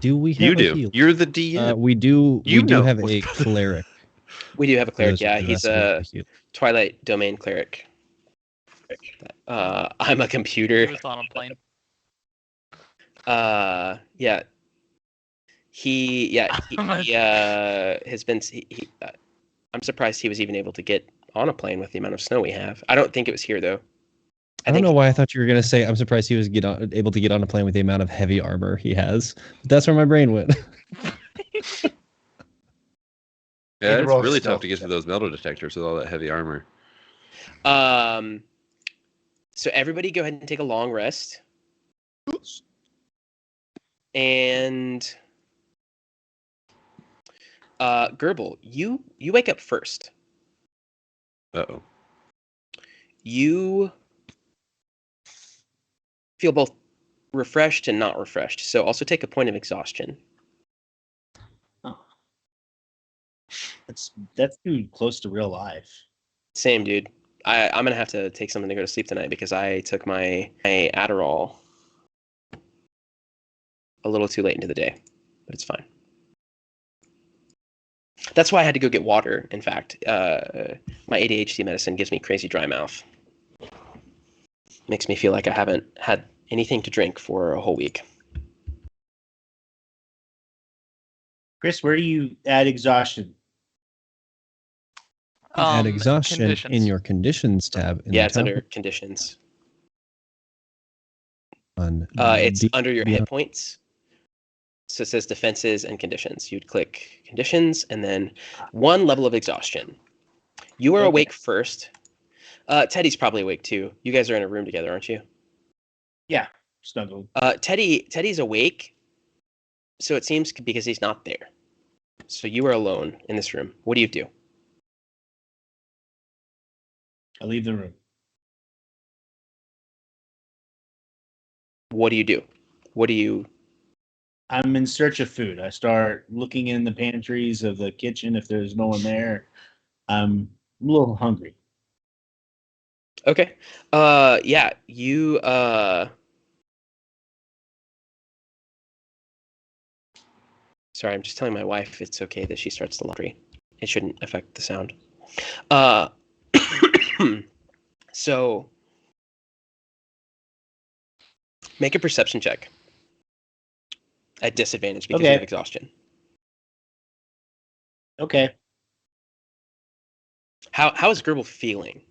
Do we have You a do. healer? You're the DM. We do. You we do know have what's a cleric. We do have a cleric. Those Yeah, who he's ask about a the healer. Twilight Domain cleric. I'm a He computer. was on a plane. Yeah. He has been. I'm surprised he was even able to get on a plane with the amount of snow we have. I don't think it was here though. I don't know why I thought you were going to say I'm surprised he was able to get on a plane with the amount of heavy armor he has. But that's where my brain went. Yeah, it's really tough to get through those metal detectors with all that heavy armor. So everybody go ahead and take a long rest. And Gerbil, you wake up first. Uh-oh. You feel both refreshed and not refreshed. So also take a point of exhaustion. Oh. That's too close to real life. Same, dude. I'm gonna have to take something to go to sleep tonight because I took my Adderall a little too late into the day, but it's fine. That's why I had to go get water. In fact, my ADHD medicine gives me crazy dry mouth. Makes me feel like I haven't had anything to drink for a whole week. Chris, where do you add exhaustion? Add exhaustion conditions. in your conditions tab. In Yeah, the it's top under conditions. on It's D- under your yeah. hit points. So it says defenses and conditions. You'd click conditions and then 1 level of exhaustion. You are Okay. awake first. Teddy's probably awake too. You guys are in a room together, aren't you? Yeah, snuggled. Teddy's awake. So it seems because he's not there. So you are alone in this room. What do you do? I leave the room. What do you do? What do you... I'm in search of food. I start looking in the pantries of the kitchen if there's no one there. I'm a little hungry. Okay. Yeah, you Sorry, I'm just telling my wife it's okay that she starts the laundry. It shouldn't affect the sound. So make a perception check. At disadvantage because you Okay. have exhaustion. Okay. How is Gerbil feeling?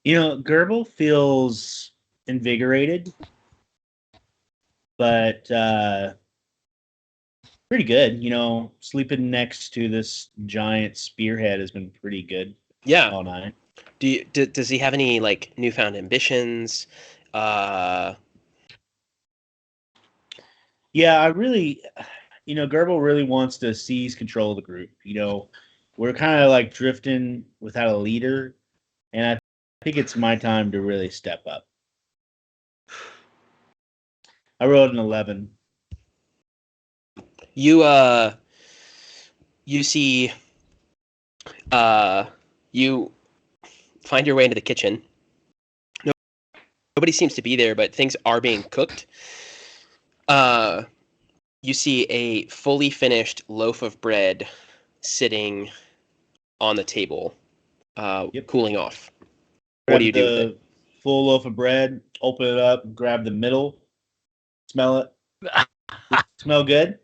Gerbil feels invigorated, but pretty good. Sleeping next to this giant spearhead has been pretty good Yeah. all night. Does he have any like newfound ambitions? Yeah, I really, Gerbil really wants to seize control of the group. We're kind of like drifting without a leader, and I think it's my time to really step up. I rolled an 11. You see you find your way into the kitchen. Nobody seems to be there, but things are being cooked. You see a fully finished loaf of bread sitting on the table, cooling off. What do you do with it? Full loaf of bread, open it up, grab the middle, smell it. Does it smell good?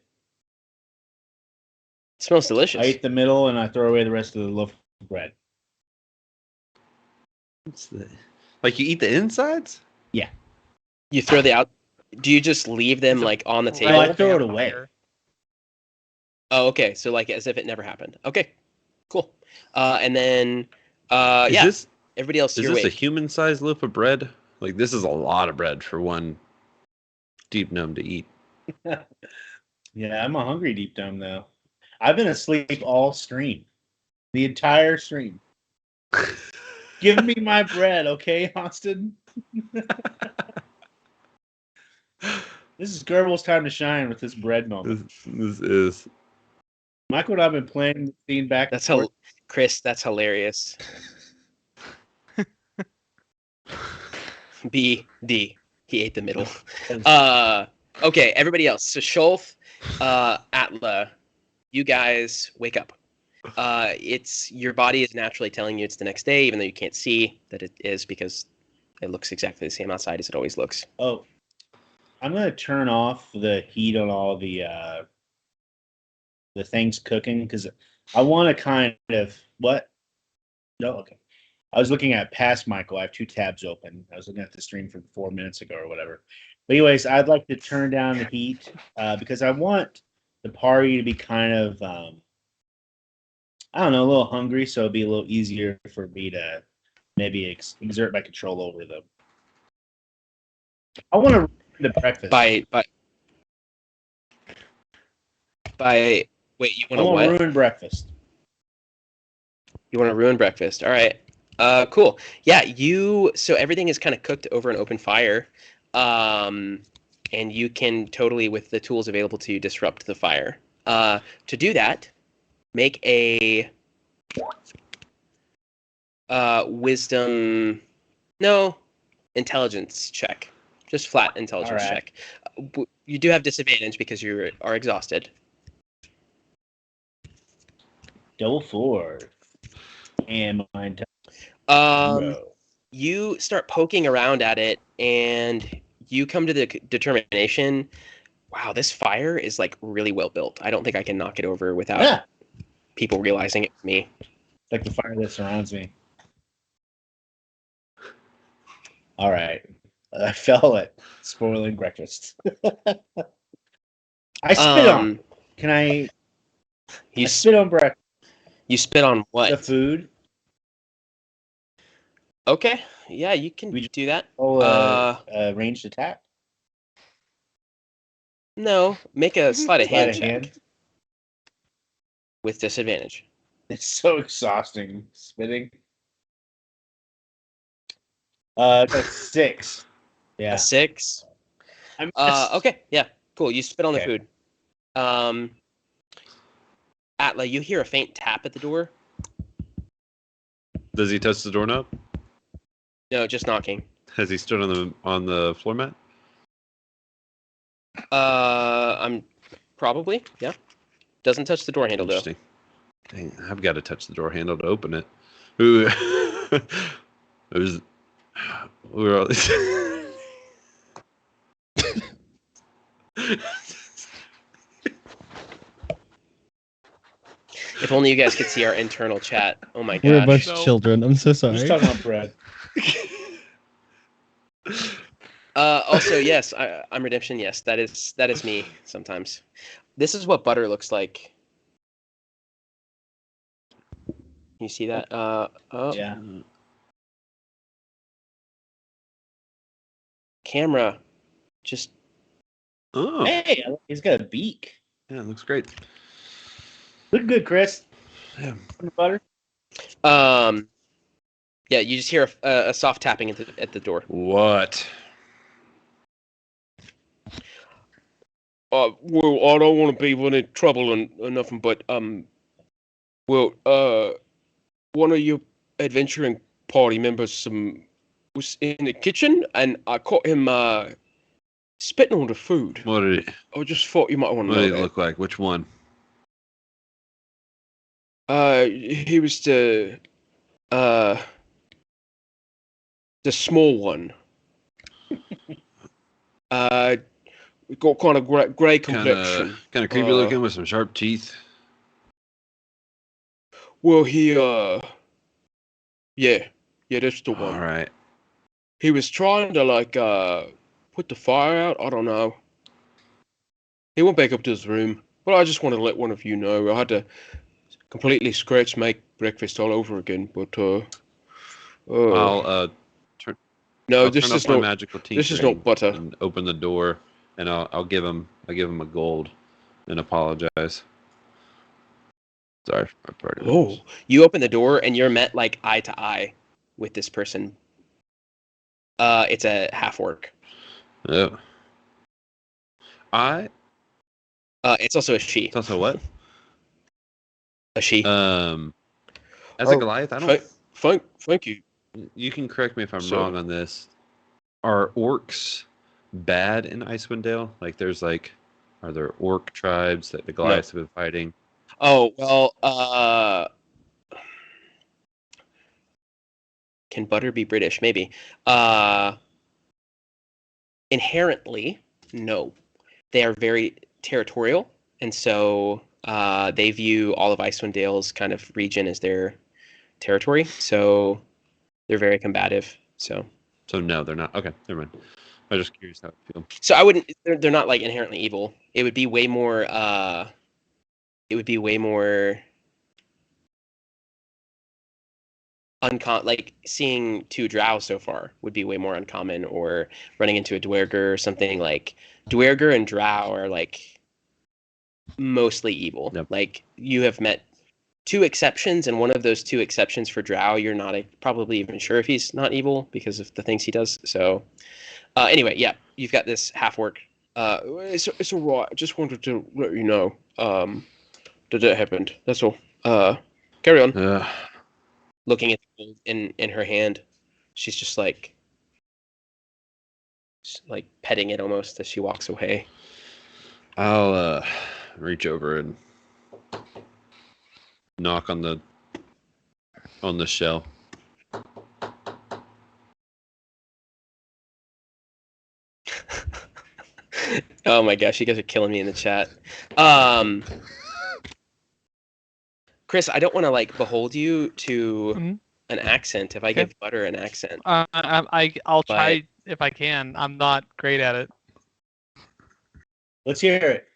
It smells delicious. I eat the middle and I throw away the rest of the loaf of bread. Like you eat the insides? Yeah. You throw the out. Do you just leave them like on the table? No, I throw it away. Oh, okay. So like as if it never happened. Okay, cool. And then everybody else. Is You're this a awake. human-sized loaf of bread? Like this is a lot of bread for one deep gnome to eat. Yeah, I'm a hungry deep down though. I've been asleep all stream, the entire stream. Give me my bread, okay, Austin? This is Gerbil's time to shine with this bread moment. This is. Michael and I have been playing the scene back. That's how, Chris. That's hilarious. B D. He ate the middle. Okay, everybody else. So Shulf, Atla, you guys wake up. It's your body is naturally telling you it's the next day, even though you can't see that it is because it looks exactly the same outside as it always looks. Oh, I'm gonna turn off the heat on all the things cooking because I want to kind of what? No, okay. I was looking at past Michael. I have 2 tabs open. I was looking at the stream from 4 minutes ago or whatever. But anyways, I'd like to turn down the heat because I want the party to be kind of I don't know, a little hungry, so it'd be a little easier for me to maybe exert my control over them. I want to ruin the breakfast. Wait, you want I to want what? to ruin breakfast. You want to ruin breakfast. All right. Cool. Yeah, so everything is kind of cooked over an open fire. And you can totally, with the tools available to you, disrupt the fire. To do that, make a intelligence check. Just flat intelligence check. You do have disadvantage because you are exhausted. Double 4. And my you start poking around at it, and you come to the determination wow, this fire is like really well built. I don't think I can knock it over without Yeah, people realizing it's me. like the fire that surrounds me. All right. I fell at spoiling breakfast. I spit on. Can I? You I spit on breakfast. you spit on what? The food. Okay, yeah, you can We just- do that. Ranged attack. No, make a sleight of hand Sleight of check hand. with disadvantage. It's so exhausting spitting. Got a 6. Yeah. A 6. I missed. Okay, yeah, cool. You spit on the Okay. food. Atla, you hear a faint tap at the door. Does he touch the doorknob? No, just knocking. Has he stood on the floor mat? I'm probably, yeah. Doesn't touch the door handle though. Interesting. Dang, I've got to touch the door handle to open it. Ooh. It was. We were all. If only you guys could see our internal chat. Oh my We're a bunch gosh. of No. children. I'm so I'm sorry. just talking about bread. Also, yes, I'm Redemption. Yes, that is me sometimes. This is what butter looks like. You see that? Oh, Yeah. camera. Just Oh, Hey, he's got a beak. yeah, it looks great. Look good, Chris. Yeah. Butter. yeah, you just hear a soft tapping at the door. What? Well, I don't want to be in any trouble or nothing, but one of your adventuring party members was in the kitchen, and I caught him spitting on the food. What did I just thought you might want to what know did it that. look like? Which one? He was the small one. Got kind of gray complexion. Kind of creepy looking with some sharp teeth. Well, yeah, that's the one. All right. He was trying to put the fire out. I don't know. He went back up to his room, but I just wanted to let one of you know. I had to completely make breakfast all over again. But I'll no, I'll this turn is up my not. magical This is tinkering not butter. and open the door, and I'll give him a gold and apologize. Sorry for my party. Oh, you open the door and you're met like eye to eye with this person. It's a half orc. Oh. It's also a she. It's also what? A she. As a Oh, Goliath, I don't. Thank you. You can correct me if I'm So- wrong on this. Are orcs bad in Icewind Dale? Like, are there orc tribes that the Goliaths have been fighting? Oh well. Can butter be British? Maybe. Inherently, no. They are very territorial, and so they view all of Icewind Dale's kind of region as their territory. So they're very combative. So No, they're not. Okay, never mind. I was just curious how it feels. So I wouldn't. They're not like inherently evil. It would be way more. Like seeing 2 drow so far would be way more uncommon, or running into a dwerger or something. Like dwerger and drow are like mostly evil. Yep. Like you have met 2 exceptions, and one of those 2 exceptions for drow, you're not probably even sure if he's not evil because of the things he does. So anyway, yeah, you've got this half orc. It's all right. I just wanted to let you know that it happened. That's all. Carry on. Looking at the gold in her hand, she's just like petting it almost as she walks away. I'll reach over and knock on the shell. Oh my gosh, you guys are killing me in the chat. Chris, I don't want to like behold you to Mhm. an accent if I Okay. give Butter an accent. I'll try if I can. I'm not great at it. Let's hear it.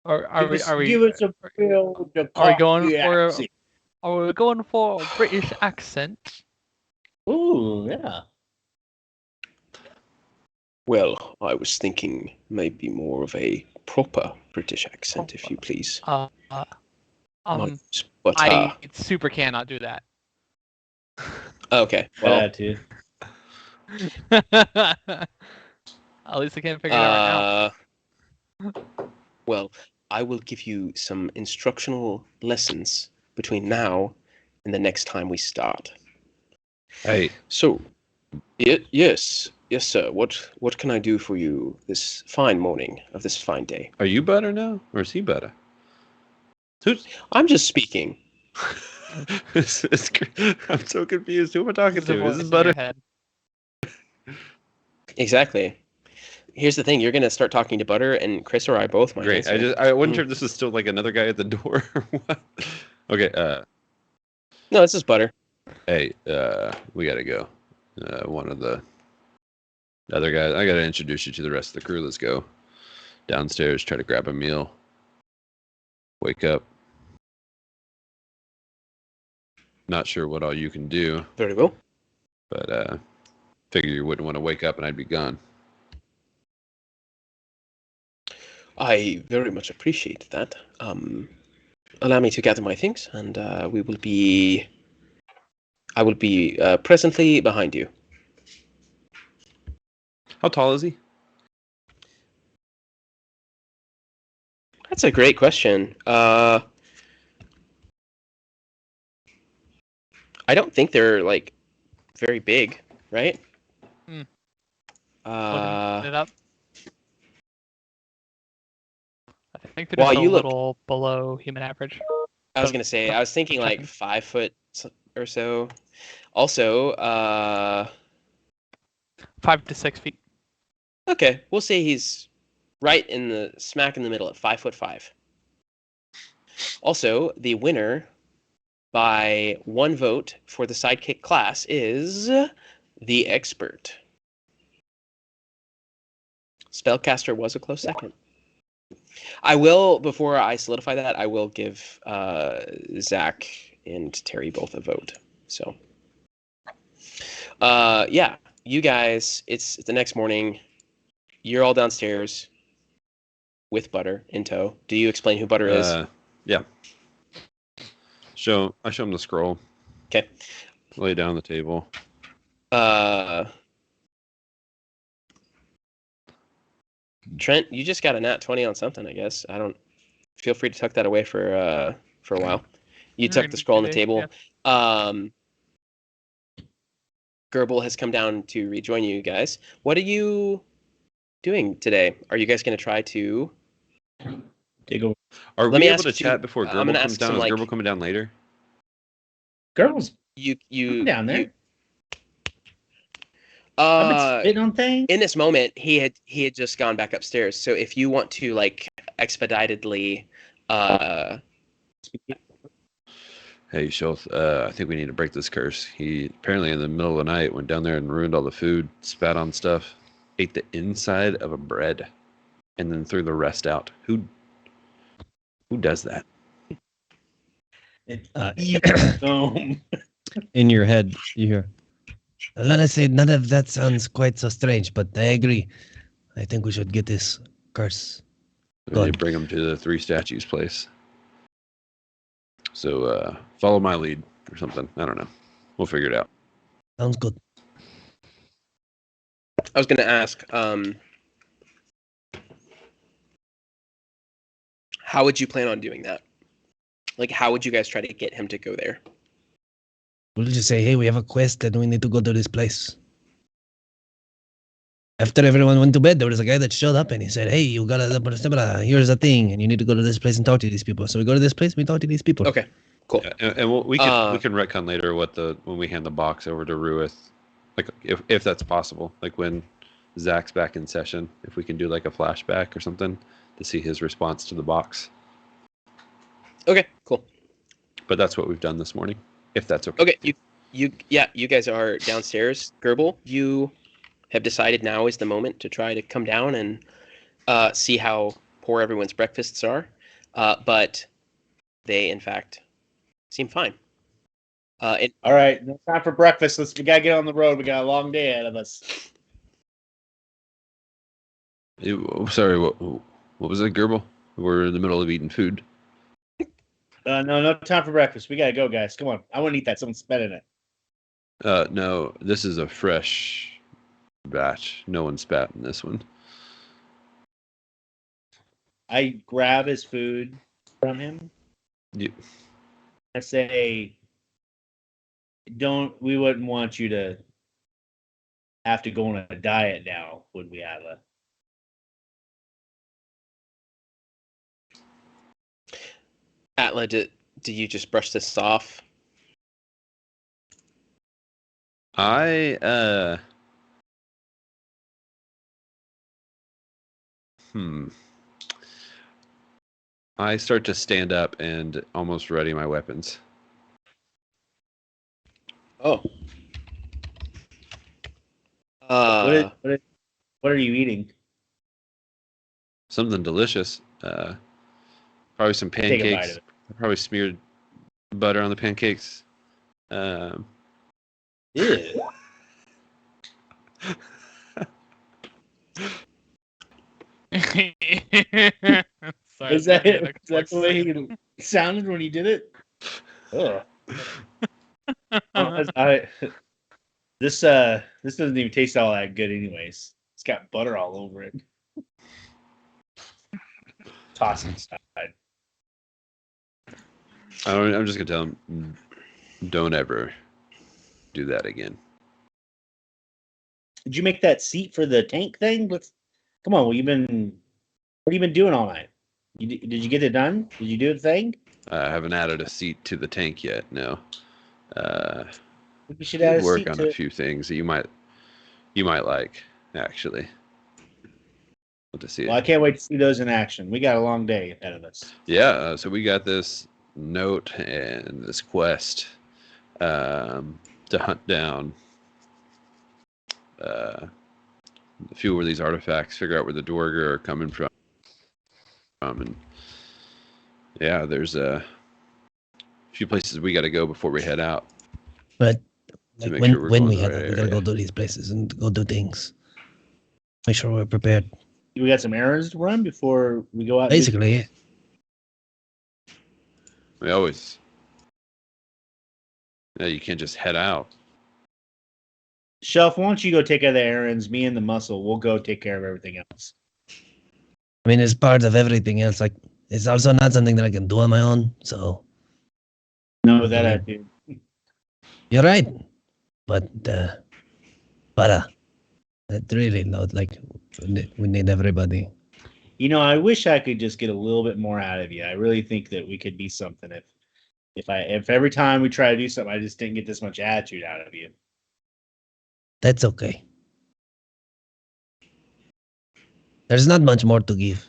Are we Give us a real are we going cocky for accent. are we going for a British accent? Ooh, yeah. Well, I was thinking maybe more of a proper British accent, if you please. Not But I super cannot do that. okay, well, That too. At least I can't figure it out right now. well, I will give you some instructional lessons between now and the next time we start. Hey, So, yes, sir. What can I do for you this fine morning of this fine day? are you Butter now, or is he Butter? Who's? I'm just speaking. I'm so confused. Who am I talking This is a to? voice Is this in Butter? your head. Exactly. Here's the thing: you're gonna start talking to Butter, and Chris or I both might. Great. answer. I wonder if this is still like another guy at the door or what. Okay. No, this is Butter. Hey. We gotta go. One of the other guys. I gotta introduce you to the rest of the crew. Let's go downstairs. Try to grab a meal. Wake up. Not sure what all you can do, Very well. but figure you wouldn't want to wake up and I'd be gone. I very much appreciate that. Allow me to gather my things, and I will be presently behind you. How tall is he? That's a great question. I don't think they're like very big, right? Hmm. Looking it up. I think they're While just a you look- little below human average. I was gonna say, I was thinking like 5 foot or so. Also, 5 to 6 feet. okay, we'll say he's right in the smack in the middle at 5'5". Also, the winner by 1 vote for the sidekick class is the expert. Spellcaster was a close second. I will, before I solidify that, I will give Zach and Terry both a vote. So, yeah, you guys, it's the next morning. You're all downstairs with Butter in tow. Do you explain who Butter is? Yeah. I show him the scroll. Okay. Lay it down on the table. Trent, you just got a nat 20 on something, I guess. I don't. Feel free to tuck that away for a while. You tuck the scroll on the table. Yeah. Gerbil has come down to rejoin you guys. What are you doing today? Are you guys going to try to Take over. Are Let we me able ask to you- chat before I'm Gerbil gonna comes ask down? some, Is like- Gerbil coming down later? Girls you down there. you- I've been spitting on things. in this moment he had just gone back upstairs. So if you want to like expeditedly Hey, Schultz, I think we need to break this curse. He apparently in the middle of the night went down there and ruined all the food, spat on stuff, ate the inside of a bread, and then threw the rest out. Who does that? In your head, you hear, Let us say none of that sounds quite so strange, but I agree. I think we should get this curse. We need to bring him to the Three Statues place. So follow my lead or something. I don't know. We'll figure it out. Sounds good. I was going to ask how would you plan on doing that? Like how would you guys try to get him to go there? We'll just say, hey, we have a quest and we need to go to this place. After everyone went to bed, there was a guy that showed up and he said, hey, you gotta, here's a thing, and you need to go to this place and talk to these people. So we go to this place, we talk to these people. Okay, cool. Yeah, and we can retcon later when we hand the box over to Ruith, like if that's possible, like when Zach's back in session, if we can do like a flashback or something to see his response to the box. Okay, cool. But that's what we've done this morning, if that's okay. Okay, you guys are downstairs. Gerbil, you have decided now is the moment to try to come down and see how poor everyone's breakfasts are, but they in fact seem fine. All right, no time for breakfast. We gotta get on the road. We got a long day ahead of us. Sorry, what was it, Gerbil? We're in the middle of eating food. No time for breakfast. We gotta go, guys. Come on. I want to eat that. Someone spat in it. No, this is a fresh batch. No one spat in this one. I grab his food from him. Yeah. I say, we wouldn't want you to have to go on a diet now, would we, Atla? Atla, do you just brush this off? I start to stand up and almost ready my weapons. Oh. What are you eating? Something delicious. Probably some Take a bite pancakes. of it. Probably smeared butter on the pancakes. Ew. Sorry, Is that the way he sounded when he did it? Ugh. This doesn't even taste all that good, anyways. It's got butter all over it. Toss it aside. I'm just gonna tell him, don't ever do that again. Did you make that seat for the tank thing? Come on, what have you been doing all night? Did you get it done? Did you do the thing? I haven't added a seat to the tank yet. No. We should add a work seat on to a few things that you might like, actually. Love to see it. Well, I can't wait to see those in action. We got a long day ahead of us. Yeah, so we got this note and this quest to hunt down a few of these artifacts, figure out where the Dorger are coming from, and yeah, there's a few places we got to go before we head out. But To like make sure we're when going we the head right out, we gotta area. go to these places and go do things. Make sure we're prepared. We got some errands to run before we go out. Basically, yeah. We always. Yeah, you can't just head out. Shelf, why don't you go take care of the errands? Me and the muscle, we'll go take care of everything else. I mean, it's part of everything else. Like, it's also not something that I can do on my own. So No, that I do. you're right, but it really not like we need everybody. You know, I wish I could just get a little bit more out of you. I really think that we could be something if every time we try to do something, I just didn't get this much attitude out of you. That's okay. There's not much more to give.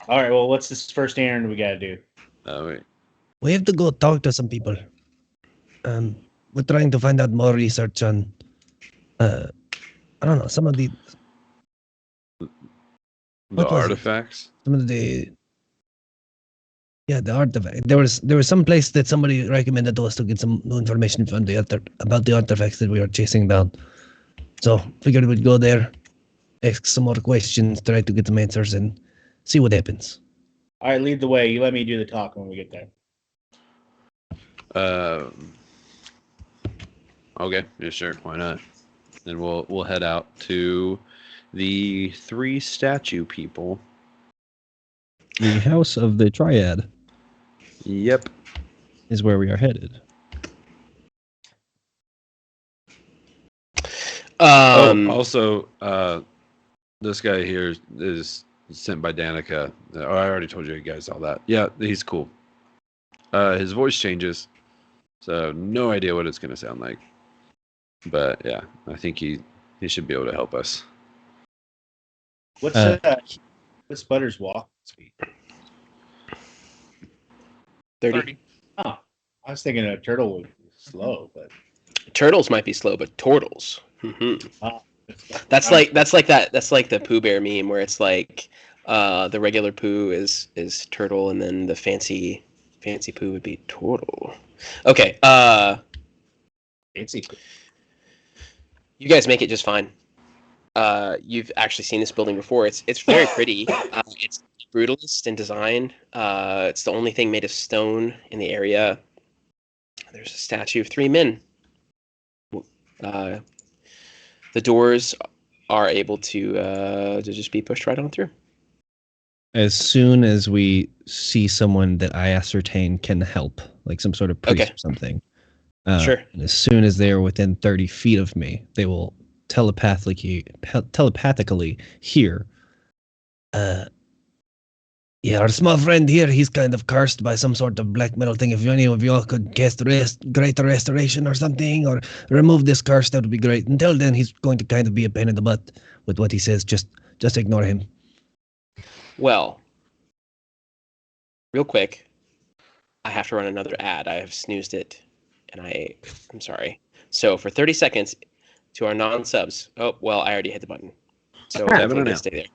All right, well, what's this first errand we got to do? Wait. We have to go talk to some people. We're trying to find out more research on, I don't know, some of the The What was it? artifacts? some of the artifact. There was some place that somebody recommended to us to get some new information from about the artifacts that we are chasing down. So figured we'd go there, ask some more questions, try to get some answers, and see what happens. All right, lead the way. You let me do the talk when we get there. Okay, yeah, sure, why not? Then we'll head out to the 3 statue people. The House of the Triad Yep. is where we are headed. Also, this guy here is sent by Danica. Oh, I already told you guys all that. Yeah, he's cool. His voice changes, so no idea what it's going to sound like. But yeah, I think he should be able to help us. What's Sputter's walk speed? 30. Oh, I was thinking a turtle would be slow, but Turtles might be slow, but turtles. oh, That's like the Pooh Bear meme where it's like the regular Pooh is turtle, and then the fancy Pooh would be turtle. Okay, fancy. you guys make it just fine. You've actually seen this building before. It's very pretty. It's brutalist in design. It's the only thing made of stone in the area. There's a statue of 3 men. The doors are able to just be pushed right on through. As soon as we see someone that I ascertain can help, like some sort of priest or something, Sure. and as soon as they are within 30 feet of me, they will telepathically hear. Yeah, our small friend here, he's kind of cursed by some sort of black metal thing. If any of y'all could cast Greater Restoration or something, or remove this curse, that would be great. Until then, he's going to kind of be a pain in the butt with what he says. Just ignore him. Well, real quick, I have to run another ad. I have snoozed it, and I'm sorry. So for 30 seconds, to our non-subs. Oh, well, I already hit the button. So hopefully they stay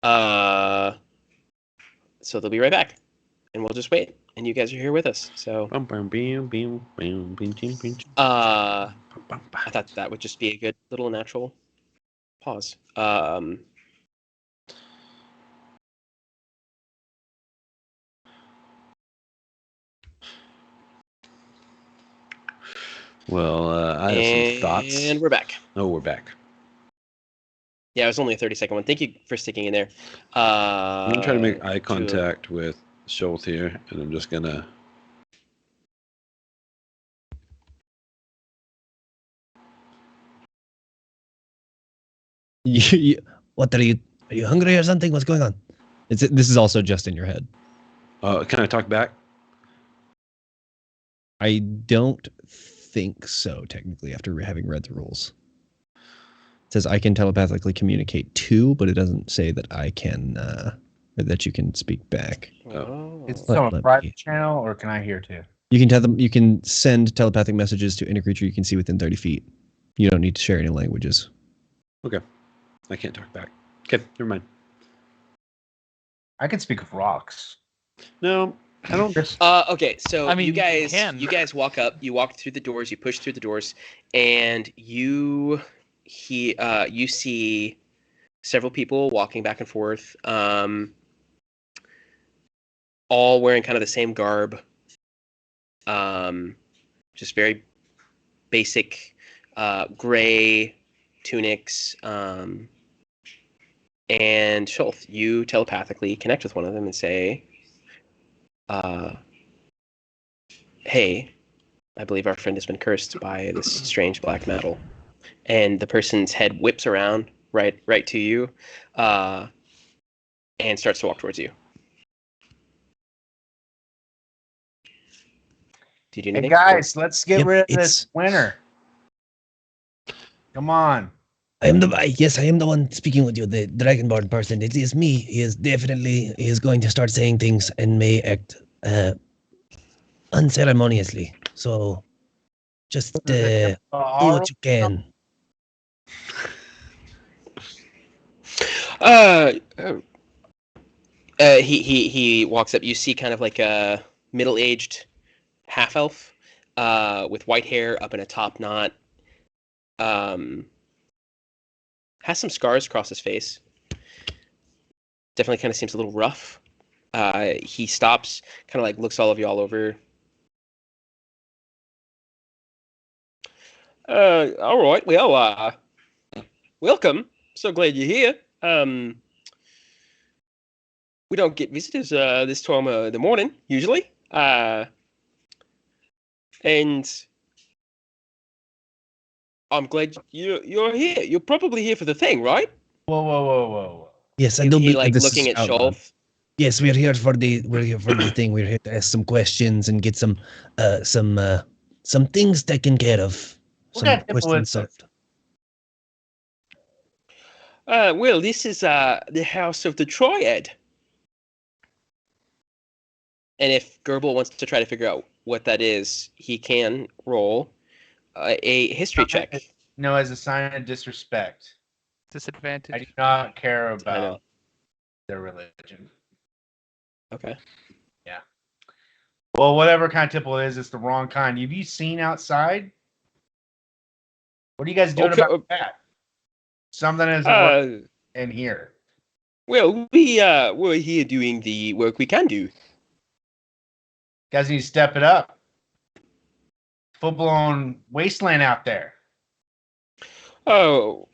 there. So they'll be right back, and we'll just wait. And you guys are here with us. So I thought that would just be a good little natural pause. Well, I have some thoughts. And we're back. Oh, we're back. Yeah, it was only a 30-second one. Thank you for sticking in there. I'm going to try to make eye contact with Schultz here, and I'm just going to... What are you hungry or something? What's going on? This is also just in your head. Can I talk back? I don't think so, technically, after having read the rules. It says I can telepathically communicate to, but it doesn't say that I can, or that you can speak back. Oh. Is this on a private channel, or can I hear too? You can tell them. You can send telepathic messages to any creature you can see within 30 feet. You don't need to share any languages. Okay. I can't talk back. Okay, never mind. I can speak of rocks. No, I don't. Okay, so I mean, you guys walk up, you walk through the doors, you push through the doors, and you see several people walking back and forth, all wearing kind of the same garb, just very basic gray tunics. And Schultz, you telepathically connect with one of them and say, hey, I believe our friend has been cursed by this strange black metal. And the person's head whips around right to you, and starts to walk towards you. Did you do anything? Hey guys, let's get rid of this winter. Come on. I am the one speaking with you, the Dragonborn person. It is me. He is going to start saying things and may act unceremoniously. So just do what you can. He walks up. You see kind of like a middle-aged half-elf with white hair up in a top knot. Has some scars across his face. Definitely kind of seems a little rough. He stops, kind of like looks all of you all over. All right. Well, welcome. So glad you're here. We don't get visitors this time of the morning usually. And I'm glad you're here. You're probably here for the thing, right? Whoa. Yes, I do. He like looking at Schultz. Yes, we're here for the thing. We're here to ask some questions and get some things taken care of. some kind of temple questions is this? solved. Well, this is the House of the Triad. And if Gerbil wants to try to figure out what that is, he can roll a history check. No, as a sign of disrespect. Disadvantage. I do not care I know. about their religion. Okay. Well, whatever kind of temple it is, it's the wrong kind. Have you seen outside? What are you guys doing Okay, about that? Something isn't Uh, in here. well, we're here doing the work we can do. You guys need to step it up. Full-blown wasteland out there. Oh,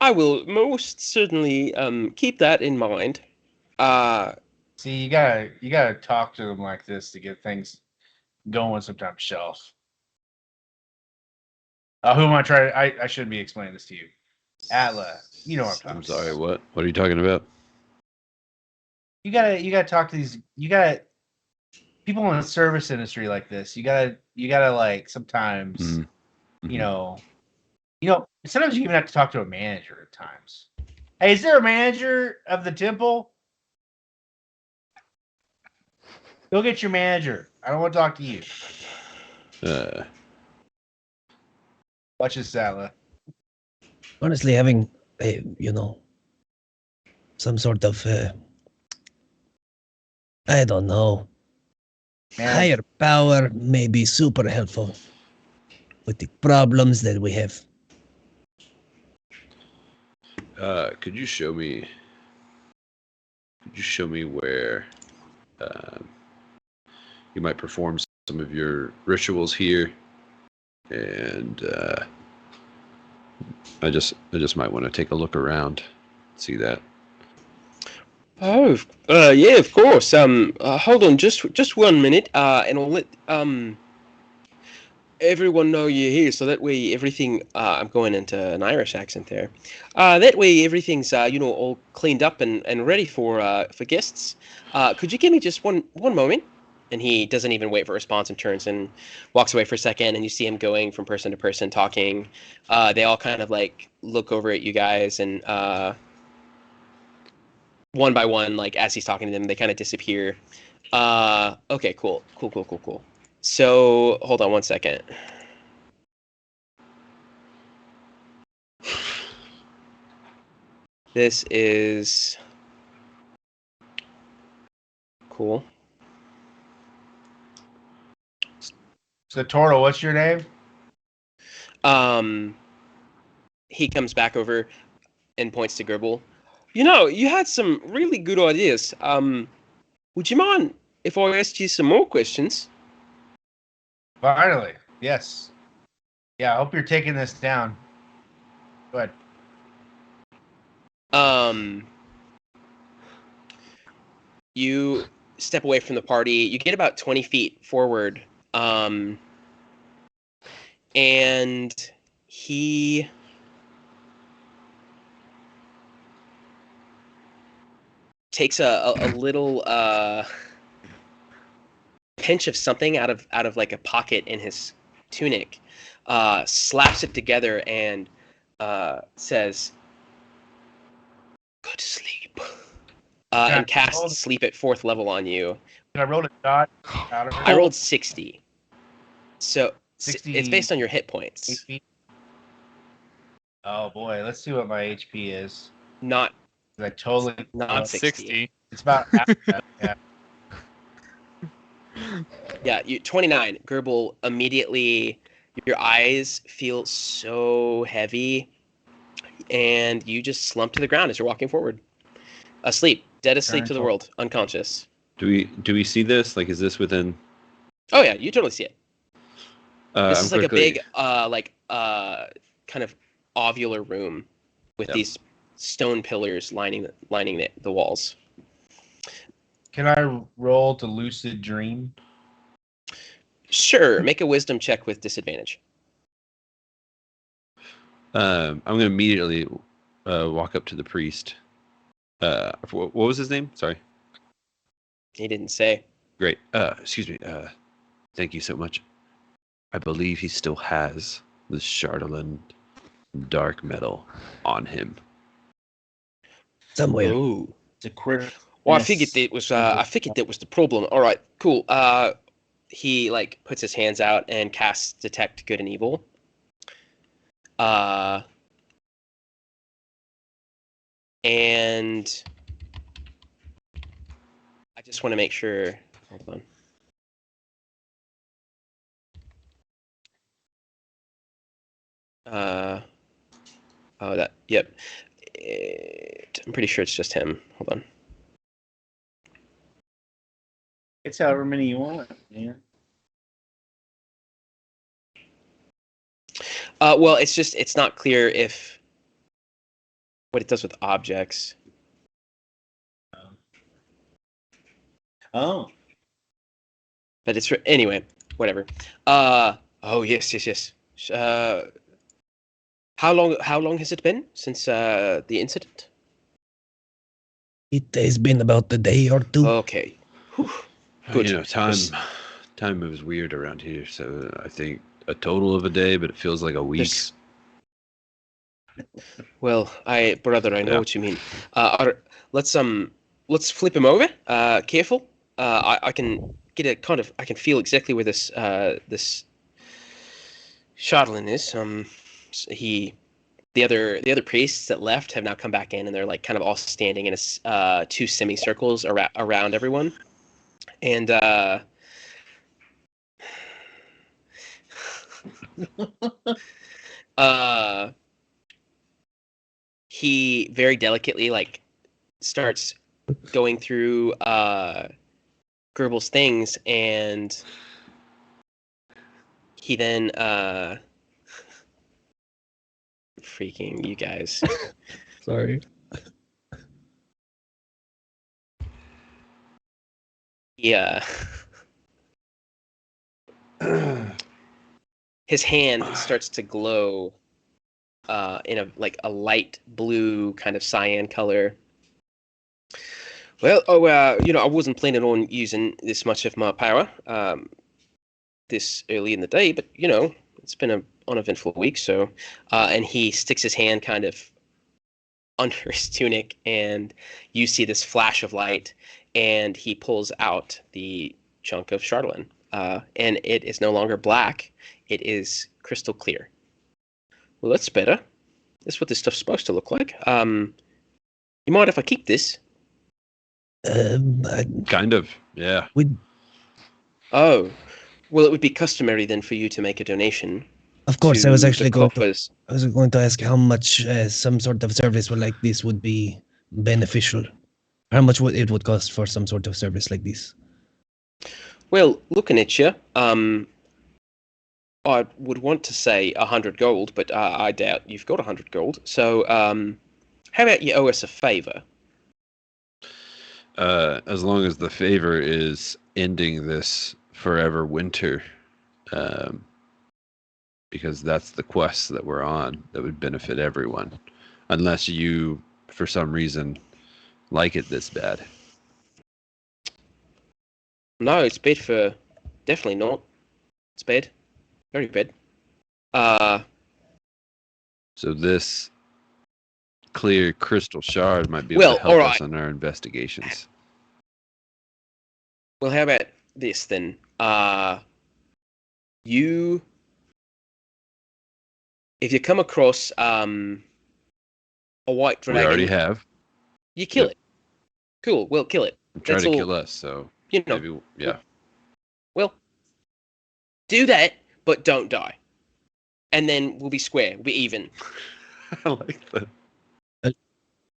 I will most certainly keep that in mind. See, you gotta talk to them like this to get things going sometimes, Shelf. Who am I trying? I shouldn't be explaining this to you. Atla, you know what I'm I'm talking sorry. about. What are you talking about? You gotta talk to these. You gotta people in the service industry like this. You gotta like sometimes. Mhm. You know. Sometimes you even have to talk to a manager at times. Hey, is there a manager of the temple? Go get your manager. I don't want to talk to you. Watch this, Atla. Honestly, having some sort of I don't know, higher power may be super helpful with the problems that we have. Could you show me where you might perform some of your rituals here? And I just might want to take a look around, see that. Oh, yeah, of course. Hold on, just 1 minute, and I'll let everyone know you're here, so that way everything. I'm going into an Irish accent there. That way everything's all cleaned up and ready for guests. Could you give me just one moment? And he doesn't even wait for a response and turns and walks away for a second, and you see him going from person to person talking. They all kind of like look over at you guys, and one by one, like as he's talking to them, they kind of disappear. Okay, cool. So hold on 1 second. This is cool. So, Toro, what's your name? He comes back over and points to Gerbil. You had some really good ideas. Would you mind if I asked you some more questions? Finally, yes. Yeah, I hope you're taking this down. Go ahead. You step away from the party. You get about 20 feet forward. And he takes a little pinch of something out of like a pocket in his tunic, slaps it together, and says, "Go to sleep," and casts sleep at 4th level on you. I rolled a dot out of I rolled 60. So 60 it's based on your hit points. HP. Oh boy, let's see what my HP is. Not I totally not 60. It's about half that. Yeah. Yeah, 29. Gerbil, immediately your eyes feel so heavy, and you just slump to the ground as you're walking forward. Asleep, dead asleep to the world, unconscious. Do we see this? Like, is this within? Oh yeah, you totally see it. This is like quickly... a big, kind of ovular room with these stone pillars lining the walls. Can I roll to lucid dream? Sure, make a wisdom check with disadvantage. I'm going to immediately walk up to the priest. What was his name? Sorry. He didn't say. Great. Excuse me. Thank you so much. I believe he still has the Chardolin dark metal on him. Somewhere. Ooh. It's a quirk. Well, I figured that was. I figured that was the problem. All right, cool. He like puts his hands out and casts detect good and evil. And I just want to make sure. Hold on. Oh, that. Yep. I'm pretty sure it's just him. Hold on. It's however many you want, man. Well, it's not clear if what it does with objects. Oh. But it's anyway, whatever. Oh yes. How long has it been since the incident? It has been about a day or two. Okay. Whew. Good. You know, time moves weird around here, so I think a total of a day, but it feels like a week. Well, brother, I know Yeah. what you mean. Let's flip him over. Careful. I can get a kind of. I can feel exactly where this Chardolin is. The other priests that left have now come back in, and they're like kind of all standing in two semicircles around everyone, and he very delicately like starts going through Gerbil's things, and he then freaking you guys. Sorry. Yeah. His hand starts to glow in a light blue kind of cyan color. Well, I wasn't planning on using this much of my power this early in the day, but it's been an uneventful week. So, and he sticks his hand kind of under his tunic, and you see this flash of light, and he pulls out the chunk of Chardolin, and it is no longer black; it is crystal clear. Well, that's better. That's what this stuff's supposed to look like. You mind if I keep this? Kind of, yeah. Oh, well, it would be customary then for you to make a donation. Of course, I was actually going to ask how much some sort of service like this would be beneficial. How much it would cost for some sort of service like this? Well, looking at you, I would want to say 100 gold, but I doubt you've got 100 gold. So, how about you owe us a favor? As long as the favor is ending this forever winter, because that's the quest that we're on that would benefit everyone, unless you, for some reason, like it this bad. No, it's bad for... Definitely not. It's bad. Very bad. So this clear crystal shard might be able to help us in our investigations. Well, how about this then? If you come across a white dragon, We already have. you kill it. Cool, we'll kill it. Try to kill us, so maybe, yeah. Well, do that, but don't die, and then we'll be square. We'll be even. I like that.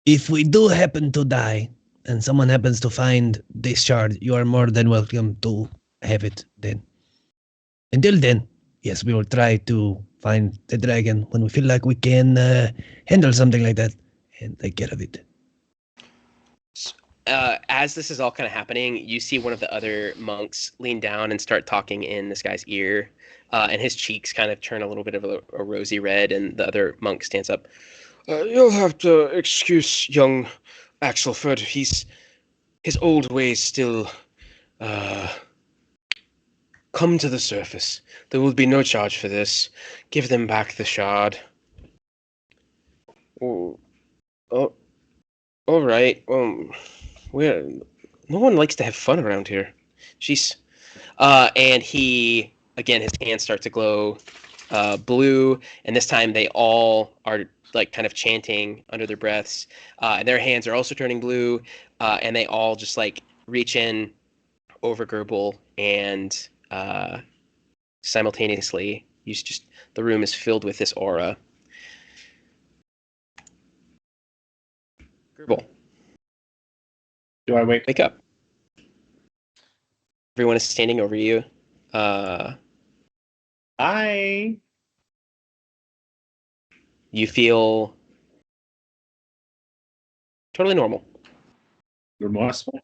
If we do happen to die, and someone happens to find this shard, you are more than welcome to have it then. Until then, yes, we will try to find the dragon when we feel like we can handle something like that and take care of it. As this is all kind of happening, you see one of the other monks lean down and start talking in this guy's ear, and his cheeks kind of turn a little bit of a rosy red, and the other monk stands up. You'll have to excuse young Axelford. His old ways still Come to the surface. There will be no charge for this. Give them back the shard. Oh, oh, all right. No one likes to have fun around here. Jeez. And he, again, his hands start to glow blue, and this time they all are like kind of chanting under their breaths, and their hands are also turning blue, and they all just like reach in over Gerbil, and simultaneously, the room is filled with this aura. Gerbil, Do I wake? wake up. Everyone is standing over you. Hi. You feel totally normal, Remorseful.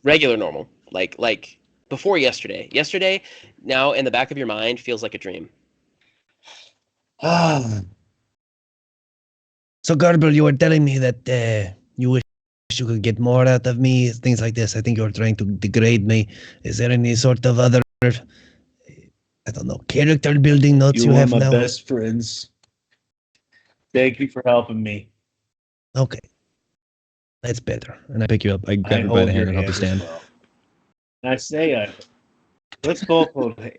regular normal, like before yesterday. Yesterday, now in the back of your mind, feels like a dream. So, Garble, you were telling me that you wish you could get more out of me, things like this. I think you're trying to degrade me. Is there any sort of other, I don't know, character building notes you You're one have of my now? best friends. Thank you for helping me. Okay. That's better. And I pick you up. I I grab you by hold the hand your and help you hand as stand. well. And I say, let's both hold. Hey,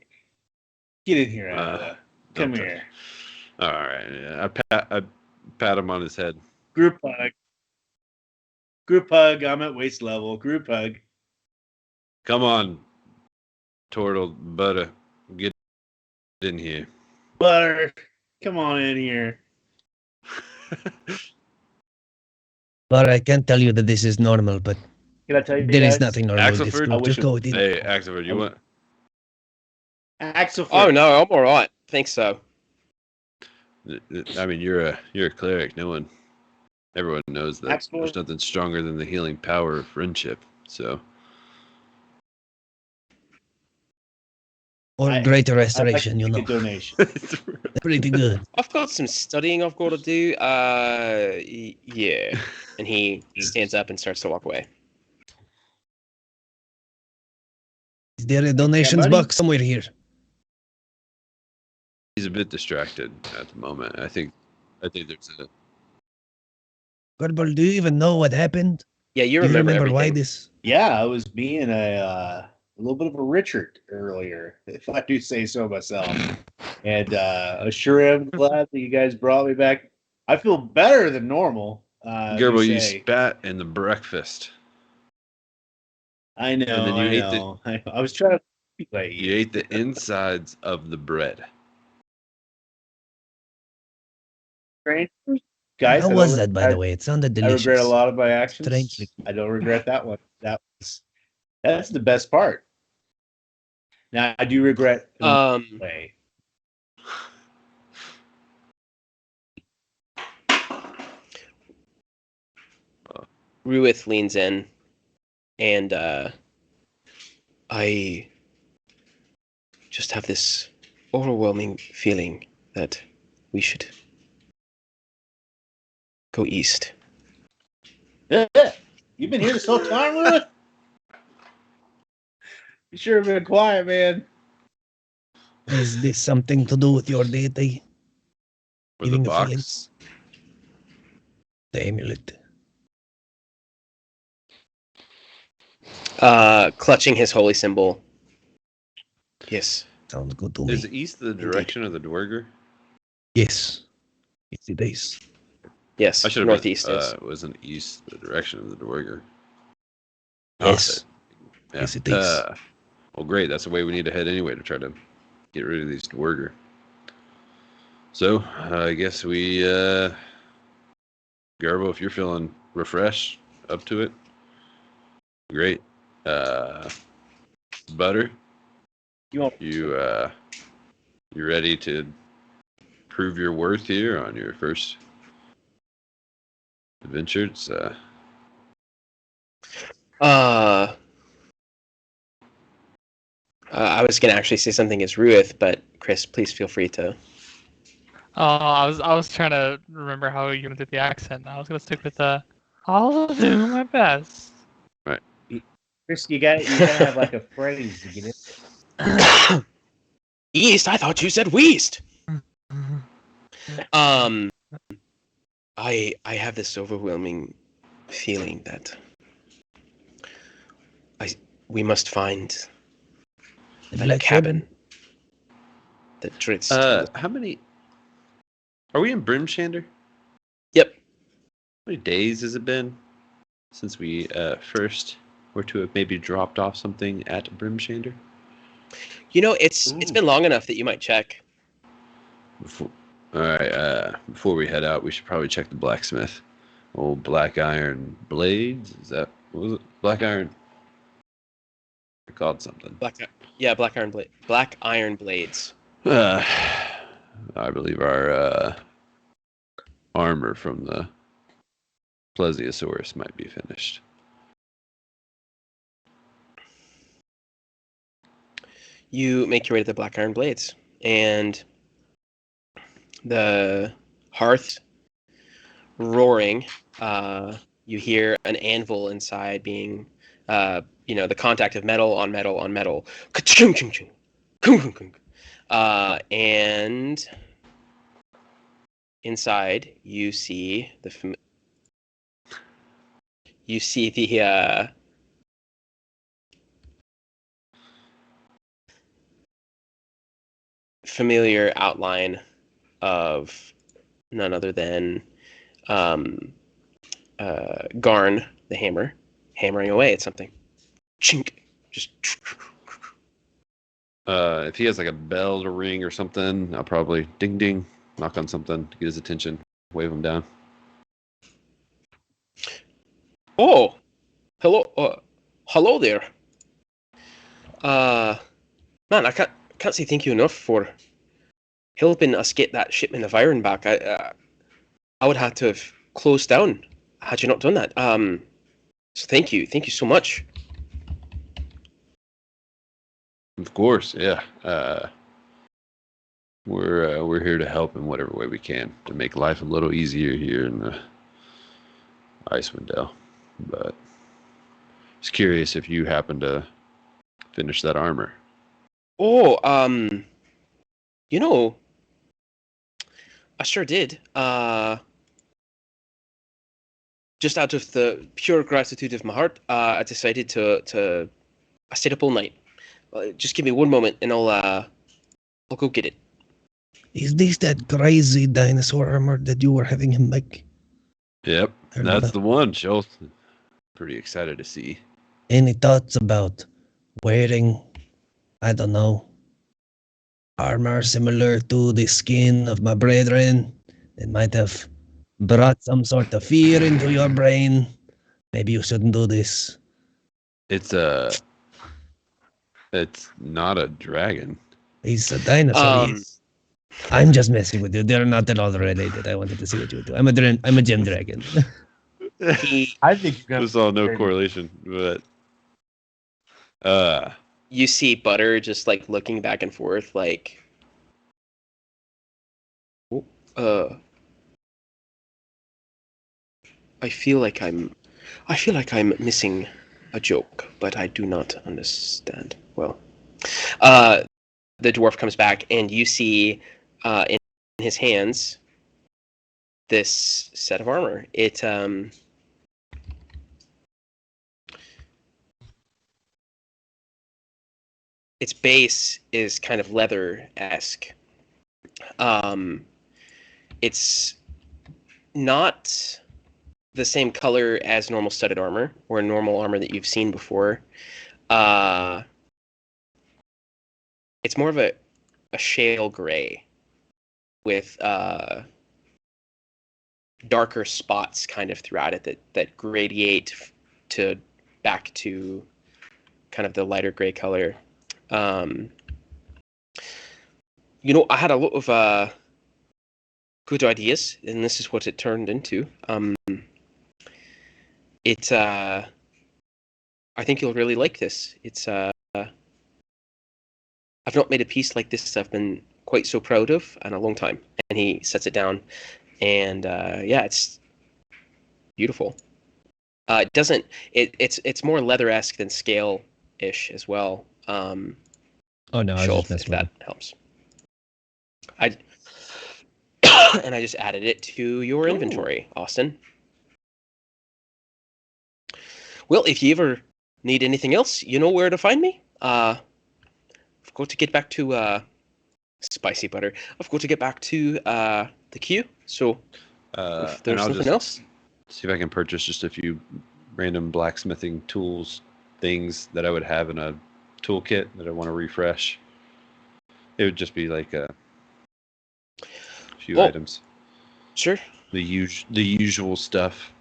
get in here, Ada. Come don't touch. here. All right. Yeah, I pat him on his head. Group hug. Group hug. I'm at waist level. Group hug. Come on, Turtle Butter, get in here. Butter, come on in here. But I can't tell you that this is normal, but Can I tell you there is guys? nothing normal with this Axelford? I group. wish Just go with it. Hey, Axelford, you want? Axel. Oh no, I'm all right. Thanks so. I mean, you're a cleric. Everyone knows that Axelford? there's nothing stronger than the healing power of friendship. So, Or I- greater I'd like restoration, to you make know. a donation. Pretty good. I've got some studying I've got to do. Yeah. And he stands up and starts to walk away. Is there a donations buddy? box somewhere here? He's a bit distracted at the moment. I think there's a. Garble, do you even know what happened? Yeah, you Do you remember remember why everything. this? Yeah, I was being a little bit of a Richard earlier, if I do say so myself. And I sure am glad that you guys brought me back. I feel better than normal. Gerbil, you say. spat in the breakfast. I know. and then you I ate the- know. I was trying to like You ate the insides of the bread. guys. How I was don't- that, by the way? It sounded I delicious. regret a lot of my actions. Strangely. I don't regret that one. That's the best part. Now I do regret way. Ruith leans in, and I just have this overwhelming feeling that we should go east. You've been here this whole time, Ruth? You sure have been quiet, man. Is this something to do with your deity? Or the Giving a box. feeling? The amulet. Clutching his holy symbol. Yes. Sounds good to me. Is east the direction of the Dwerger? Yes. Yes, it is. Yes. I should have Northeast been, is. it wasn't east the direction of the Dwerger. Yes. Yeah. Yes, it is. Well, great. That's the way we need to head anyway to try to get rid of these Dwerger. So, I guess we, Garbo, if you're feeling refreshed, up to it, great. Butter, you ready to prove your worth here on your first adventure? It's, I was gonna actually say something as Ruith, but Chris, please feel free to. Oh, I was trying to remember how you're gonna do the accent. I was gonna stick with I'll do my best. Chris, you gotta have like a phrase to get it. East? I thought you said west. I have this overwhelming feeling that we must find that Black cabin that drifts. How many? Are we in Brimshander? Yep. How many days has it been since we first were to have maybe dropped off something at Brimshander? You know, it's been long enough that you might check. All right. Before we head out, we should probably check the blacksmith. Old black iron blades. Is that what was it? Black iron. They're called something. Black iron blades. I believe our armor from the Plesiosaurus might be finished. You make your way to the black iron blades, and the hearth roaring. You hear an anvil inside being, the contact of metal on metal on metal. And inside you see the familiar outline of none other than Garn, the hammer, hammering away at something. Chink. Just. If he has like a bell to ring or something, I'll probably ding ding, knock on something to get his attention, wave him down. Oh, hello there. Man, I can't say thank you enough for helping us get that shipment of iron back. I would have to have closed down had you not done that. So thank you so much. Of course, yeah. We're here to help in whatever way we can to make life a little easier here in the Icewind Dale. But just curious if you happen to finish that armor. Oh, I sure did. Just out of the pure gratitude of my heart, I decided to. I stayed up all night. Just give me one moment, and I'll go get it. Is this that crazy dinosaur armor that you were having him make? Yep, that's the one, Schultz. Pretty excited to see. Any thoughts about wearing, I don't know, armor similar to the skin of my brethren that might have brought some sort of fear into your brain? Maybe you shouldn't do this. It's not a dragon. He's a dinosaur. I'm just messing with you. They're not at all related. I wanted to see what you would do. I'm a gem dragon. I think There's all no correlation, but you see Butter just like looking back and forth, like, I feel like I'm missing a joke, but I do not understand. Well, the dwarf comes back, and you see in his hands this set of armor. Its base is kind of leather-esque. It's not the same color as normal studded armor or normal armor that you've seen before. It's more of a shale gray with darker spots kind of throughout it that gradiate back to kind of the lighter gray color. I had a lot of good ideas, and this is what it turned into. I think you'll really like this. It's I've not made a piece like this I've been quite so proud of in a long time. And he sets it down, and it's beautiful. It doesn't. It's more leather-esque than scale-ish as well. Oh no, I was Schultz, just if messing that with helps. I and I just added it to your inventory, Austin. Well, if you ever need anything else, you know where to find me. I've got to get back to spicy butter. I've got to get back to the queue. So if And there's I'll something just else, see if I can purchase just a few random blacksmithing tools, things that I would have in a toolkit that I want to refresh. It would just be like a few items. Sure. The usual stuff.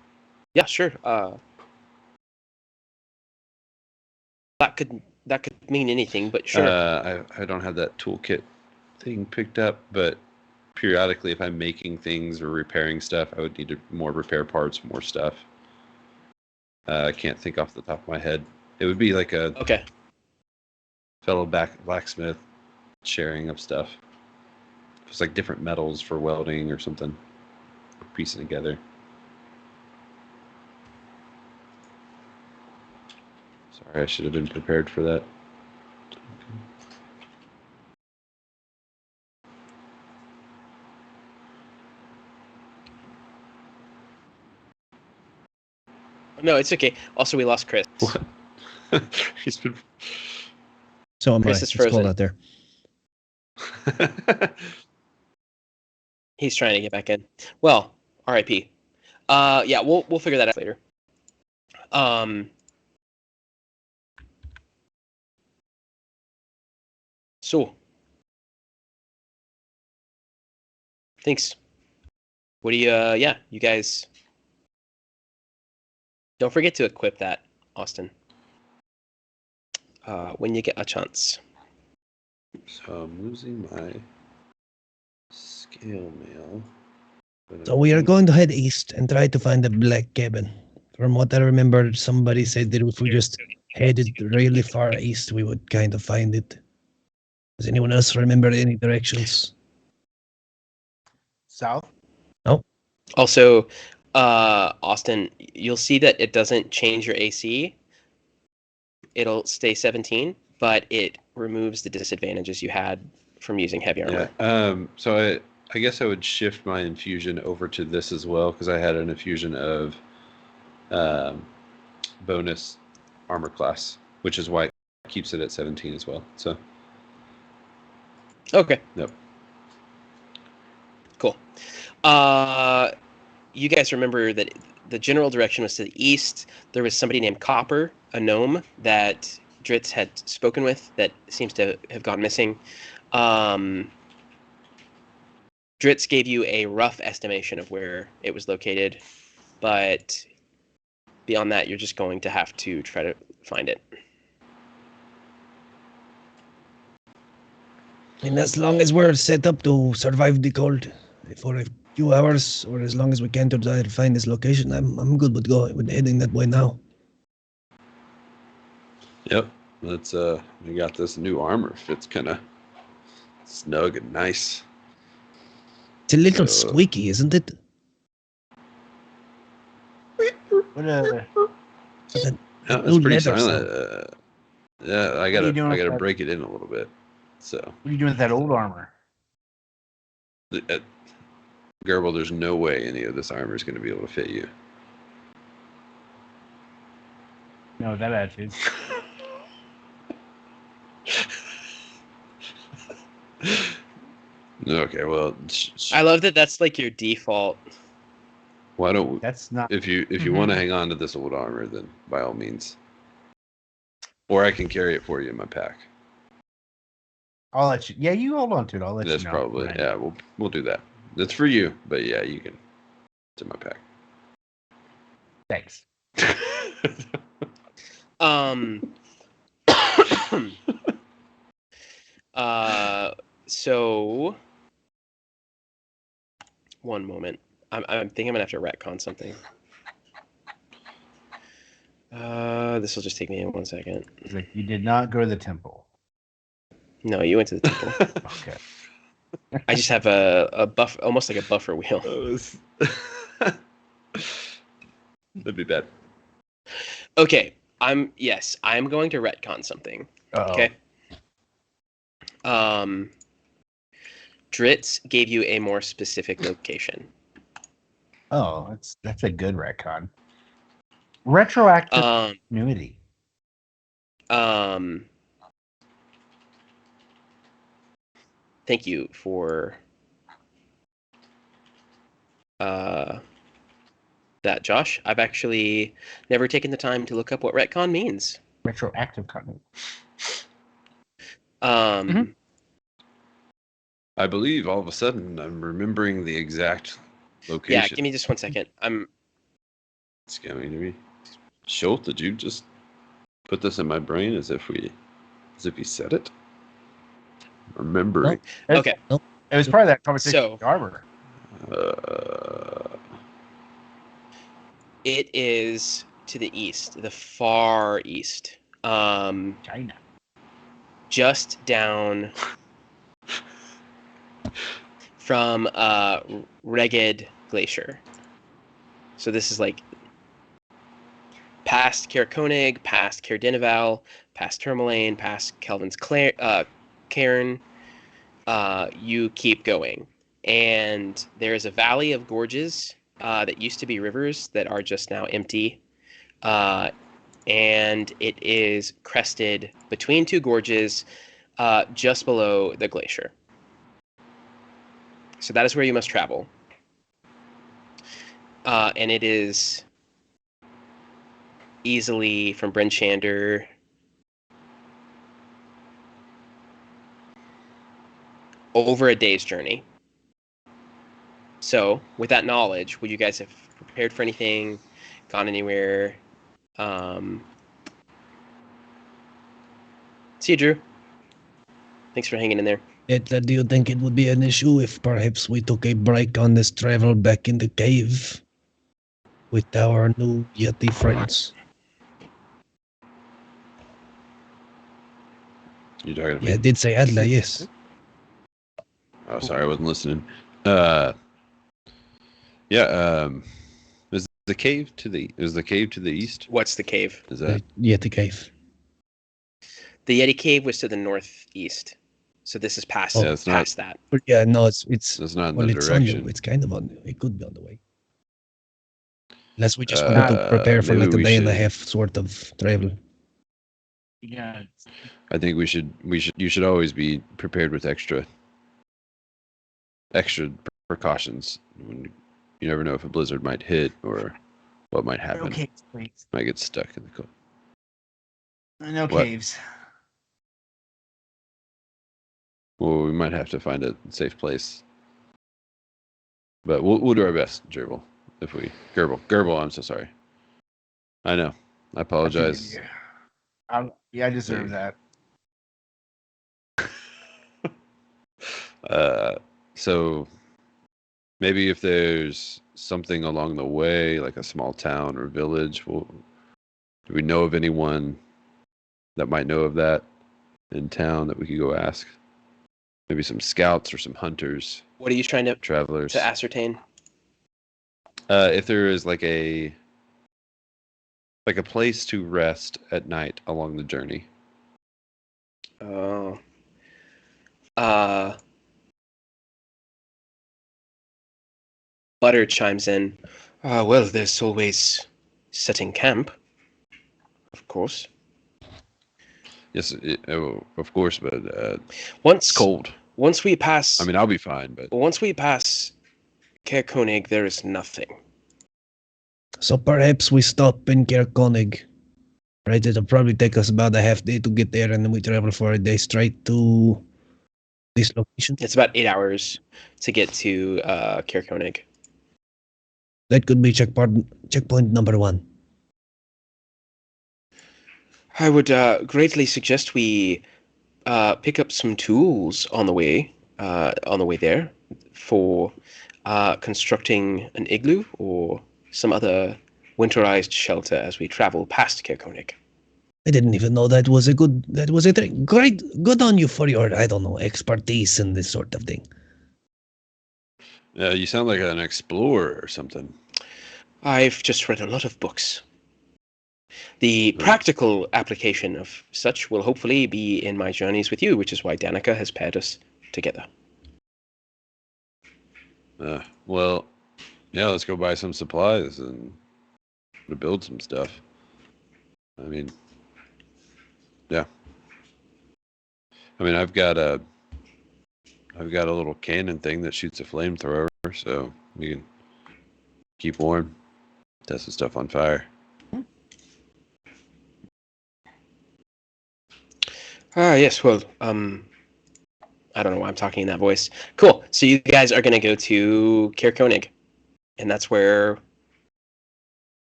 Yeah, sure. That could mean anything, but sure. I don't have that toolkit thing picked up, but periodically, if I'm making things or repairing stuff, I would need more repair parts, more stuff. I can't think off the top of my head. It would be like a fellow blacksmith sharing of stuff. It's like different metals for welding or something, piecing together. Sorry, I should have been prepared for that. No, it's okay. Also, we lost Chris. What? He's been. So am I. Chris is It's cold frozen. out there. He's trying to get back in. Well, R.I.P. Yeah, we'll figure that out later. So, thanks. What do you? Yeah, you guys. Don't forget to equip that, Austin. When you get a chance. So I'm losing my scale mail. So we are going to head east and try to find the black cabin. From what I remember, somebody said that if we just headed really far east, we would kind of find it. Does anyone else remember any directions? South. Also, Austin, you'll see that it doesn't change your AC. It'll stay 17, but it removes the disadvantages you had from using heavy armor. Yeah. So I guess I would shift my infusion over to this as well because I had an infusion of bonus armor class, which is why it keeps it at 17 as well. So. Okay. Yep. Cool. You guys remember that the general direction was to the east. There was somebody named Copper, a gnome that Dritz had spoken with that seems to have gone missing. Dritz gave you a rough estimation of where it was located, but beyond that, you're just going to have to try to find it. And as long as we're set up to survive the cold for a few hours, or as long as we can to try to find this location, I'm good with heading that way now. Yep. Let's we got this new armor. Fits kind of snug and nice. It's a little squeaky, isn't it? What No, it's pretty silent. Yeah, I gotta break it in a little bit. So. What are you doing with that old armor? Gerbil, there's no way any of this armor is going to be able to fit you. No, that attitude. Okay, well, I love that. That's like your default. Why don't we? That's not. If you want to hang on to this old armor, then by all means. Or I can carry it for you in my pack. I'll let you. Yeah, you hold on to it. I'll let That's you know. probably Right. yeah. We'll do that. That's for you, but yeah, you can. It's in my pack. Thanks. So one moment. I think I'm gonna have to retcon something. This will just take me 1 second. He's like, you did not go to the temple. No, you went to the temple. Okay. I just have a buff, almost like a buffer wheel. That'd be bad. Okay, I'm going to retcon something. Uh-oh. Okay. Dritz gave you a more specific location. Oh, that's a good retcon. Retroactive Um, continuity. Thank you for that, Josh. I've actually never taken the time to look up what retcon means. Retroactive continuity. I believe all of a sudden I'm remembering the exact location. Yeah, give me just 1 second. It's coming to me. Schultz, did you just put this in my brain as if he said it? Remembering. Okay. It was part of that conversation So- with Arbor. It is to the east, the far east. China. Just down from Reged Glacier. So this is like past Caer Koenig, past Caer Dineval, past Tourmaline, past Kelvin's Cairn. You keep going. And there's a valley of gorges that used to be rivers that are just now empty. And it is crested between two gorges just below the glacier. So that is where you must travel. And it is easily from Bryn Shander over a day's journey. So, with that knowledge, would you guys have prepared for anything, gone anywhere? See you, Drew. Thanks for hanging in there. Do you think it would be an issue if perhaps we took a break on this travel back in the cave with our new Yeti friends? You talking to me? Yeah, I did say Adla, yes. Oh, sorry, I wasn't listening. Is the cave to the east? What's the cave? Is that Yeti cave. The Yeti cave was to the northeast. So this is past, Yeah, it's not- past that. But yeah, no, it's it's not in well, the it's on direction? the, it's kind of on the, it could be on the way. Unless we just wanted to prepare for maybe like a we day and a should- half sort of travel. Yeah. I think you should always be prepared with extra precautions. You never know if a blizzard might hit or what might happen. No caves, please. Might get stuck in the cold. No What? caves. Well, we might have to find a safe place. But we'll do our best, Gerbil. Gerbil, I'm so sorry. I know. I apologize. Yeah, I deserve that. So maybe if there's something along the way, like a small town or village, do we know of anyone that might know of that in town that we could go ask? Maybe some scouts or some hunters, What are you trying to travelers. ascertain? If there is like a place to rest at night along the journey. Oh. Butter chimes in. Well, there's always setting camp. Of course. Yes, of course, but Once it's cold. Once we pass I mean, I'll be fine, but once we pass Caer Koenig, there is nothing. So perhaps we stop in Koenig. Right, it'll probably take us about a half day to get there, and then we travel for a day straight to this location. It's about 8 hours to get to Caer Koenig. That could be checkpoint number 1. I would greatly suggest we pick up some tools on the way there for constructing an igloo or some other winterized shelter as we travel past Caer Koenig. I didn't even know that was a thing. Great, good on you for your, I don't know, expertise in this sort of thing. you sound like an explorer or something. I've just read a lot of books. The practical application of such will hopefully be in my journeys with you, which is why Danica has paired us together. Well, yeah, let's go buy some supplies and to build some stuff. I mean, yeah. I mean, I've got a little cannon thing that shoots a flamethrower, so we can keep warm, test some stuff on fire. Yes. Well, I don't know why I'm talking in that voice. Cool. So you guys are gonna go to Caer Koenig, and that's where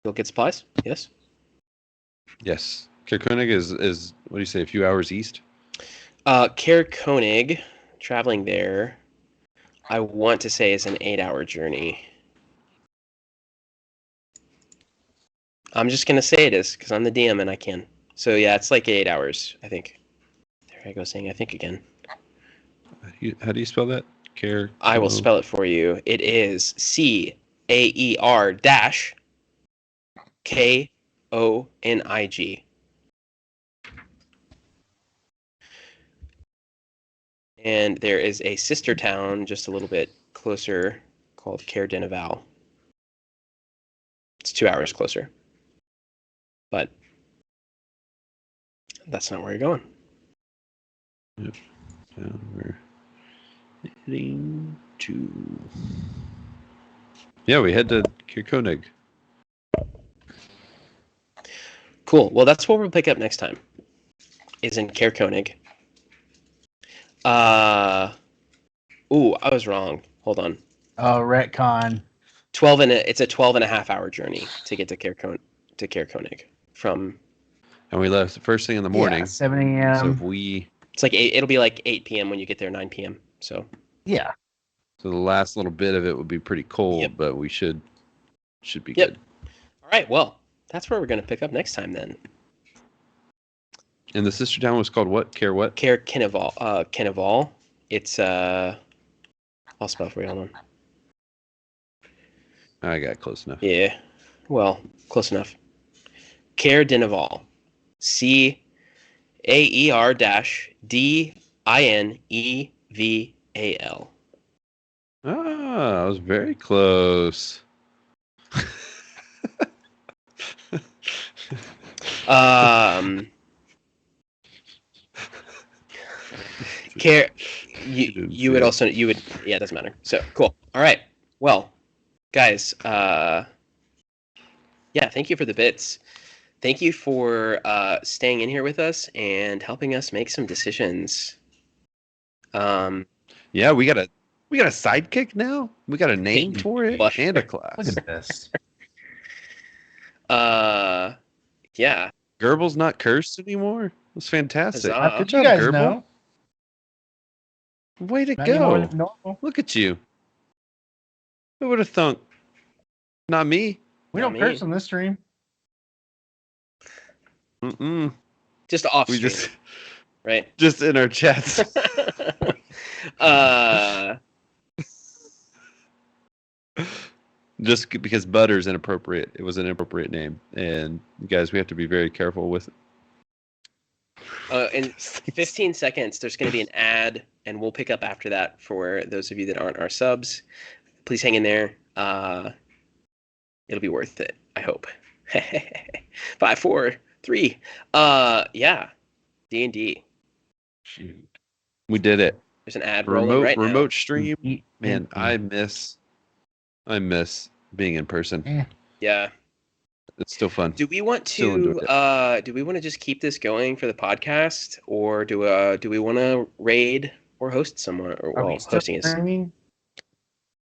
you'll get supplies. Yes. Yes. Kirkkonig is what do you say, a few hours east? Caer Koenig, traveling there, I want to say is an 8-hour journey. I'm just gonna say it is because I'm the DM and I can. So yeah, it's like 8 hours, I think. There I go saying I think again. How do you spell that? I will spell it for you. It is CAER-KONIG. And there is a sister town just a little bit closer called Caer Denival. It's 2 hours closer. But that's not where you're going. Yep. So we're heading to... Yeah, we head to Kirkkonig. Cool. Well, that's what we'll pick up next time. Is in Caer Koenig. Ooh, I was wrong. Hold on. Oh, retcon. It's a 12 and a half hour journey to get to Caer Koenig from. And we left the first thing in the morning. Yeah, 7 a.m. So if we... It's like it'll be like 8 p.m. when you get there, 9 p.m. So. Yeah. So the last little bit of it would be pretty cold, Yep. but we should be Yep. good. All right. Well, that's where we're going to pick up next time then. And the sister town was called what? Caer what? Caer Kenival. Kenival. It's I'll spell it for you. Hold on. I got close enough. Yeah. Well, close enough. Caer Denival. CAER-DINEVAL. Ah, I was very close. Care you would also yeah, it doesn't matter. So cool. All right. Well, guys, yeah, thank you for the bits. Thank you for staying in here with us and helping us make some decisions. Yeah, we got a sidekick now. We got a name for it What? and a class. Look at this. Yeah. Gerbil's not cursed anymore. That's fantastic. Huzzah. Good You job, guys Gerbil. know. Way to Not any more go. than normal. Look at you. Who would have thunk? Not me. We Not don't me. curse on this stream. Mm-mm. Just off We stream, just right? just in our chats. Just because butter's inappropriate. It was an inappropriate name. And guys, we have to be very careful with In 15 seconds, there's going to be an ad, and we'll pick up after that for those of you that aren't our subs. Please hang in there. It'll be worth it, I hope. 5, 4, 3. Yeah, D&D. Shoot. We did it. There's an ad rolling right now. Remote stream. Man, I miss being in person. Yeah. It's still fun. Do we want Still enjoy to just keep this going for the podcast, or do we want to raid or host someone, or Are we well, still hosting is streaming?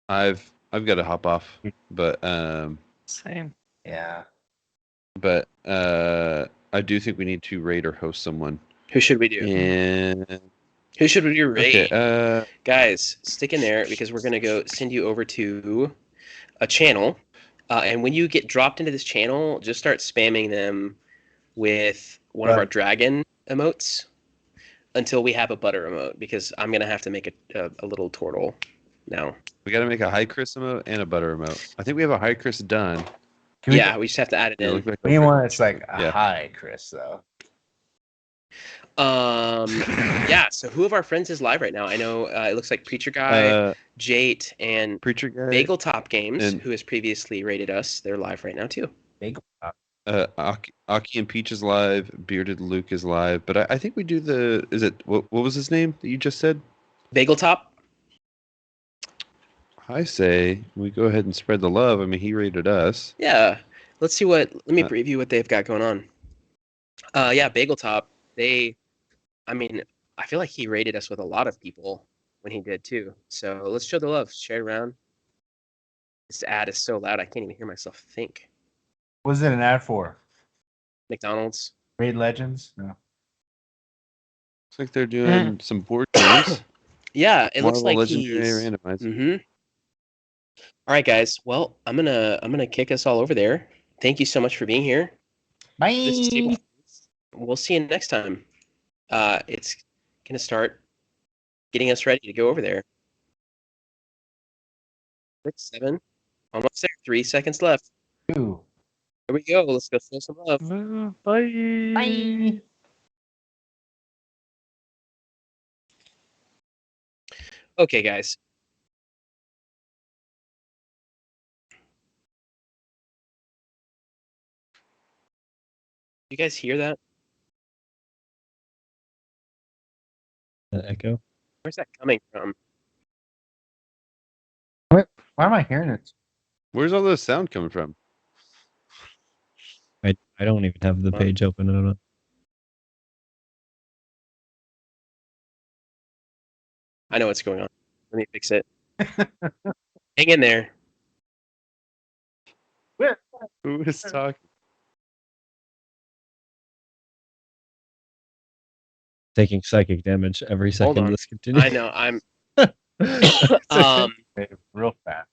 I've got to hop off, but Same. Yeah. I do think we need to raid or host someone. who should we do? And Who should we do raid? okay, Guys, stick in there because we're gonna go send you over to a channel, and when you get dropped into this channel, just start spamming them with one of our dragon emotes until we have a butter emote, because I'm gonna have to make a little turtle now. we got to make a high Chris emote and a butter emote. I think we have a high Chris done. Yeah, we just have to add it Yeah, in. look like We need one that's like a Yeah. high, Chris, though. Yeah. So who of our friends is live right now? I know it looks like Preacher Guy, Jate, and Preacher Guy, Bagel Top Games, and- who has previously rated us. They're live right now too. Bagel Top. Aki and Peach is live. Bearded Luke is live. But I think we do the. Is it what was his name that you just said? Bagel Top. I say we go ahead and spread the love. I mean, he rated us. Yeah. Let's see what. Let me preview what they've got going on. Yeah, Bagel Top. I mean, I feel like he rated us with a lot of people when he did too. So let's show the love. Share it around. This ad is so loud I can't even hear myself think. What was it an ad for? McDonald's. Raid Legends? No. Looks like they're doing some board games. Yeah, it looks Marvel like Legendary he's. Randomizer. Mm-hmm. All right, guys. Well, I'm gonna kick us all over there. Thank you so much for being here. Bye. We'll see you next time. It's gonna start getting us ready to go over there. 6, 7, almost there. 3 seconds left. 2. Here we go. Let's go show some love. Bye. Bye. Okay, guys. You guys hear that? Echo. Where's that coming from? Why am I hearing it? Where's all this sound coming from? I don't even have the page open. I don't know. I know what's going on. Let me fix it. Hang in there. Who is talking? Taking psychic damage every second on. this continues. I know. I'm Real fast.